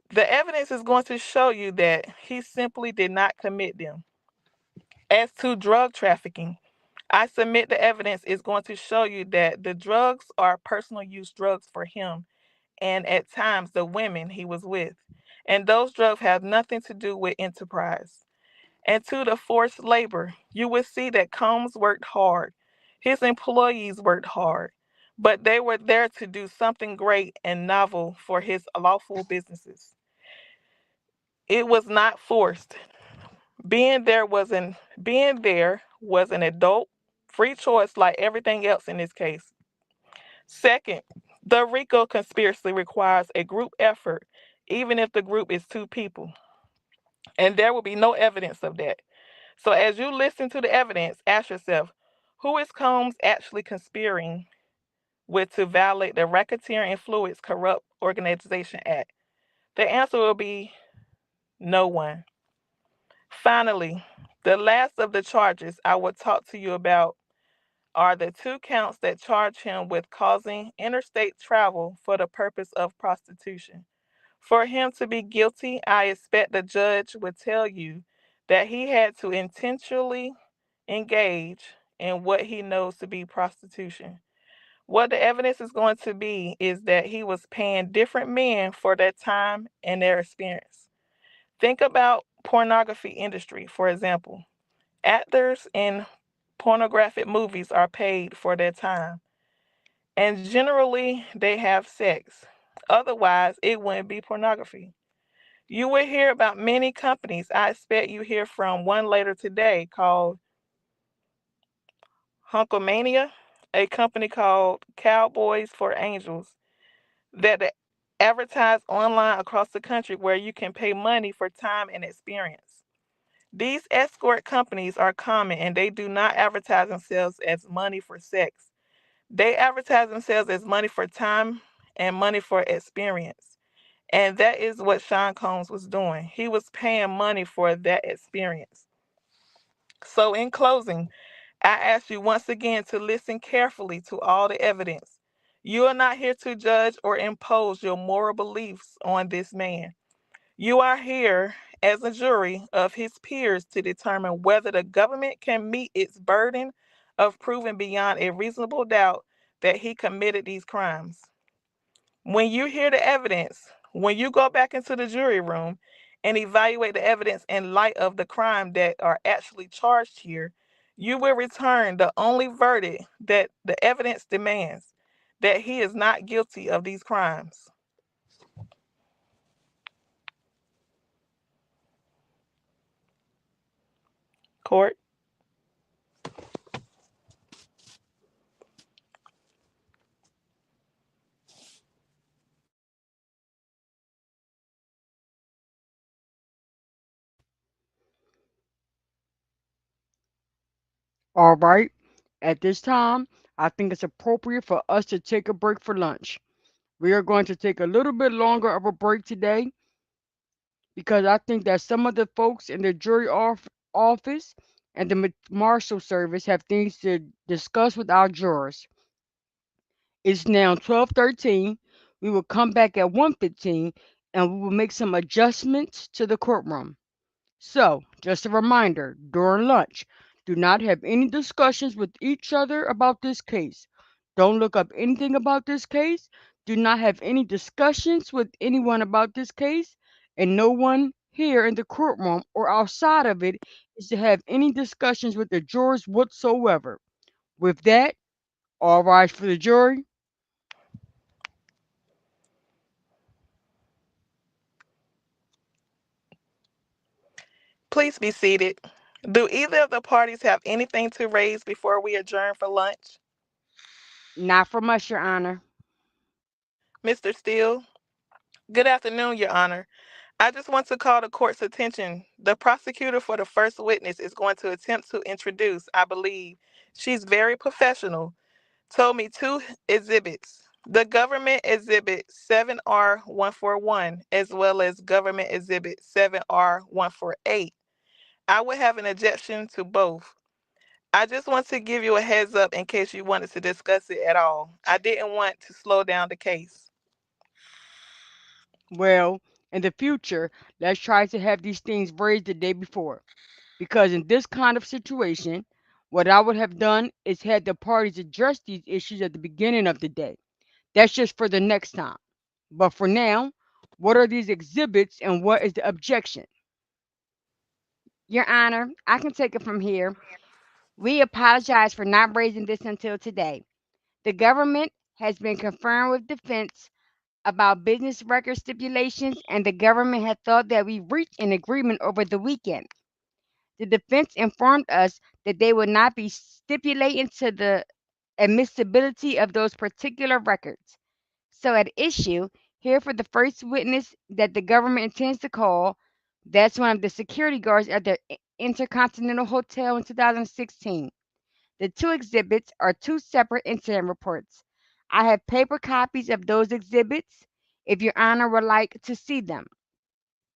S3: the evidence is going to show you that he simply did not commit them. As to drug trafficking, I submit the evidence is going to show you that the drugs are personal use drugs for him and at times the women he was with. And those drugs have nothing to do with enterprise. And to the forced labor, you will see that Combs worked hard. His employees worked hard, but they were there to do something great and novel for his lawful businesses. It was not forced. Being there was an adult free choice like everything else in this case. Second, the RICO conspiracy requires a group effort, even if the group is two people, and there will be no evidence of that. So as you listen to the evidence, ask yourself, who is Combs actually conspiring with to violate the Racketeer Influence Corrupt Organization Act? The answer will be no one. Finally, the last of the charges I will talk to you about are the two counts that charge him with causing interstate travel for the purpose of prostitution. For him to be guilty, I expect the judge would tell you that he had to intentionally engage in what he knows to be prostitution. What the evidence is going to be is that he was paying different men for their time and their experience. Think about pornography industry, for example. Actors in pornographic movies are paid for their time, and generally they have sex. Otherwise, it wouldn't be pornography. You will hear about many companies. I expect you hear from one later today called Hunkomania, a company called Cowboys for Angels that advertise online across the country where you can pay money for time and experience. These escort companies are common and they do not advertise themselves as money for sex. They advertise themselves as money for time and money for experience. And that is what Sean Combs was doing. He was paying money for that experience. So, in closing, I ask you once again to listen carefully to all the evidence. You are not here to judge or impose your moral beliefs on this man. You are here as a jury of his peers to determine whether the government can meet its burden of proving beyond a reasonable doubt that he committed these crimes. When you hear the evidence, when you go back into the jury room and evaluate the evidence in light of the crime that are actually charged here, you will return the only verdict that the evidence demands, that he is not guilty of these crimes. Court.
S5: All right. At this time, I think it's appropriate for us to take a break for lunch. We are going to take a little bit longer of a break today because I think that some of the folks in the office and the marshal service have things to discuss with our jurors. It's now 12:13. We will come back at 1:15 and we will make some adjustments to the courtroom. So, just a reminder, during lunch, do not have any discussions with each other about this case. Don't look up anything about this case. Do not have any discussions with anyone about this case. And no one here in the courtroom or outside of it is to have any discussions with the jurors whatsoever. With that, all rise for the jury.
S3: Please be seated. Do either of the parties have anything to raise before we adjourn for lunch?
S5: Not from us, Your Honor.
S3: Mr. Steele? Good afternoon, Your Honor. I just want to call the court's attention. The prosecutor for the first witness is going to attempt to introduce, I believe, she's very professional, told me two exhibits. The government exhibit 7R141 as well as government exhibit 7R148. I would have an objection to both. I just want to give you a heads up in case you wanted to discuss it at all. I didn't want to slow down the case.
S5: Well, in the future, let's try to have these things raised the day before. Because in this kind of situation, what I would have done is had the parties address these issues at the beginning of the day. That's just for the next time. But for now, what are these exhibits and what is the objection?
S4: Your Honor, I can take it from here. We apologize for not raising this until today. The government has been confirmed with defense about business record stipulations, and the government had thought that we reached an agreement over the weekend. The defense informed us that they would not be stipulating to the admissibility of those particular records. So, at issue here for the first witness that the government intends to call, that's one of the security guards at the Intercontinental Hotel in 2016. The two exhibits are two separate incident reports. I have paper copies of those exhibits if Your Honor would like to see them.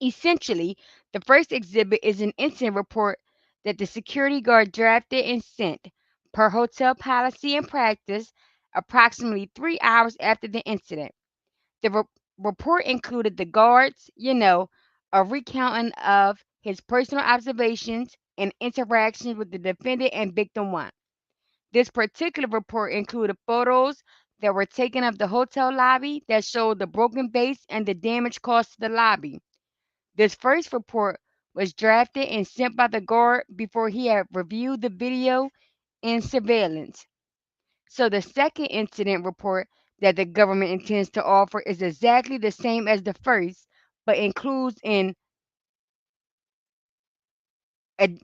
S4: Essentially, the first exhibit is an incident report that the security guard drafted and sent, per hotel policy and practice, approximately 3 hours after the incident. The report included the guard's, a recounting of his personal observations and interactions with the defendant and victim one. This particular report included photos that were taken of the hotel lobby that showed the broken base and the damage caused to the lobby. This first report was drafted and sent by the guard before he had reviewed the video and surveillance. So the second incident report that the government intends to offer is exactly the same as the first, but includes an ad,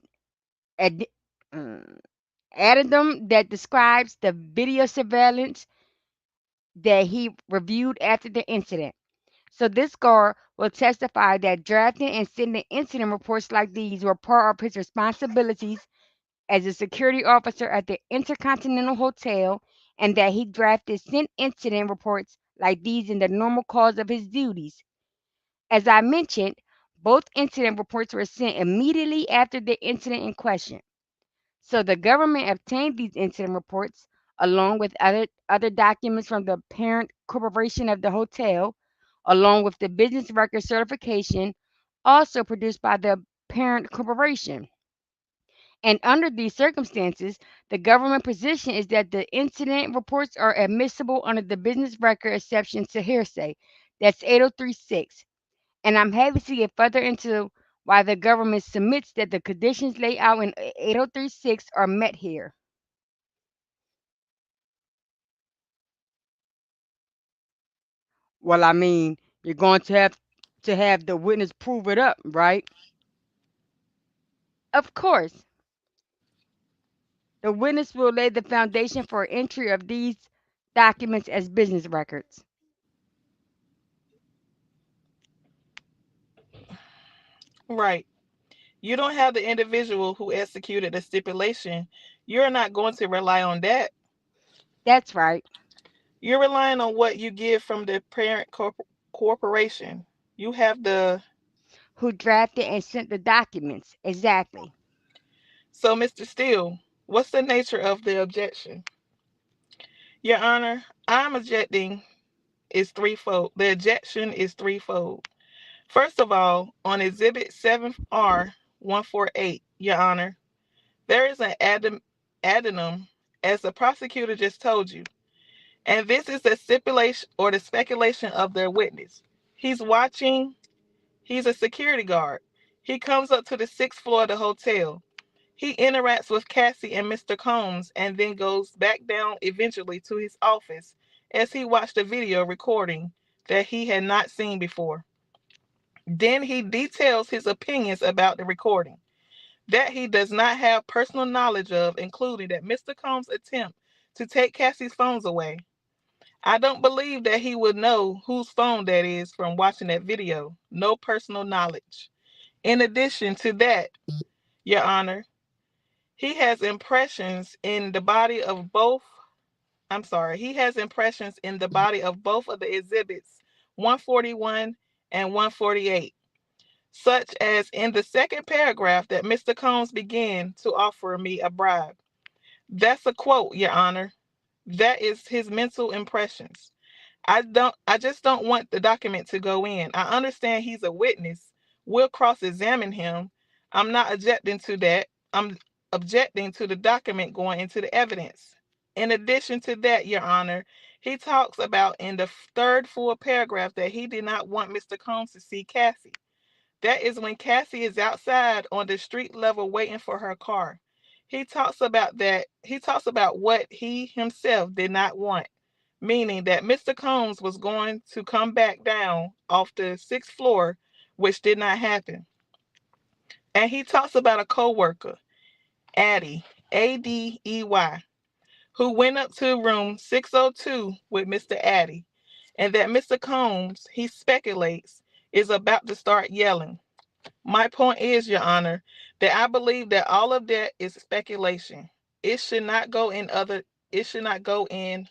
S4: ad, um, addendum that describes the video surveillance that he reviewed after the incident. So this guard will testify that drafting and sending incident reports like these were part of his responsibilities as a security officer at the Intercontinental Hotel, and that he drafted sent incident reports
S5: like these in the normal course of his duties. As I mentioned, both incident reports were sent immediately after the incident in question. So the government obtained these incident reports along with other documents from the parent corporation of the hotel, along with the business record certification also produced by the parent corporation. And under these circumstances, the government position is that the incident reports are admissible under the business record exception to hearsay. That's 8036. And I'm happy to get further into why the government submits that the conditions laid out in 8036 are met here. Well, I mean, you're going to have the witness prove it up, right? Of course, the witness will lay the foundation for entry of these documents as business records.
S3: Right. You don't have the individual who executed the stipulation. You're not going to rely on that.
S5: That's right.
S3: You're relying on what you give from the parent corporation. You have the.
S5: Who drafted and sent the documents? Exactly.
S3: So, Mr. Steele, what's the nature of the objection? Your Honor, I'm objecting is threefold. The objection is threefold. First of all, on Exhibit 7R 148, Your Honor, there is an addendum, as the prosecutor just told you. And this is the stipulation or the speculation of their witness. He's watching, he's a security guard. He comes up to the sixth floor of the hotel. He interacts with Cassie and Mr. Combs and then goes back down eventually to his office as he watched a video recording that he had not seen before. Then he details his opinions about the recording that he does not have personal knowledge of, including that Mr. Combs' attempt to take Cassie's phones away. I don't believe that he would know whose phone that is from watching that video. No personal knowledge. In addition to that, Your Honor, he has impressions in the body of both. I'm sorry, he has impressions in the body of both of the exhibits 141 and 148, such as in the second paragraph that Mr. Combs began to offer me a bribe. That's a quote, Your Honor. That is his mental impressions. I just don't want the document to go in. I understand he's a witness. We'll cross-examine him. I'm not objecting to that. I'm objecting to the document going into the evidence. In addition to that, Your Honor, he talks about in the third full paragraph that he did not want Mr. Combs to see Cassie. That is when Cassie is outside on the street level waiting for her car. He talks about that. He talks about what he himself did not want, meaning that Mr. Combs was going to come back down off the sixth floor, which did not happen. And he talks about a coworker, Addie, Adey, who went up to room 602 with Mr. Addy, and that Mr. Combs, he speculates, is about to start yelling. My point is, Your Honor, that I believe that all of that is speculation. It should not go in other it should not go in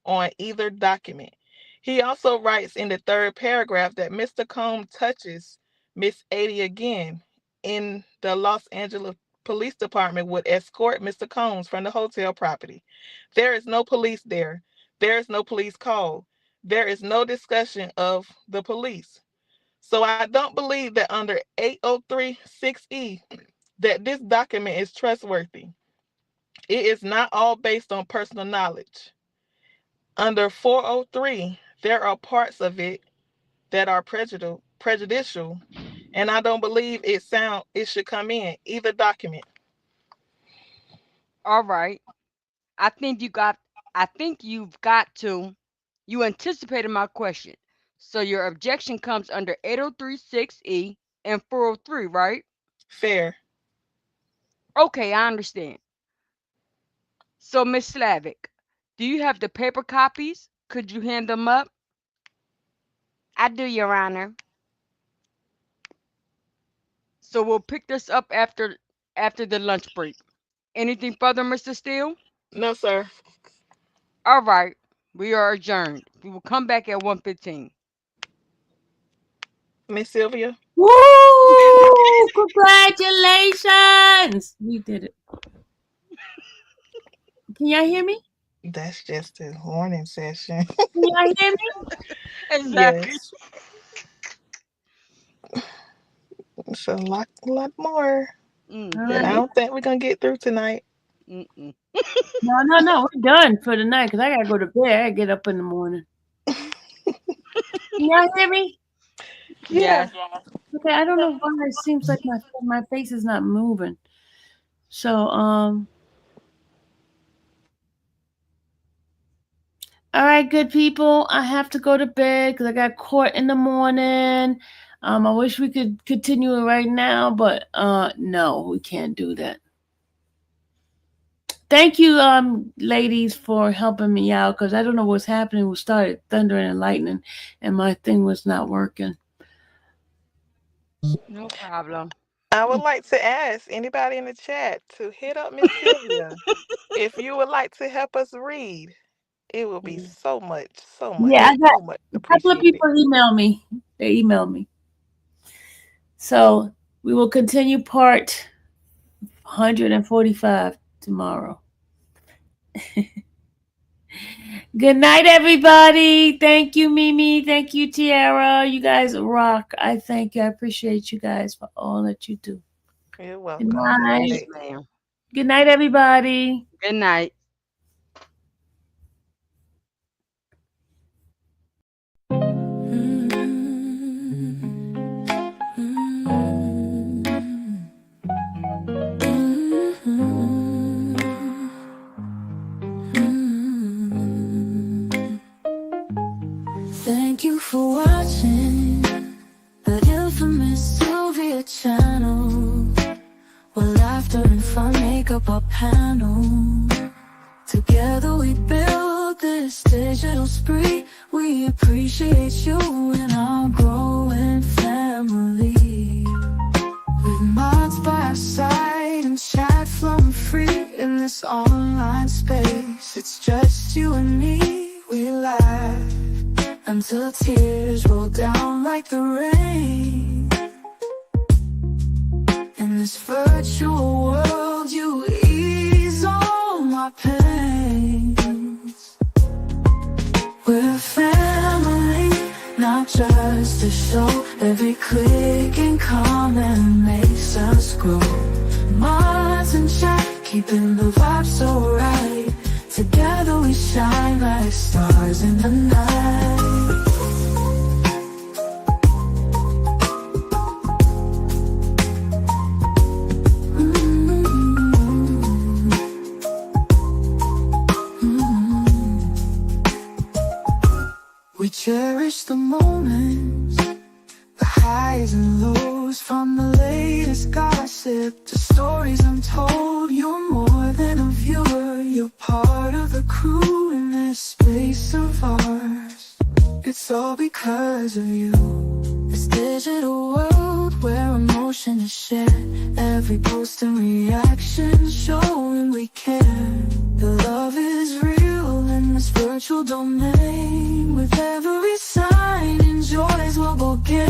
S3: on either document. He also writes in the third paragraph that Mr. Combs touches Miss Addy again in the Los Angeles Police Department would escort Mr. Combs from the hotel property. There is no police there. There is no police call. There is no discussion of the police. So I don't believe that under 8036E that this document is trustworthy. It is not all based on personal knowledge. Under 403, there are parts of it that are prejudicial, and I don't believe it should come in either document.
S5: All right. I think you got I think you've got to you anticipated my question. So your objection comes under 8036E and 403, right?
S3: Fair.
S5: Okay, I understand. So Miss Slavic, do you have the paper copies? Could you hand them up?
S4: I do, Your Honor.
S5: So we'll pick this up after the lunch break. Anything further, Mr. Steele?
S3: No, sir.
S5: All right. We are adjourned. We will come back at 1:15.
S3: Miss Sylvia?
S2: Woo! Congratulations! We did it. Can y'all hear me?
S3: That's just the morning session.
S2: Can y'all hear me?
S5: Exactly.
S3: Yes. It's a lot more
S5: Mm,
S2: All
S3: that I
S2: right.
S3: don't think we're gonna get through tonight.
S5: mm-mm.
S2: No. We're done for the night because I gotta go to bed. I gotta get up in the morning. Can y'all hear me?
S3: Yeah.
S5: Yes.
S2: Okay, I don't know why it seems like my face is not moving. So all right, good people. I have to go to bed because I got court in the morning. I wish we could continue it right now, but no, we can't do that. Thank you, ladies, for helping me out because I don't know what's happening. We started thundering and lightning, and my thing was not working.
S5: No problem.
S3: I would like to ask anybody in the chat to hit up Miss Sylvia. If you would like to help us read, it will be so much,
S2: Yeah, I got
S3: so much
S2: a couple of
S3: appreciated.
S2: people email me. They emailed me. So we will continue part 145 tomorrow. Good night, everybody. Thank you, Mimi. Thank you, Tiara. You guys rock. I thank you. I appreciate you guys for all that you do.
S3: You're
S2: Good
S3: welcome. Good
S2: night.
S5: Yes,
S3: night.
S5: ma'am.
S2: Good night, everybody.
S5: Good night.
S1: Thank you for watching the infamous Sylvia channel, where laughter and fun make up our panel. Together we build this digital spree. We appreciate you and our growing family. With mods by our side and chat flowing free in this online space. It's just you and me. We laugh until tears roll down like the rain. In this virtual world, you ease all my pains. We're a family, not just a show. Every click and comment makes us grow. Mods and chat, keeping the vibe so right. Together we shine like stars in the night. We cherish the moments, the highs and lows, from the latest gossip to stories untold. You're more than a viewer, you're part of the crew in this space of ours. It's all because of you. This digital world where emotion is shared, every post and reaction showing we care. The love is real in this virtual domain. With every sign, enjoys what we'll gain.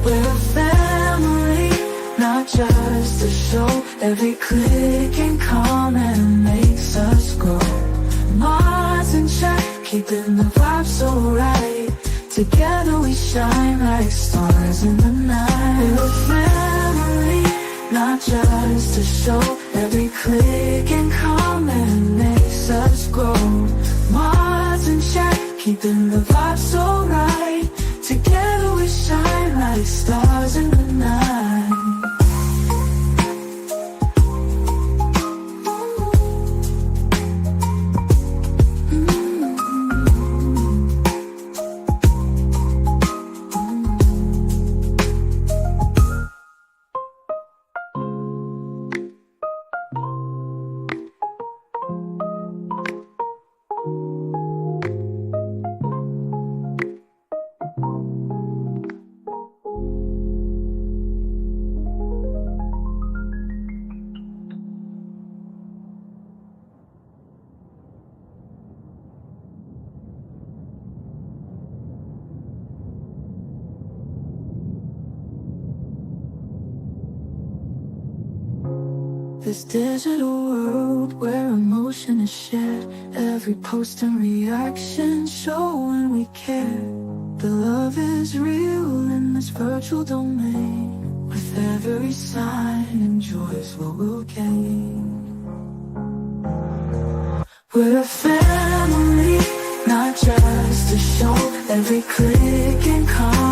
S1: We're a family, not just a show. Every click and comment makes us grow. Mods and chat, keeping the vibe so right. Together we shine like stars in the night. We're a family, not just a show. Every click and comment makes us grow. Mods and chat, keeping the vibe so right. Together we shine like stars in the night. This digital world where emotion is shared, every post and reaction showing we care. The love is real in this virtual domain. With every sign enjoys what we'll gain. We're a family, not just a show. Every click and comment